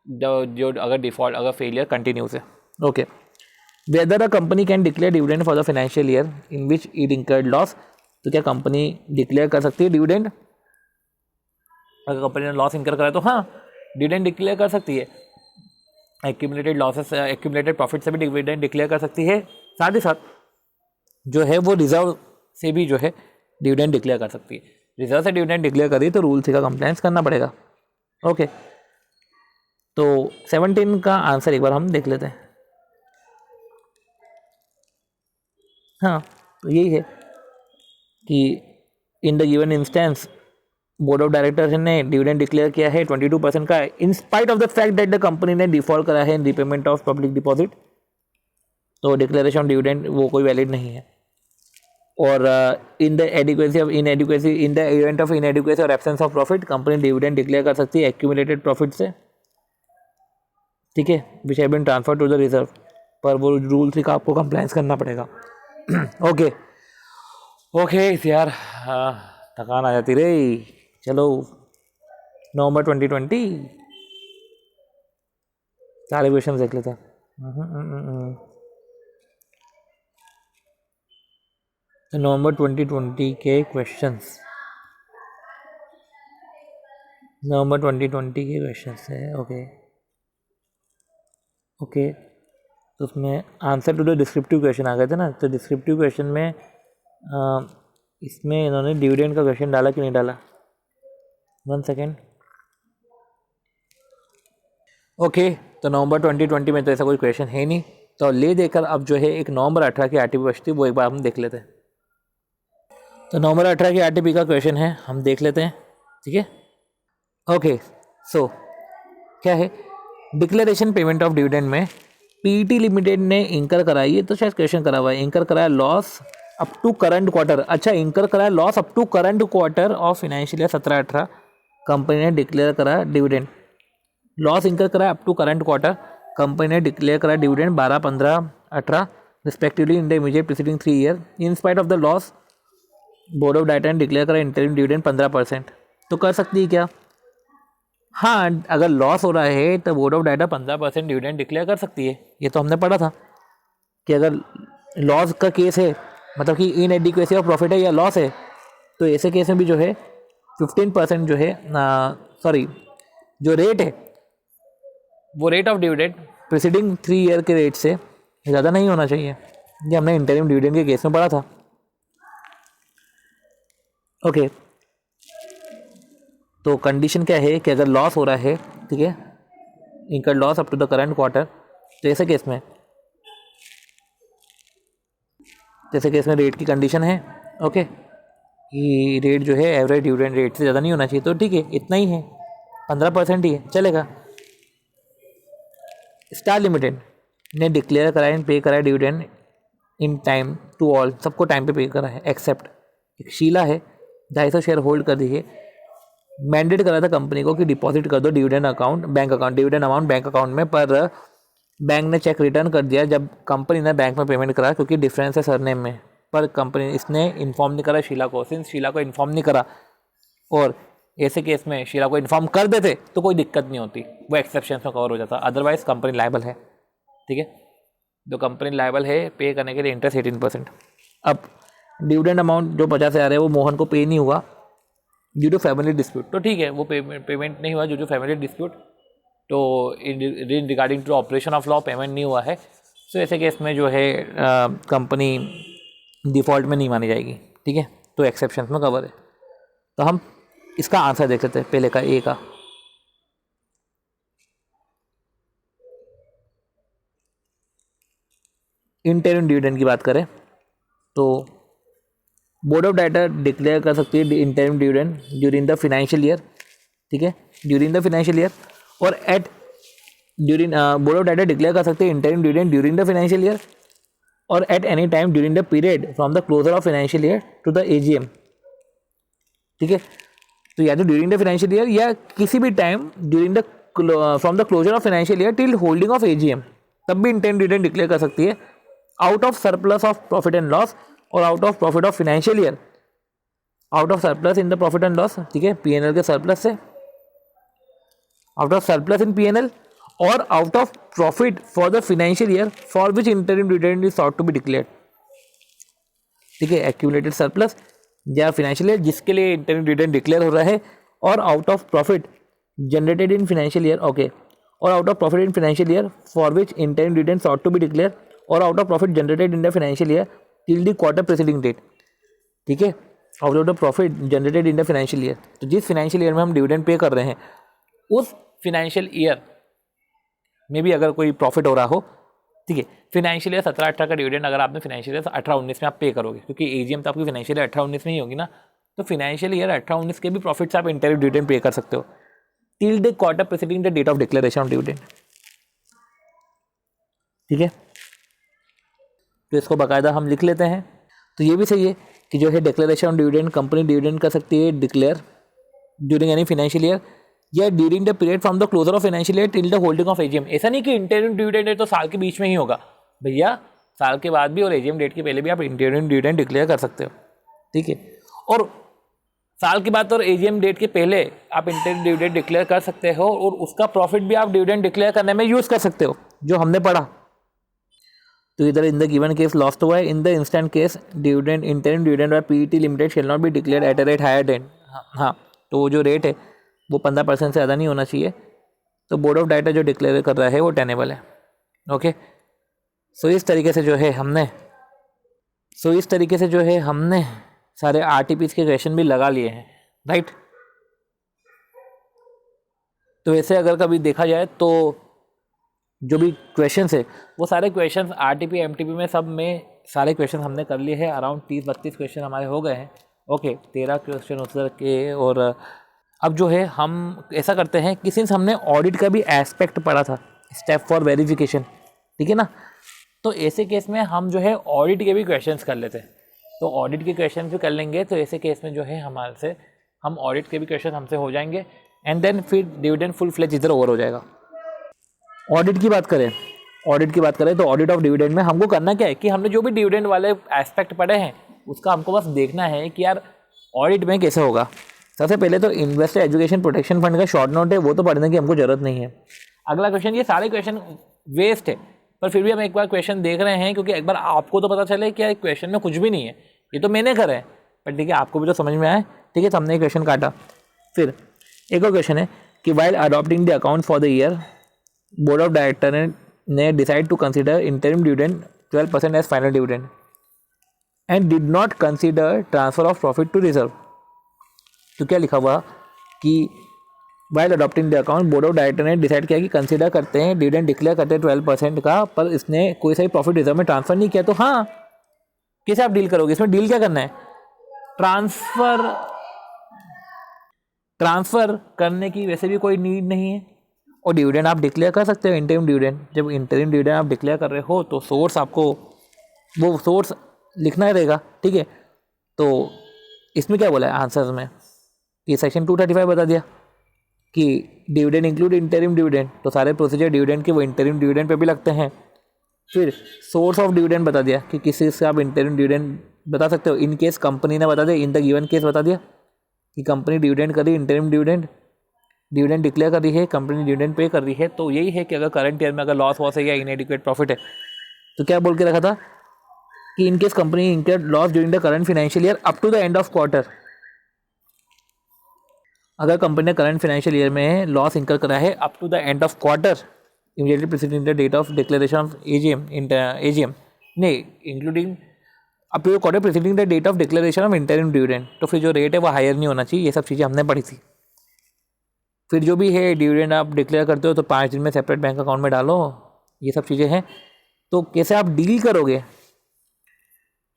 जो अगर डिफॉल्ट अगर फेलियर कंटिन्यूस है। Okay, weather a company can declare dividend for the financial year in which it incurred loss. तो क्या कंपनी डिक्लेयर कर सकती है डिविडेंड? अगर कंपनी ने लॉस इंकर करा तो हाँ, डिविडेंड डिक्लेयर कर सकती है। एक्यूमुलेटेड लॉसेस, एक्यूमुलेटेड प्रॉफिट से भी डिविडेंड डिक्लेयर कर सकती है। साथ ही साथ जो है वो रिजर्व से भी जो है डिविडेंड डिक्लेयर कर सकती है। रिजर्व से डिविडेंड डिक्लेयर करी तो रूल से का कंप्लायंस करना पड़ेगा। ओके, तो 17 का आंसर एक बार हम देख लेते हैं। हाँ, तो यही है कि in the given instance board of directors ने डिविडेंड डिक्लेयर किया है 22% का, in spite of the fact that the company ने डिफॉल्ट करा है in repayment of public deposit. तो डिक्लेरेशन ऑफ डिविडेंड वो कोई वैलिड नहीं है। और in the adequacy of inadequacy, in the event of inadequacy और absence of profit company dividend declare कर सकती है एक्यूमुलेटेड प्रॉफिट से, ठीक है, विच have been transfer to the reserve. पर वो रूल थ्री का आपको कंप्लायंस करना पड़ेगा। ओके ओके यार, थकान आ जाती रे। चलो, नवंबर 2020 सारे क्वेश्चन देख लेते हैं। तो नवंबर 2020 के क्वेश्चंस, नवंबर 2020 के क्वेश्चंस है। ओके ओके, तो उसमें answer to the descriptive question आ गए थे ना। तो डिस्क्रिप्टिव क्वेश्चन में इसमें इन्होंने डिविडेंड का क्वेश्चन डाला कि नहीं डाला, 1 सेकेंड। ओके, तो नवंबर 2020 में तो ऐसा कोई क्वेश्चन है नहीं। तो ले देकर अब जो है एक नवंबर 18 की आरटीपी बचती है, वो एक बार हम देख लेते हैं। तो नवंबर 18 की आरटीपी का क्वेश्चन है, हम देख लेते हैं, ठीक है। ओके, सो क्या है, डिक्लेरेशन पेमेंट ऑफ डिविडेंड में पीईटी लिमिटेड ने इंकर कराई है, तो शायद क्वेश्चन करा हुआ है, इंकर कराया loss up to current quarter. अच्छा, इंकर कराया loss up to current quarter of financial year 17-18 company ने डिक्लेयर करा डिविडेंड। लॉस इंकर करा up to current quarter, company ने डिक्लेयर करा dividend 12, 15, 18 respectively in the immediate preceding 3 year. In spite of the loss board of director ने declare करा interim dividend 15%। तो कर सकती है क्या? हाँ, अगर लॉस हो रहा है तो board of director 15% dividend declare कर सकती है। ये तो हमने पढ़ा था कि अगर लॉस का केस है, मतलब कि इनएडिक्वेसी ऑफ प्रॉफिट है या लॉस है, तो ऐसे केस में भी जो है 15% जो है, सॉरी, जो रेट है वो rate of dividend preceding 3 year के रेट से ज़्यादा नहीं होना चाहिए। ये हमने इंटरिम डिविडेंड के केस में पढ़ा था। ओके, तो कंडीशन क्या है कि अगर लॉस हो रहा है, ठीक है, incurred loss up to the current quarter, तो ऐसे केस में रेट की कंडीशन है, ओके, कि रेट जो है एवरेज डिविडेंड रेट से ज़्यादा नहीं होना चाहिए। तो ठीक है, इतना ही है, 15% ही है, चलेगा। स्टार लिमिटेड ने डिक्लेयर कराया पे कराया dividend in time to all, सबको टाइम पे करा है, एक्सेप्ट एक शीला है 250 शेयर होल्ड कर दिए, मैंडेट करा था कंपनी को कि डिपॉजिट कर दो dividend account, bank account, dividend amount bank account में। पर बैंक ने चेक रिटर्न कर दिया जब कंपनी ने बैंक में पेमेंट करा, क्योंकि डिफरेंस है सरनेम में। पर कंपनी इसने इन्फॉर्म नहीं करा शीला को। सिंस शीला को इन्फॉर्म नहीं करा और ऐसे केस में शीला को इन्फॉर्म कर देते तो कोई दिक्कत नहीं होती, वो एक्सेप्शन में कवर हो जाता, अदरवाइज कंपनी लायबल है। ठीक है, तो कंपनी लायबल है पे करने के लिए इंटरेस्ट 18%। अब डिविडेंड अमाउंट जो 50,000 है वो मोहन को पे नहीं हुआ ड्यू टू फैमिली डिस्प्यूट, तो ठीक है वो पेमेंट नहीं हुआ ड्यू टू फैमिली डिस्प्यूट, तो regarding to operation of law payment नहीं हुआ है। तो ऐसे केस में जो है कंपनी डिफ़ॉल्ट में नहीं मानी जाएगी। ठीक है, तो एक्सेप्शन में कवर है। तो हम इसका आंसर देख लेते हैं पहले का, ए का। इंटरिम डिविडेंड की बात करें तो बोर्ड ऑफ डायरेक्टर डिक्लेयर कर सकती है interim dividend during the financial year. ठीक है, ड्यूरिंग द फाइनेंशियल ईयर, और at during board of director declare कर सकते हैं interim dividend during the financial year और at any time during the period from the closure of financial year to the AGM. ठीक है, तो या तो ड्यूरिंग द फाइनेंशियल ईयर या किसी भी time during the from the closure of financial year till holding of AGM, तब भी इंटरिम डिविडेंड डिक्लेयर कर सकती है out of surplus of profit and loss और out of profit of financial year, out of surplus in the profit and loss. ठीक है, PNL के surplus से, out of surplus in PNL और out of profit for the financial year for which interim dividend is sought to be declared. ठीक है, accumulated surplus या financial year जिसके लिए इंटरिम डिविडेंड डिक्लेयर हो रहा है, और out of profit generated in financial year, okay, और out of profit in financial year for which interim dividend sought to be declare, और out of profit generated in the financial year till the quarter preceding date. ठीक है, out of profit generated in the financial year, तो जिस financial year में हम dividend pay कर रहे हैं उस फाइनेंशियल ईयर में भी अगर कोई प्रॉफिट हो रहा हो। ठीक है, फाइनेंशियल ईयर 17-18 का डिविडेंड अगर आपने फाइनेंशियल ईयर 18-19 में आप पे करोगे, क्योंकि एजीएम तो आपकी फाइनेंशियल ईयर 18-19 में ही होगी ना, तो फाइनेंशियल ईयर 18-19 के भी प्रॉफिट से आप इंटरिम डिविडेंड पे कर सकते हो till the quarter preceding the date of declaration of dividend. ठीक है, तो इसको बाकायदा हम लिख लेते हैं। तो ये भी सही है कि जो है declaration of dividend company dividend कर सकती है declare during any financial year या during the period from the closure of financial year till the holding of AGM. ऐसा नहीं कि इंटरिम डिविडेंड है तो साल के बीच में ही होगा, भैया साल के बाद भी और एजीएम डेट के पहले भी आप इंटरिम डिविडेंड डिक्लेयर कर सकते हो। ठीक है, और साल के बाद और एजीएम डेट के पहले आप इंटरिम डिविडेंड डिक्लेयर कर सकते हो और उसका प्रॉफिट भी आप डिविडेंड डिक्लेयर करने में यूज़ कर सकते हो, जो हमने पढ़ा। तो इधर in the given case loss तो हुआ है, in the instant case dividend interim dividend by PET limited shall not be declared at a rate higher than. हाँ, तो वो जो रेट है वो 15% से ज़्यादा नहीं होना चाहिए, तो बोर्ड ऑफ डायरेक्टर जो डिक्लेयर कर रहा है वो टेनेबल है। ओके, सो इस तरीके से जो है हमने सारे आरटीपीस के क्वेश्चन भी लगा लिए हैं, राइट। तो वैसे अगर कभी देखा जाए तो जो भी क्वेश्चंस है वो सारे क्वेश्चंस आरटीपी एमटीपी में सब में सारे क्वेश्चन हमने कर लिए हैं। अराउंड 30-32 क्वेश्चन हमारे हो गए हैं। ओके, 13 क्वेश्चन उत्तर के। और अब जो है हम ऐसा करते हैं कि सिंस हमने ऑडिट का भी एस्पेक्ट पढ़ा था, स्टेप फॉर वेरिफिकेशन, ठीक है ना, तो ऐसे केस में हम जो है ऑडिट के भी क्वेश्चंस कर लेते हैं। तो ऑडिट के क्वेश्चन भी कर लेंगे, तो ऐसे केस में जो है हमारे से हम ऑडिट के भी क्वेश्चन हमसे हो जाएंगे एंड देन फिर डिविडेंड फुल फ्लेज इधर ओवर हो जाएगा। ऑडिट की बात करें तो ऑडिट ऑफ डिविडेंड में हमको करना क्या है कि हमने जो भी डिविडेंड वाले एस्पेक्ट पढ़े हैं उसका हमको बस देखना है कि यार ऑडिट में कैसे होगा। सबसे पहले तो इन्वेस्टर एजुकेशन प्रोटेक्शन फंड का शॉर्ट नोट है, वो तो पढ़ने की हमको जरूरत नहीं है। अगला क्वेश्चन, ये सारे क्वेश्चन वेस्ट है पर फिर भी हम एक बार क्वेश्चन देख रहे हैं क्योंकि एक बार आपको तो पता चले कि क्वेश्चन में कुछ भी नहीं है, ये तो मैंने करे हैं, पर ठीक है आपको भी तो समझ में आए, ठीक है। तो हमने क्वेश्चन काटा। फिर एक और क्वेश्चन है कि while adopting the account for the year board of director ने decide to consider interim dividend 12% as final dividend and did not consider transfer of profit to reserve. तो क्या लिखा हुआ कि while adopting the account board of director ने decide किया कि consider करते हैं डिविडेंड डिक्लेयर करते हैं 12% का, पर इसने कोई सा प्रॉफिट रिजर्व में ट्रांसफर नहीं किया। तो हाँ, कैसे आप डील करोगे इसमें? डील क्या करना है, ट्रांसफर करने की वैसे भी कोई नीड नहीं है और डिविडेंड आप डिक्लेयर कर सकते हो इंटरिम डिविडेंड। जब इंटरिम डिविडेंड आप डिक्लेयर कर रहे हो तो सोर्स आपको वो सोर्स लिखना ही रहेगा, ठीक है। तो इसमें क्या बोला है आंसर्स में कि सेक्शन 235 बता दिया कि डिविडेंड इंक्लूड इंटरिम डिविडेंड, तो सारे प्रोसीजर डिविडेंड के वो इंटरिम डिविडेंड पे भी लगते हैं। फिर सोर्स ऑफ डिविडेंड बता दिया कि किसी से आप इंटरिम डिविडेंड बता सकते हो? इन केस कंपनी ने बता दिया, इन द गिवन केस बता दिया कि कंपनी डिविडेंड कर रही है, इंटरिम डिविडेंड डिक्लेयर कर रही है, कंपनी डिविडेंड पे कर रही है। तो यही है कि अगर करंट ईयर में अगर लॉस वॉस है या इनएडिक्वेट प्रॉफिट है तो क्या बोल के रखा था कि in case company incurred loss during the current financial year up to the end of quarter. अगर कंपनी ने करंट फाइनेंशियल ईयर में लॉस इंकर करा है up to the end of quarter immediately preceding the date of declaration of AGM नहीं including up to the quarter preceding the date of declaration of interim dividend, तो फिर जो rate है वो higher नहीं होना चाहिए। ये सब चीज़ें हमने पढ़ी थी। फिर जो भी है डिविडेंड आप डिक्लेयर करते हो तो 5 दिन में सेपरेट बैंक अकाउंट में डालो, ये सब चीज़ें हैं। तो कैसे आप डील करोगे?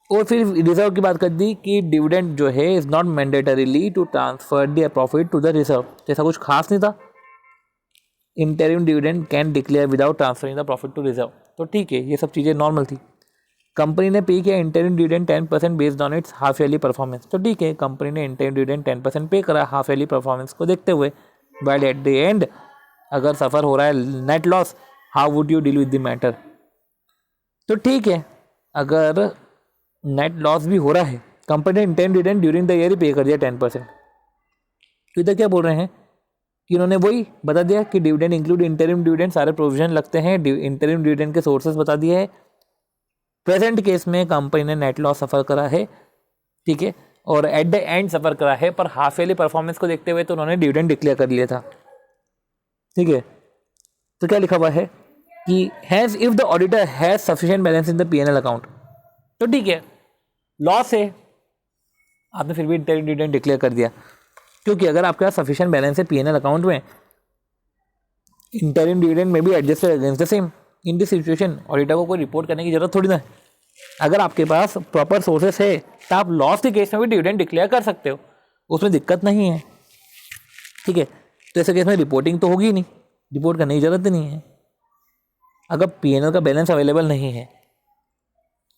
और फिर रिजर्व की बात कर दी कि डिविडेंड जो है is not mandatorily to transfer the profit to the reserve. जैसा कुछ खास नहीं था। Interim dividend can declare without transferring the profit to reserve, तो ठीक है, ये सब चीज़ें नॉर्मल थी। कंपनी ने पे किया interim dividend 10% based on it's half yearly performance, तो ठीक है, कंपनी ने इंटरिम डिविडेंड 10% पे करा हाफ ईयरली परफॉर्मेंस को देखते हुए। बट एट द एंड अगर सफ़र हो रहा है net loss, how would you deal with the matter? तो ठीक है, अगर नेट लॉस भी हो रहा है, कंपनी ने interim dividend during the year ही पे कर दिया 10%, तो इधर क्या बोल रहे हैं कि उन्होंने वही बता दिया कि डिविडेंड इंक्लूड इंटरिम डिविडेंड, सारे प्रोविजन लगते हैं, इंटरिम डिविडेंड के सोर्सेज बता दिए हैं। प्रेजेंट केस में कंपनी ने नेट लॉस सफ़र करा है, ठीक है, और एट द एंड सफ़र करा है, पर हाफ ईयरली परफॉर्मेंस को देखते हुए तो उन्होंने डिविडेंड डिक्लेयर कर लिया था, ठीक है। तो क्या लिखा हुआ है कि has if the auditor has sufficient balance in the PNL account, तो ठीक है, लॉस है, आपने फिर भी इंटरिम डिविडेंड डिक्लेयर कर दिया, क्योंकि अगर आपके पास सफिशिएंट बैलेंस है पीएनएल अकाउंट में, इंटरिम डिविडेंड में भी adjusted against the same. In this situation auditor को कोई रिपोर्ट करने की जरूरत थोड़ी ना है। अगर आपके पास प्रॉपर सोर्सेस है तो आप लॉस के केस में भी डिविडेंड डिक्लेयर कर सकते हो, उसमें दिक्कत नहीं है, ठीक है। तो ऐसे केस में रिपोर्टिंग तो होगी नहीं, रिपोर्ट करने की जरूरत नहीं है। अगर पीएनएल का बैलेंस अवेलेबल नहीं है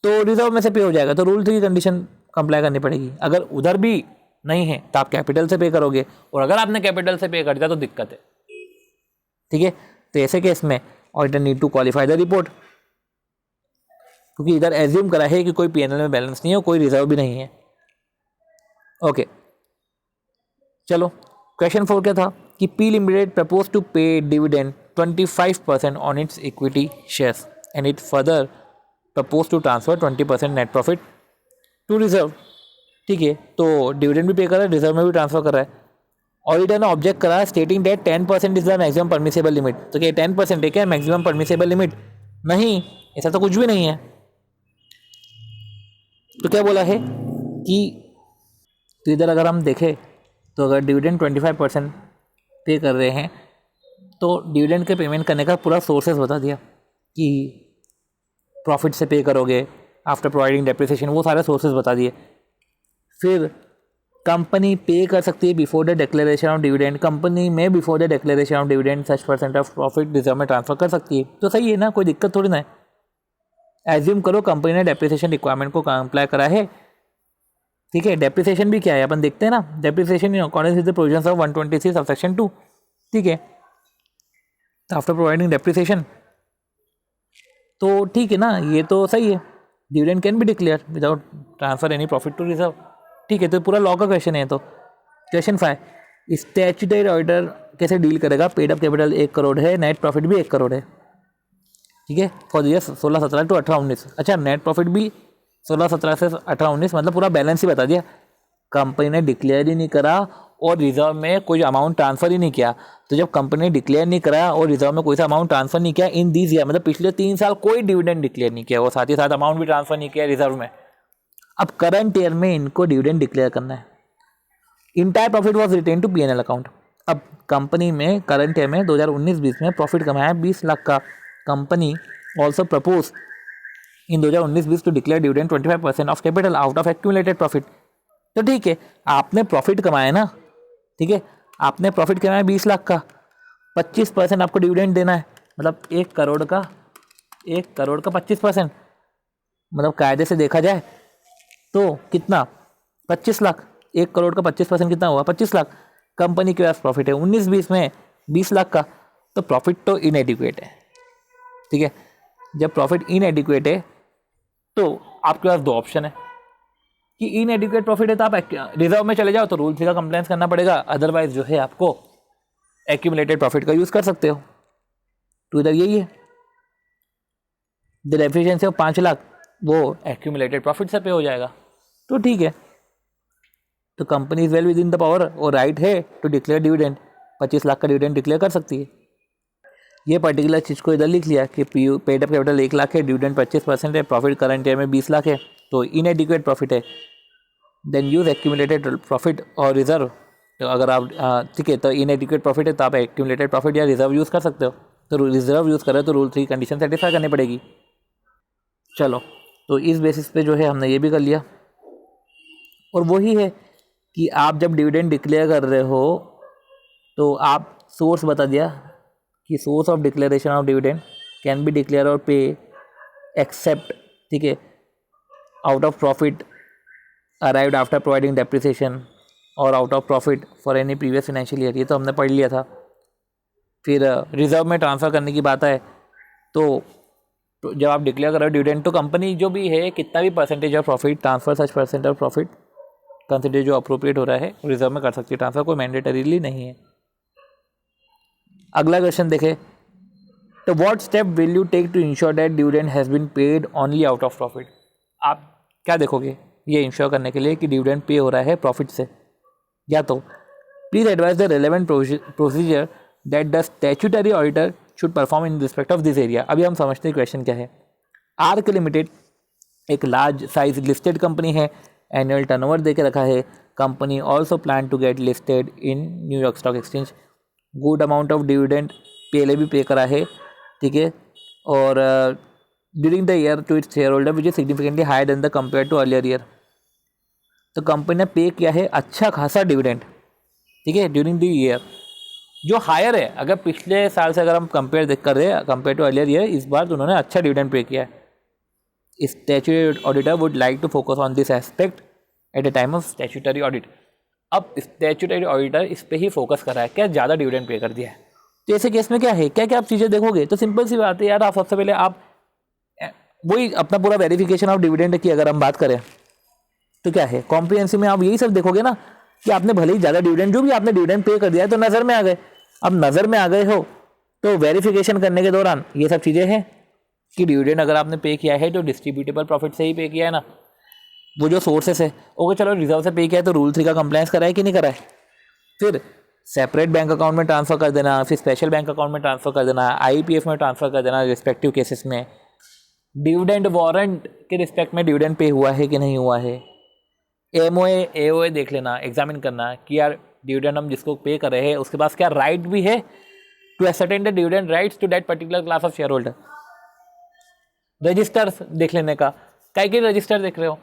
तो रिजर्व में से पे हो जाएगा, तो रूल 3 कंडीशन कंप्लाई करनी पड़ेगी। अगर उधर भी नहीं है तो आप कैपिटल से पे करोगे, और अगर आपने कैपिटल से पे कर दिया तो दिक्कत है, ठीक है। तो ऐसे केस में auditor need to qualify the report, क्योंकि इधर एज्यूम करा है कि कोई पीएनएल में बैलेंस नहीं है और कोई रिजर्व भी नहीं है। ओके, चलो क्वेश्चन 4 क्या था कि P limited propose to pay dividend 25% on its equity shares and it further propose to transfer 20% net profit to reserve, ठीक है। तो डिविडेंड भी पे कर रहा है, रिजर्व में भी ट्रांसफर कर रहा है। ऑडिटर ने ऑब्जेक्ट करा stating that 10% is the maximum permissible limit, तो क्या 10% है क्या मैक्सिमम परमिसेबल लिमिट? नहीं, ऐसा तो कुछ भी नहीं है। तो क्या बोला है कि तो इधर अगर हम देखें तो अगर डिविडेंड 25% पे कर रहे हैं तो डिविडेंड के पेमेंट करने का पूरा सोर्सेस बता दिया कि प्रॉफिट से पे करोगे आफ्टर प्रोवाइडिंग डेप्रिसिएशन, वो सारे सोर्सेज बता दिए। फिर कंपनी पे कर सकती है before the declaration of dividend, company में before the declaration of dividend such % of profit reserve में ट्रांसफर कर सकती है, तो सही है ना, कोई दिक्कत थोड़ी ना है। एज्यूम करो कंपनी ने डेप्रिसिएशन रिक्वायरमेंट को कंप्लाई करा है, ठीक है। डेप्रिसिएशन भी क्या है अपन देखते हैं ना, depreciation in accordance with the provisions of 126 subsection 2, ठीक है। आफ्टर प्रोवाइडिंग डेप्रिसिएशन तो ठीक है ना, ये तो सही है, dividend can be declare without transfer any profit to reserve, ठीक है। तो पूरा लॉ का क्वेश्चन है। तो क्वेश्चन 5, स्टैट्यूटरी ऑडिटर कैसे डील करेगा? पेड अप कैपिटल 1 करोड़ है, नेट प्रॉफिट भी 1 करोड़ है, ठीक है, फॉर ईयर 16-17 टू 18-19। अच्छा, नेट प्रॉफिट भी 16-17 से 18-19, मतलब पूरा बैलेंस ही बता दिया। कंपनी ने डिक्लेयर ही नहीं करा और रिजर्व में कोई अमाउंट ट्रांसफर ही नहीं किया। तो जब कंपनी ने डिक्लेयर नहीं करा और रिजर्व में कोई सा अमाउंट ट्रांसफर नहीं किया इन दीज ईयर, मतलब पिछले 3 साल कोई डिविडेंड डिक्लेयर नहीं किया, और साथ ही साथ अमाउंट भी ट्रांसफर नहीं किया रिजर्व में, अब करंट ईयर में इनको डिविडेंड डिक्लेयर करना है। Entire profit was retain to PNL account. अब कंपनी में करंट ईयर में 2019-20 में प्रॉफिट कमाया 20 लाख का। Company also propose in 2019-20 to declare dividend 25% of capital out of accumulated profit. तो ठीक है, आपने प्रॉफिट कमाया ना, ठीक है, आपने प्रॉफिट कमाया 20 लाख का, 25% आपको डिविडेंड देना है, मतलब 1 करोड़ का 25%, मतलब कायदे से देखा जाए तो कितना 25 लाख, 1 करोड़ का 25% कितना हुआ 25 लाख। कंपनी के पास प्रॉफिट है 19-20 में 20 लाख का, तो प्रॉफिट तो इनएडिक्वेट है, ठीक है। जब प्रॉफिट इनएडिक्वेट है तो आपके पास 2 ऑप्शन है, कि इनएडिक्वेट प्रॉफिट है तो आप रिजर्व में चले जाओ तो रूल 3 का कंप्लायंस करना पड़ेगा, अदरवाइज जो है आपको एक्यूमुलेटेड प्रॉफिट का यूज़ कर सकते हो। तो इधर यही है, द डेफिशिएंसी ऑफ 5 लाख वो एक्यूमुलेटेड प्रॉफिट से पे हो जाएगा। तो ठीक है, तो company is well with in the power और राइट है टू डिक्लेयर डिविडेंड, 25 लाख का डिविडेंड डिक्लेयर कर सकती है। ये पर्टिकुलर चीज़ को इधर लिख लिया कि पेड अप कैपिटल 1 लाख है, डिविडेंड 25% है, प्रॉफिट करंट ईयर में 20 लाख है, तो इनएडिक्वेट प्रॉफिट है। देन यूज एक्यूमुलेटेड प्रॉफिट और रिजर्व। तो अगर आप ठीक है, तो इनएडिक्वेट प्रॉफिट है तो आप एक्यूमुलेटेड प्रॉफिट या रिजर्व यूज़ कर सकते हो। तो रिजर्व यूज़ करें तो रूल 3 कंडीशन सेटिस्फाई करनी पड़ेगी। चलो, तो इस बेसिस पे जो है हमने ये भी कर लिया। और वही है कि आप जब डिविडेंड डिक्लेयर कर रहे हो तो आप सोर्स बता दिया कि source of declaration of dividend can be declare और पे एक्सेप्ट, ठीक है, out of profit arrived after providing depreciation और out of profit for any previous financial year. ये तो हमने पढ़ लिया था। फिर रिजर्व में ट्रांसफ़र करने की बात है तो जब आप डिक्लेयर कर रहे हो डिविडेंड तो कंपनी जो भी है कितना भी percentage of profit transfer such percent of profit consider जो अप्रोप्रिएट हो रहा है रिजर्व में कर सकती है ट्रांसफर, कोई मैंडेटरीली नहीं है। अगला क्वेश्चन देखें, तो what step will you take to ensure that dividend has been paid only out of profit. आप क्या देखोगे ये इंश्योर करने के लिए कि डिविडेंड पे हो रहा है प्रॉफिट से? या तो please advise the relevant procedure that the statutory auditor should perform in respect of this area. अभी हम समझते हैं क्वेश्चन क्या है। आर्क लिमिटेड एक लार्ज साइज लिस्टेड कंपनी है, एनुअल टर्नओवर दे के रखा है। Company also plan to get listed in New York stock exchange. Good amount of dividend पहले भी पे करा है, ठीक है, और during the year to its share holder which is significantly higher than the compare to earlier year. तो company ने pay किया है अच्छा खासा डिविडेंड, ठीक है, ड्यूरिंग द ईयर जो हायर है। अगर पिछले साल से अगर हम कंपेयर कर रहे हैं कंपेयर टू अर्लियर ईयर, इस बार तो उन्होंने अच्छा डिविडेंड पे किया है। Statutory auditor would like to focus on this aspect at a time of statutory audit. अब स्टैट्यूटरी ऑडिटर इस पे ही फोकस कर रहा है, क्या ज़्यादा डिविडेंड पे कर दिया है। तो ऐसे केस में क्या है, क्या क्या आप चीज़ें देखोगे? तो सिंपल सी बात है यार, आप सबसे पहले आप वही अपना पूरा वेरिफिकेशन ऑफ डिविडेंड की अगर हम बात करें तो क्या है, कॉम्प्रिहेंसिव में आप यही सब देखोगे ना कि आपने भले ही ज़्यादा डिविडेंड जो भी आपने डिविडेंड पे कर दिया है तो नज़र में आ गए। अब नज़र में आ गए हो तो वेरिफिकेशन करने के दौरान ये सब चीज़ें हैं कि डिविडेंड अगर आपने पे किया है तो डिस्ट्रीब्यूटेबल प्रॉफिट से ही पे किया है ना, वो जो सोर्सेस है। ओके चलो, रिजर्व से पे किया है तो रूल 3 का कंप्लायंस करा है कि नहीं करा है। फिर सेपरेट बैंक अकाउंट में ट्रांसफ़र कर देना, फिर स्पेशल बैंक अकाउंट में ट्रांसफ़र कर देना, आईपीएफ में ट्रांसफ़र कर देना रिस्पेक्टिव केसेस में। डिविडेंड वारंट के रिस्पेक्ट में डिविडेंड पे हुआ है कि नहीं हुआ है। एमओए एओए देख लेना, एग्जामिन करना कि यार डिविडेंड हम जिसको पे कर रहे हैं उसके पास क्या राइट भी है to ascertain the dividend rights to that particular class of share holder. Registers देख लेने का, क्या रजिस्टर देख रहे हो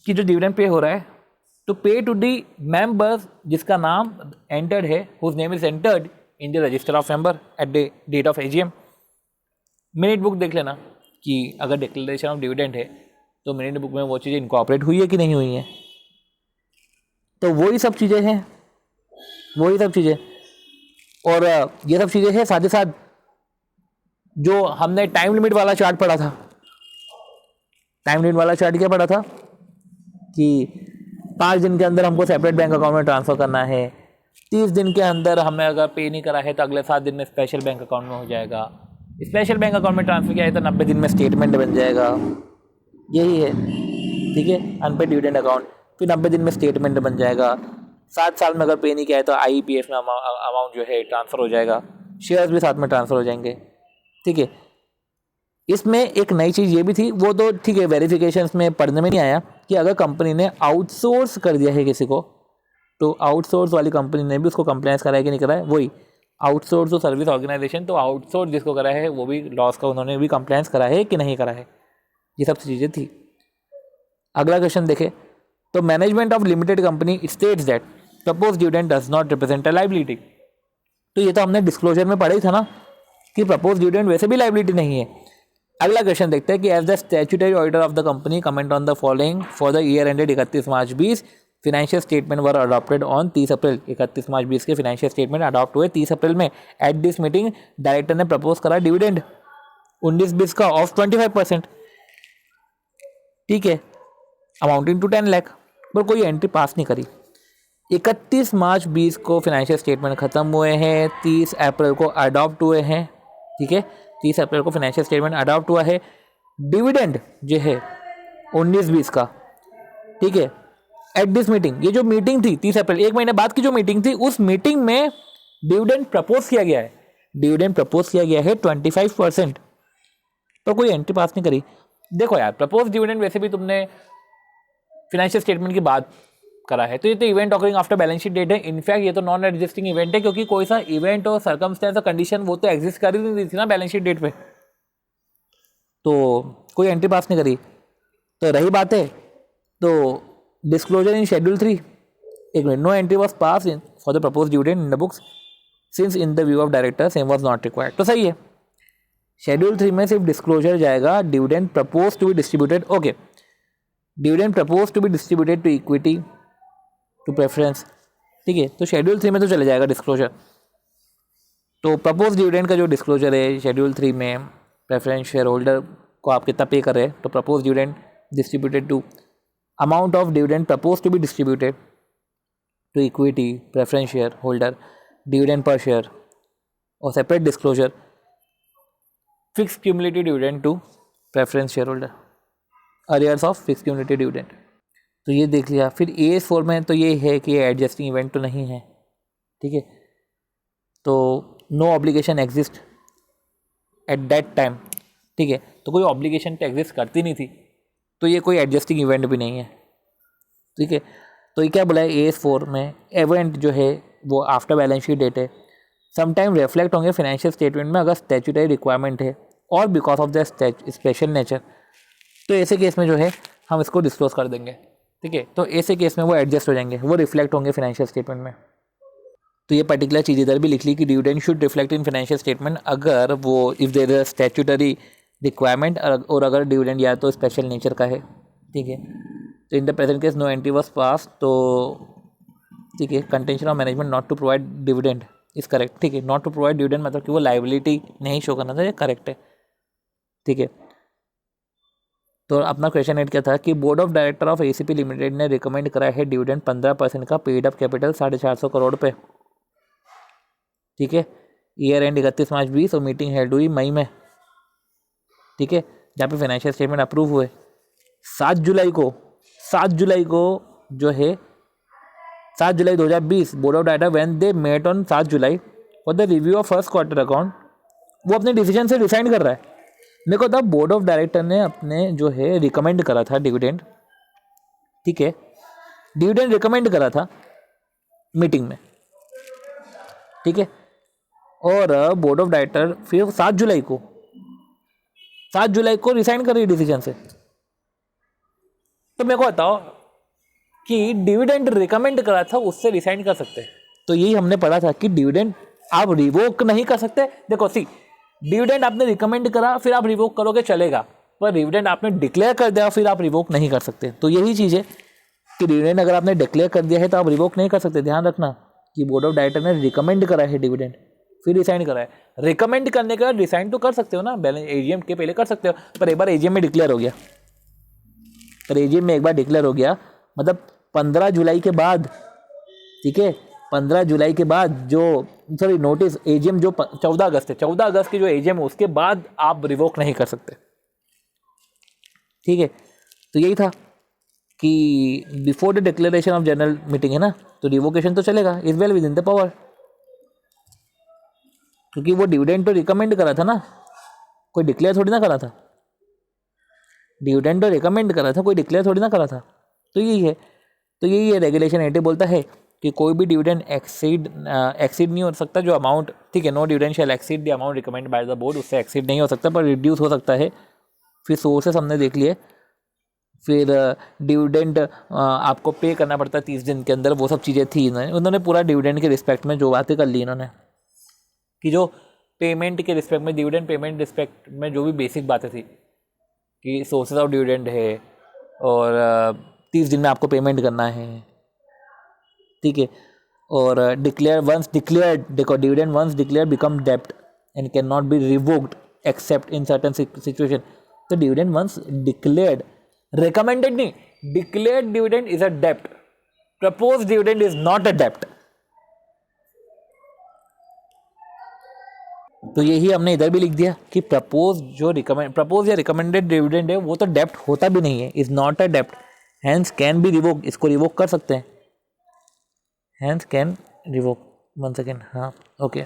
कि जो डिविडेंड पे हो रहा है तो पे टू दी मेंबर्स जिसका नाम एंटर्ड है, whose name is entered in the register of member at the date of AGM. Minute book देख लेना कि अगर डिक्लेरेशन ऑफ डिविडेंड है तो मिनट बुक में वो चीज़ें इनकॉर्पोरेट हुई है कि नहीं हुई है। तो वही सब चीज़ें हैं, वही सब चीज़ें। और ये सब चीज़ें हैं, साथ ही साथ जो हमने टाइम लिमिट वाला चार्ट पढ़ा था, टाइम लिमिट वाला चार्ट क्या पढ़ा था कि 5 दिन के अंदर हमको सेपरेट बैंक अकाउंट में ट्रांसफ़र करना है, 30 दिन के अंदर हमें अगर पे नहीं करा है तो अगले 7 दिन में स्पेशल बैंक अकाउंट में हो जाएगा, स्पेशल बैंक अकाउंट में ट्रांसफ़र किया है तो 90 दिन में स्टेटमेंट बन जाएगा। यही है, ठीक है, अनपेड डिविडेंड अकाउंट, फिर 90 दिन में स्टेटमेंट बन जाएगा। 7 साल में अगर पे नहीं किया है तो आईपीएफ में अमाउंट जो है ट्रांसफ़र हो जाएगा, शेयर्स भी साथ में ट्रांसफ़र हो जाएंगे, ठीक है। इसमें एक नई चीज़ ये भी थी, वो तो ठीक है वेरिफिकेशंस में पढ़ने में नहीं आया कि अगर कंपनी ने आउटसोर्स कर दिया है किसी को तो आउटसोर्स वाली कंपनी ने भी उसको कंप्लायंस कराया कि नहीं कराया। वही आउटसोर्स जो सर्विस ऑर्गेनाइजेशन, तो आउटसोर्स जिसको करा है वो भी लॉस का उन्होंने भी कंप्लायंस करा है कि नहीं करा है। ये सब चीज़ें थी। अगला क्वेश्चन देखें, तो management of limited company states that propose dividend does not represent a liability. तो ये तो हमने डिस्क्लोजर में पढ़ा ही था ना कि प्रपोज डिविडेंड वैसे भी लायबिलिटी नहीं है। अगला क्वेश्चन देखते हैं कि as the statutory auditor of the company comment on the following for the year ended 31 March 20 financial statement were adopted on 30 April. 31 March 20 के फाइनेंशियल स्टेटमेंट अडॉप्ट हुए 30 अप्रैल में। एट दिस मीटिंग डायरेक्टर ने propose करा dividend 19-20 का of 25%, ठीक है। Amounting to 10 lakh, पर कोई एंट्री पास नहीं करी। 31 मार्च 20 को फाइनेंशियल स्टेटमेंट ख़त्म हुए हैं, 30 अप्रैल को अडॉप्ट हुए हैं, ठीक है, 30 अप्रैल को फाइनेंशियल स्टेटमेंट अडॉप्ट हुआ है। डिविडेंड जो है 19-20 का, ठीक है, एट दिस मीटिंग, ये जो मीटिंग थी 30 अप्रैल, एक महीने बाद की जो मीटिंग थी, उस मीटिंग में डिविडेंड प्रपोज किया गया है, डिविडेंड प्रपोज किया गया है 25%, तो कोई एंट्री पास नहीं करी। देखो यार, प्रपोज डिविडेंड वैसे भी तुमने फाइनेंशियल स्टेटमेंट की बात करा है, तो ये तो event occurring after balance sheet date है। इनफैक्ट ये तो नॉन एग्जिस्टिंग इवेंट है, क्योंकि कोई सा इवेंट और सर्कमस्टेंस और कंडीशन वो तो एग्जिस्ट कर ही नहीं रही थी ना बैलेंस शीट डेट पे, तो कोई एंट्री पास नहीं करी। तो रही बात है तो डिस्क्लोजर इन शेड्यूल 3, एक minute, no entry was pass in for the propose dividend in the books since in the view of director same was not required, तो सही है। शेड्यूल 3 में सिर्फ डिस्क्लोजर जाएगा, dividend propose to be distributed, okay, dividend propose to be distributed to equity to preference, ठीक है, तो schedule 3 में तो चले जाएगा डिस्क्लोजर। तो प्रपोज डिविडेंड का जो डिस्क्लोजर है शेड्यूल 3 में, प्रेफरेंस शेयर होल्डर को आप कितना पे कर रहे हैं, तो propose dividend distributed to, amount of dividend propose to be distributed to equity preference share holder, dividend per share, और separate disclosure fix cumulative dividend to preference share holder, arrears of fix cumulative dividend. तो ये देख लिया। फिर AS4 में तो ये है कि एडजस्टिंग इवेंट तो नहीं है, ठीक है, तो no obligation exist at that time, ठीक है, तो कोई ऑब्लिगेशन तो एग्जिस्ट करती नहीं थी, तो ये कोई एडजस्टिंग इवेंट भी नहीं है, ठीक है। तो ये क्या बोला है AS4 में, इवेंट जो है वो आफ्टर बैलेंस शीट डेट है, समटाइम रिफ्लेक्ट होंगे फाइनेंशियल स्टेटमेंट में अगर स्टैट्यूटरी रिक्वायरमेंट है और because of the special nature, तो ऐसे केस में जो है हम इसको डिस्क्लोज कर देंगे, ठीक है, तो ऐसे केस में वो एडजस्ट हो जाएंगे, वो रिफ्लेक्ट होंगे फाइनेंशियल स्टेटमेंट में। तो ये पर्टिकुलर चीज़ इधर भी लिख ली कि dividend should reflect in financial statement अगर वो if there is statutory requirement, और अगर डिविडेंड या तो स्पेशल नेचर का है, ठीक है। तो in the present case no entry was pass, तो ठीक है, contention of management not to provide dividend is correct, ठीक है, नॉट टू प्रोवाइड डिविडेंड मतलब कि वो लाइबिलिटी नहीं शो करना था, ये करेक्ट है, ठीक है। तो अपना क्वेश्चन एड क्या था कि board of director of ACP limited ने रिकमेंड करा है डिविडेंड 15% का पेड अप कैपिटल 450 करोड़ पे, ठीक है, ईयर एंड 31 मार्च 20 और मीटिंग हेल्ड हुई मई में, ठीक है, जहाँ पे फाइनेंशियल स्टेटमेंट अप्रूव हुए 7 जुलाई को जो है 7 जुलाई 2020 board of director when they met on 7 July for the review of first quarter account, वो अपने डिसीजन से रिसाइन कर रहा है। मेरे को था बोर्ड ऑफ डायरेक्टर ने अपने जो है रिकमेंड करा था डिविडेंड, ठीक है, डिविडेंड रिकमेंड करा था मीटिंग में, ठीक है, और बोर्ड ऑफ डायरेक्टर फिर 7 जुलाई को रिसाइन कर रही डिसीजन से। तो मेरे को बताओ कि डिविडेंड रिकमेंड करा था उससे रिसाइन कर सकते हैं, तो यही हमने पढ़ा था कि डिविडेंड आप रिवोक नहीं कर सकते। देखो सी, डिविडेंड आपने रिकमेंड करा फिर आप रिवोक करोगे चलेगा, पर डिविडेंड आपने डिक्लेयर कर दिया फिर आप रिवोक नहीं कर सकते। तो यही चीज़ है कि डिविडेंड अगर आपने डिक्लेयर कर दिया है तो आप रिवोक नहीं कर सकते। ध्यान रखना कि बोर्ड ऑफ डायरेक्टर ने रिकमेंड करा है डिविडेंड फिर रिसाइन करा है, रिकमेंड करने के बाद रिसाइन तो कर सकते हो ना, बैलेंस AGM के पहले कर सकते हो, पर एक बार AGM में डिक्लेयर हो गया, मतलब 15 जुलाई के बाद, ठीक है, 15 जुलाई के बाद जो सॉरी नोटिस AGM जो 14 अगस्त है, 14 अगस्त की जो AGM है उसके बाद आप रिवोक नहीं कर सकते, ठीक है। तो यही था कि before the declaration of general meeting है ना, तो रिवोकेशन तो चलेगा, is well with in the power, क्योंकि वो डिविडेंड तो रिकमेंड करा था ना, कोई डिक्लेयर थोड़ी ना करा था, डिविडेंड तो रिकमेंड करा था, कोई डिक्लेयर थोड़ी ना करा था। तो यही है रेगुलेशन 80 बोलता है कि कोई भी डिविडेंड एक्सीड नहीं हो सकता जो अमाउंट, ठीक है, no dividend shall exceed the amount recommend by the board, उससे एक्सीड नहीं हो सकता पर रिड्यूस हो सकता है। फिर सोर्सेस हमने देख लिए, फिर डिविडेंड आपको पे करना पड़ता है 30 दिन के अंदर, वो सब चीज़ें थी। उन्होंने पूरा डिविडेंड के रिस्पेक्ट में जो बातें कर ली इन्होंने, कि जो पेमेंट के रिस्पेक्ट में, डिविडेंड पेमेंट रिस्पेक्ट में जो भी बेसिक बातें थी कि सोर्सेज ऑफ डिविडेंड है और 30 दिन में आपको पेमेंट करना है, ठीक है, और देखो डिविडेंड वंस डिक्लेयर बिकम डेप्ट and can not be revoked except in certain situation. तो डिविडेंड वंस डिक्लेयर्ड रिकमेंडेड नहीं, डिक्लेयर्ड डिविडेंड इज अ डेप्ट, propose dividend is not a डेप्ट। तो यही हमने इधर भी लिख दिया कि प्रपोज या रिकमेंडेड डिविडेंड है वो तो डेप्ट होता भी नहीं है, इज नॉट अ डेप्ट, हैंस कैन बी रिवोक, इसको रिवोक कर सकते हैं, हैंस कैन रिवोक। 1 सेकेंड, हाँ ओके।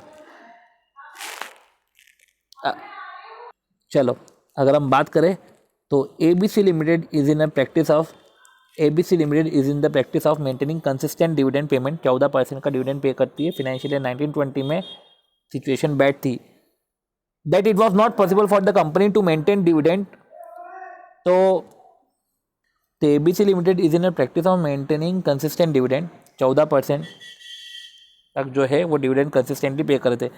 चलो अगर हम बात करें तो ABC limited is in the practice of maintaining consistent dividend payment, 14% का डिविडेंड पे करती है। फाइनेंशियल ईयर 1920 में सिचुएशन बैड थी, that it was not possible for the company to maintain dividend. तो ABC limited is in the practice of maintaining consistent dividend, 14% तक जो है वो डिविडेंड कंसिस्टेंटली पे कर रहे थे।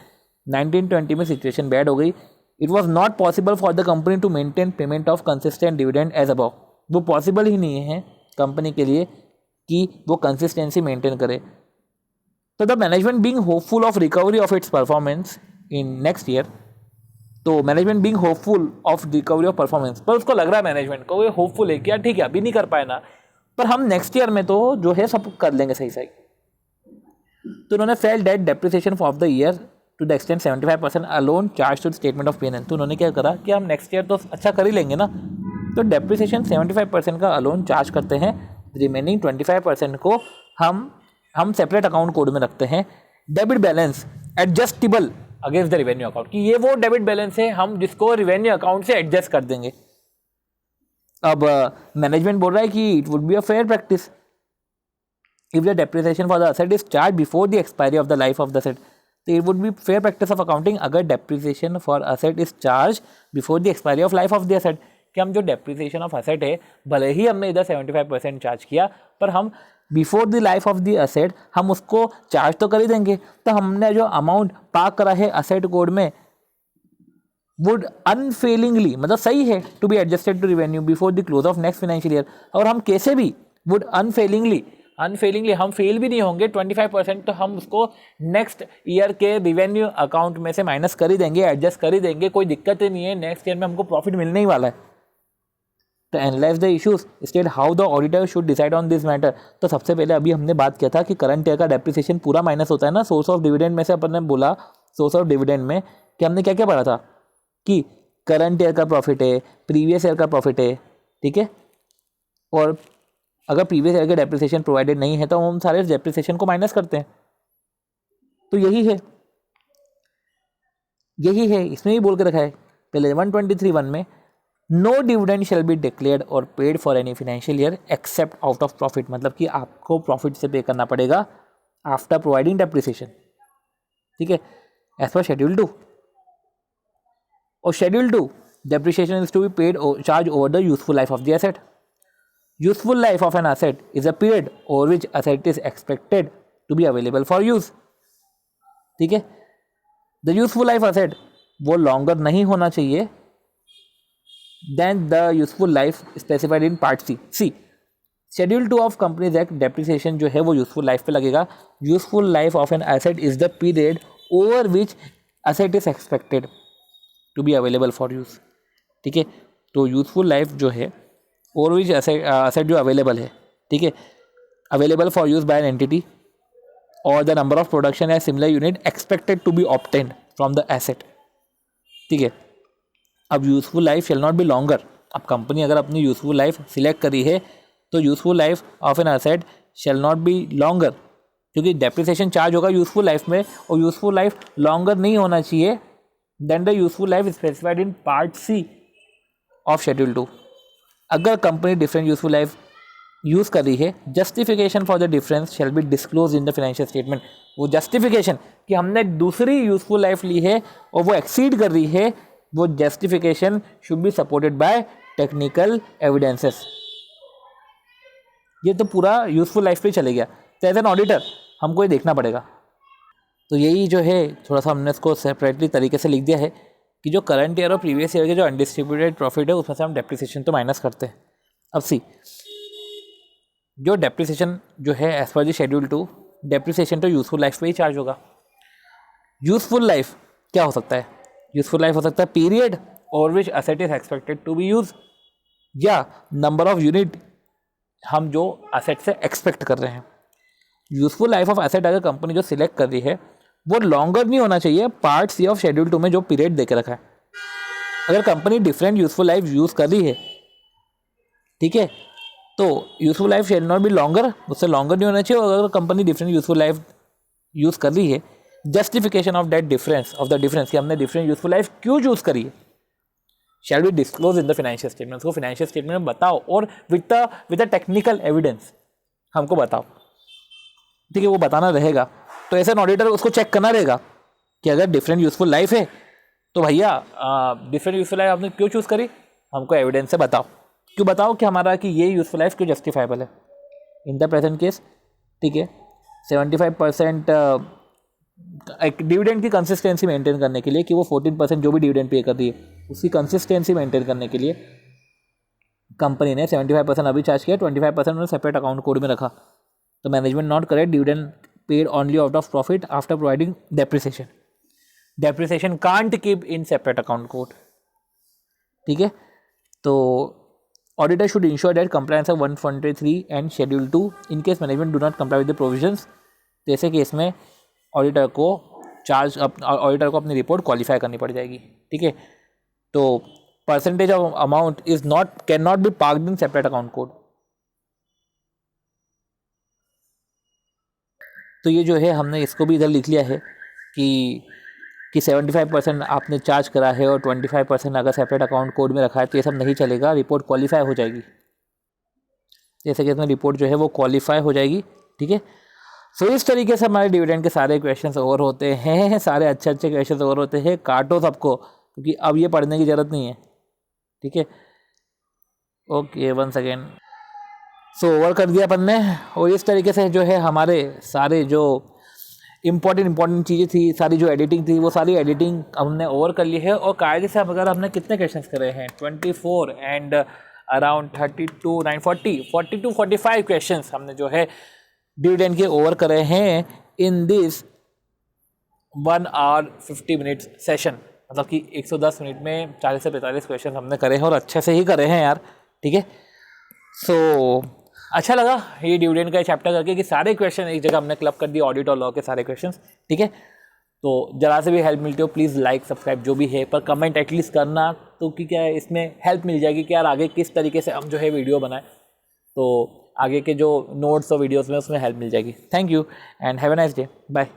1920 में सिचुएशन बैड हो गई, it was not possible for the company to maintain payment of consistent dividend as above, वो पॉसिबल ही नहीं है कंपनी के लिए कि वो कंसिस्टेंसी मेंटेन करे। तो the management being hopeful of recovery of its performance in next year, तो management being hopeful of recovery of performance, पर उसको लग रहा है मैनेजमेंट को, वो होपफुल है कि यार ठीक है अभी नहीं कर पाए ना, पर हम नेक्स्ट ईयर में तो जो है सब कर लेंगे सही सही। तो उन्होंने fail that depreciation of the year to the extent 75% alone charge to statement of P&L। तो उन्होंने क्या करा कि हम नेक्स्ट ईयर तो अच्छा कर ही लेंगे ना, तो डेप्रिसिएशन 75% का अलोन चार्ज करते हैं, रिमेनिंग 25% को हम सेपरेट अकाउंट कोड में रखते हैं। Debit balance adjustable against the revenue account, कि ये वो डेबिट बैलेंस है हम जिसको रेवेन्यू अकाउंट से एडजस्ट कर देंगे। अब मैनेजमेंट बोल रहा है कि it would be a fair practice if the depreciation for the asset is charged before the expiry of the life of the asset, तो it would be fair practice of accounting अगर depreciation for asset is charged before the expiry of life of the asset, कि हम जो depreciation of asset है भले ही हमने इधर 75% charge किया, पर हम before the life of the asset हम उसको चार्ज तो कर ही देंगे। तो हमने जो अमाउंट पार्क करा है असेट कोड में वुड अनफेलिंगली, मतलब सही है, to be adjusted to revenue before the close of next financial year. और हम कैसे भी वुड अनफेलिंगली हम फेल भी नहीं होंगे, 25% तो हम उसको नेक्स्ट ईयर के रिवेन्यू अकाउंट में से माइनस कर ही देंगे, एडजस्ट कर ही देंगे, कोई दिक्कत ही नहीं है, नेक्स्ट ईयर में हमको प्रॉफिट मिलने ही वाला है। तो analyse the issues state how the auditor should decide on this matter. तो सबसे पहले अभी हमने बात किया था कि करंट ईयर का डेप्रिसिएशन पूरा माइनस होता है ना, सोर्स ऑफ डिविडेंड में से अपन ने बोला, सोर्स ऑफ डिविडेंड में कि हमने क्या क्या पढ़ा था कि करंट ईयर का प्रॉफिट है, प्रीवियस ईयर का प्रॉफिट है, ठीक है, और अगर प्रीवियस ईयर का डेप्रिसिएशन प्रोवाइडेड नहीं है तो हम सारे डेप्रिसिएशन को माइनस करते हैं। तो यही है इसमें ही बोल के रखा है पहले 123(1) में, no dividend shall be declared और paid for any financial year except out of profit, मतलब कि आपको प्रॉफिट से पे करना पड़ेगा आफ्टर प्रोवाइडिंग डेप्रिसिएशन, ठीक है, एज पर शेड्यूल 2। और schedule 2 depreciation is to be paid charge over the useful life of the asset. Useful life of an asset is a period over which asset is expected to be available for use, ठीक है। The useful life asset वो longer नहीं होना चाहिए than the useful life specified in part C। Schedule 2 of Companies Act depreciation जो है वो useful life पे लगेगा। Useful life of an asset is the period over which asset is expected to be available for use, ठीक है। तो useful life जो है और विच एसेट जो अवेलेबल है, ठीक है, available for use by an entity और द नंबर ऑफ प्रोडक्शन या similar unit expected to be obtained from the asset, ठीक है। अब useful life shall not be longer. अब कंपनी अगर अपनी यूजफुल लाइफ सिलेक्ट करी है तो useful life of an asset shall not be longer, क्योंकि डेप्रिसिएशन चार्ज होगा यूजफुल लाइफ में और यूजफुल लाइफ लॉन्गर नहीं होना चाहिए than the useful life specified in part C of schedule 2। अगर company different useful life use कर रही है, justification for the difference shell be disclose in the financial statement. वो जस्टिफिकेशन कि हमने दूसरी यूजफुल लाइफ ली है और वो एक्सीड कर रही है, वो justification should be supported by technical evidences. ये तो पूरा यूजफुल लाइफ पे चले गया, तो एज एन ऑडिटर हमको ये देखना पड़ेगा। तो यही जो है थोड़ा सा हमने इसको सेपरेटली तरीके से लिख दिया है कि जो करंट ईयर और प्रीवियस ईयर के जो अनडिस्ट्रीब्यूटेड प्रॉफिट है उसमें से हम डेप्रिसिएशन तो माइनस करते हैं। अब सी जो डेप्रिसिएशन जो है as per the schedule 2, depreciation तो यूजफुल लाइफ पे ही चार्ज होगा। यूजफुल लाइफ क्या हो सकता है? यूजफुल लाइफ हो सकता है period over which asset is expected to be use, या नंबर ऑफ यूनिट हम जो एसेट से एक्सपेक्ट कर रहे हैं। यूजफुल लाइफ ऑफ एसेट अगर कंपनी जो सिलेक्ट कर रही है वो लॉन्गर नहीं होना चाहिए पार्ट सी ऑफ शेड्यूल 2 में जो पीरियड देके रखा है। अगर company different useful life use कर रही है, ठीक है, तो useful life shall not be longer, उससे लॉन्गर नहीं होना चाहिए। और अगर company different useful life use कर रही है, जस्टिफिकेशन ऑफ दैट डिफरेंस कि हमने डिफरेंट यूजफुल लाइफ क्यों चूज करी है, shall be disclose in the financial statements, को फाइनेंशियल स्टेटमेंट में बताओ और विद द टेक्निकल एविडेंस हमको बताओ, ठीक है, वो बताना रहेगा। तो ऐसा ऑडिटर उसको चेक करना रहेगा कि अगर डिफरेंट यूजफुल लाइफ है तो भैया डिफरेंट यूजफुल लाइफ आपने क्यों चूज करी, हमको एविडेंस से बताओ, क्यों बताओ कि हमारा कि ये यूजफुल लाइफ क्यों जस्टिफाइबल है। इन द प्रेजेंट केस, ठीक है, 75% एक डिविडेंड की कंसिस्टेंसी मेंटेन करने के लिए कि वो 14% जो भी डिविडेंड पे कर रही है उसकी कंसिस्टेंसी मेंटेन करने के लिए कंपनी ने 75% अभी चार्ज किया, 25% उन्होंने सेपरेट अकाउंट कोड में रखा। तो management not correct dividend paid only out of profit after providing depreciation can't keep in separate account code, ठीक है। तो auditor should ensure that compliance of 143 and schedule 2 in case management do not comply with the provisions. तो ऐसे case में auditor को अपनी report qualify करनी पड़ जाएगी, ठीक है। तो percentage of amount is not can not B parked in separate account code. तो ये जो है हमने इसको भी इधर लिख लिया है कि 75% आपने चार्ज करा है और 25% अगर सेपरेट अकाउंट कोड में रखा है तो ये सब नहीं चलेगा, रिपोर्ट क्वालिफाई हो जाएगी। जैसे कि इसमें रिपोर्ट जो है वो क्वालिफाई हो जाएगी, ठीक है। सो इस तरीके से हमारे डिविडेंड के सारे क्वेश्चंस ओवर होते हैं, सारे अच्छे क्वेश्चंस ओवर होते हैं। काटो सबको, क्योंकि अब ये पढ़ने की ज़रूरत नहीं है, ठीक है। Okay, one second. So over कर दिया अपन ने। और इस तरीके से जो है हमारे सारे जो इम्पॉर्टेंट चीज़ें थी, सारी जो एडिटिंग थी, वो सारी एडिटिंग हमने ओवर कर ली है। और कायदे से अगर हमने कितने क्वेश्चंस करे हैं 24 एंड अराउंड 32 9 40 टू 45 क्वेश्चंस हमने जो है डिविडेंड के ओवर करे हैं in this 1 hour 50 minutes session. मतलब कि 110 मिनट में 40 से 45 क्वेश्चन हमने करे हैं और अच्छे से ही करे हैं यार, ठीक है। सो अच्छा लगा ये डिविडेंड का चैप्टर करके कि सारे क्वेश्चन एक जगह हमने क्लब कर दिए, ऑडिट और लॉ के सारे क्वेश्चंस, ठीक है। तो जरा से भी हेल्प मिलती हो प्लीज़ लाइक सब्सक्राइब जो भी है, पर कमेंट एटलीस्ट करना, तो कि क्या है इसमें हेल्प मिल जाएगी कि यार आगे किस तरीके से हम जो है वीडियो बनाएं, तो आगे के जो नोट्स और वीडियोस में उसमें हेल्प मिल जाएगी। Thank you and have a nice day, bye.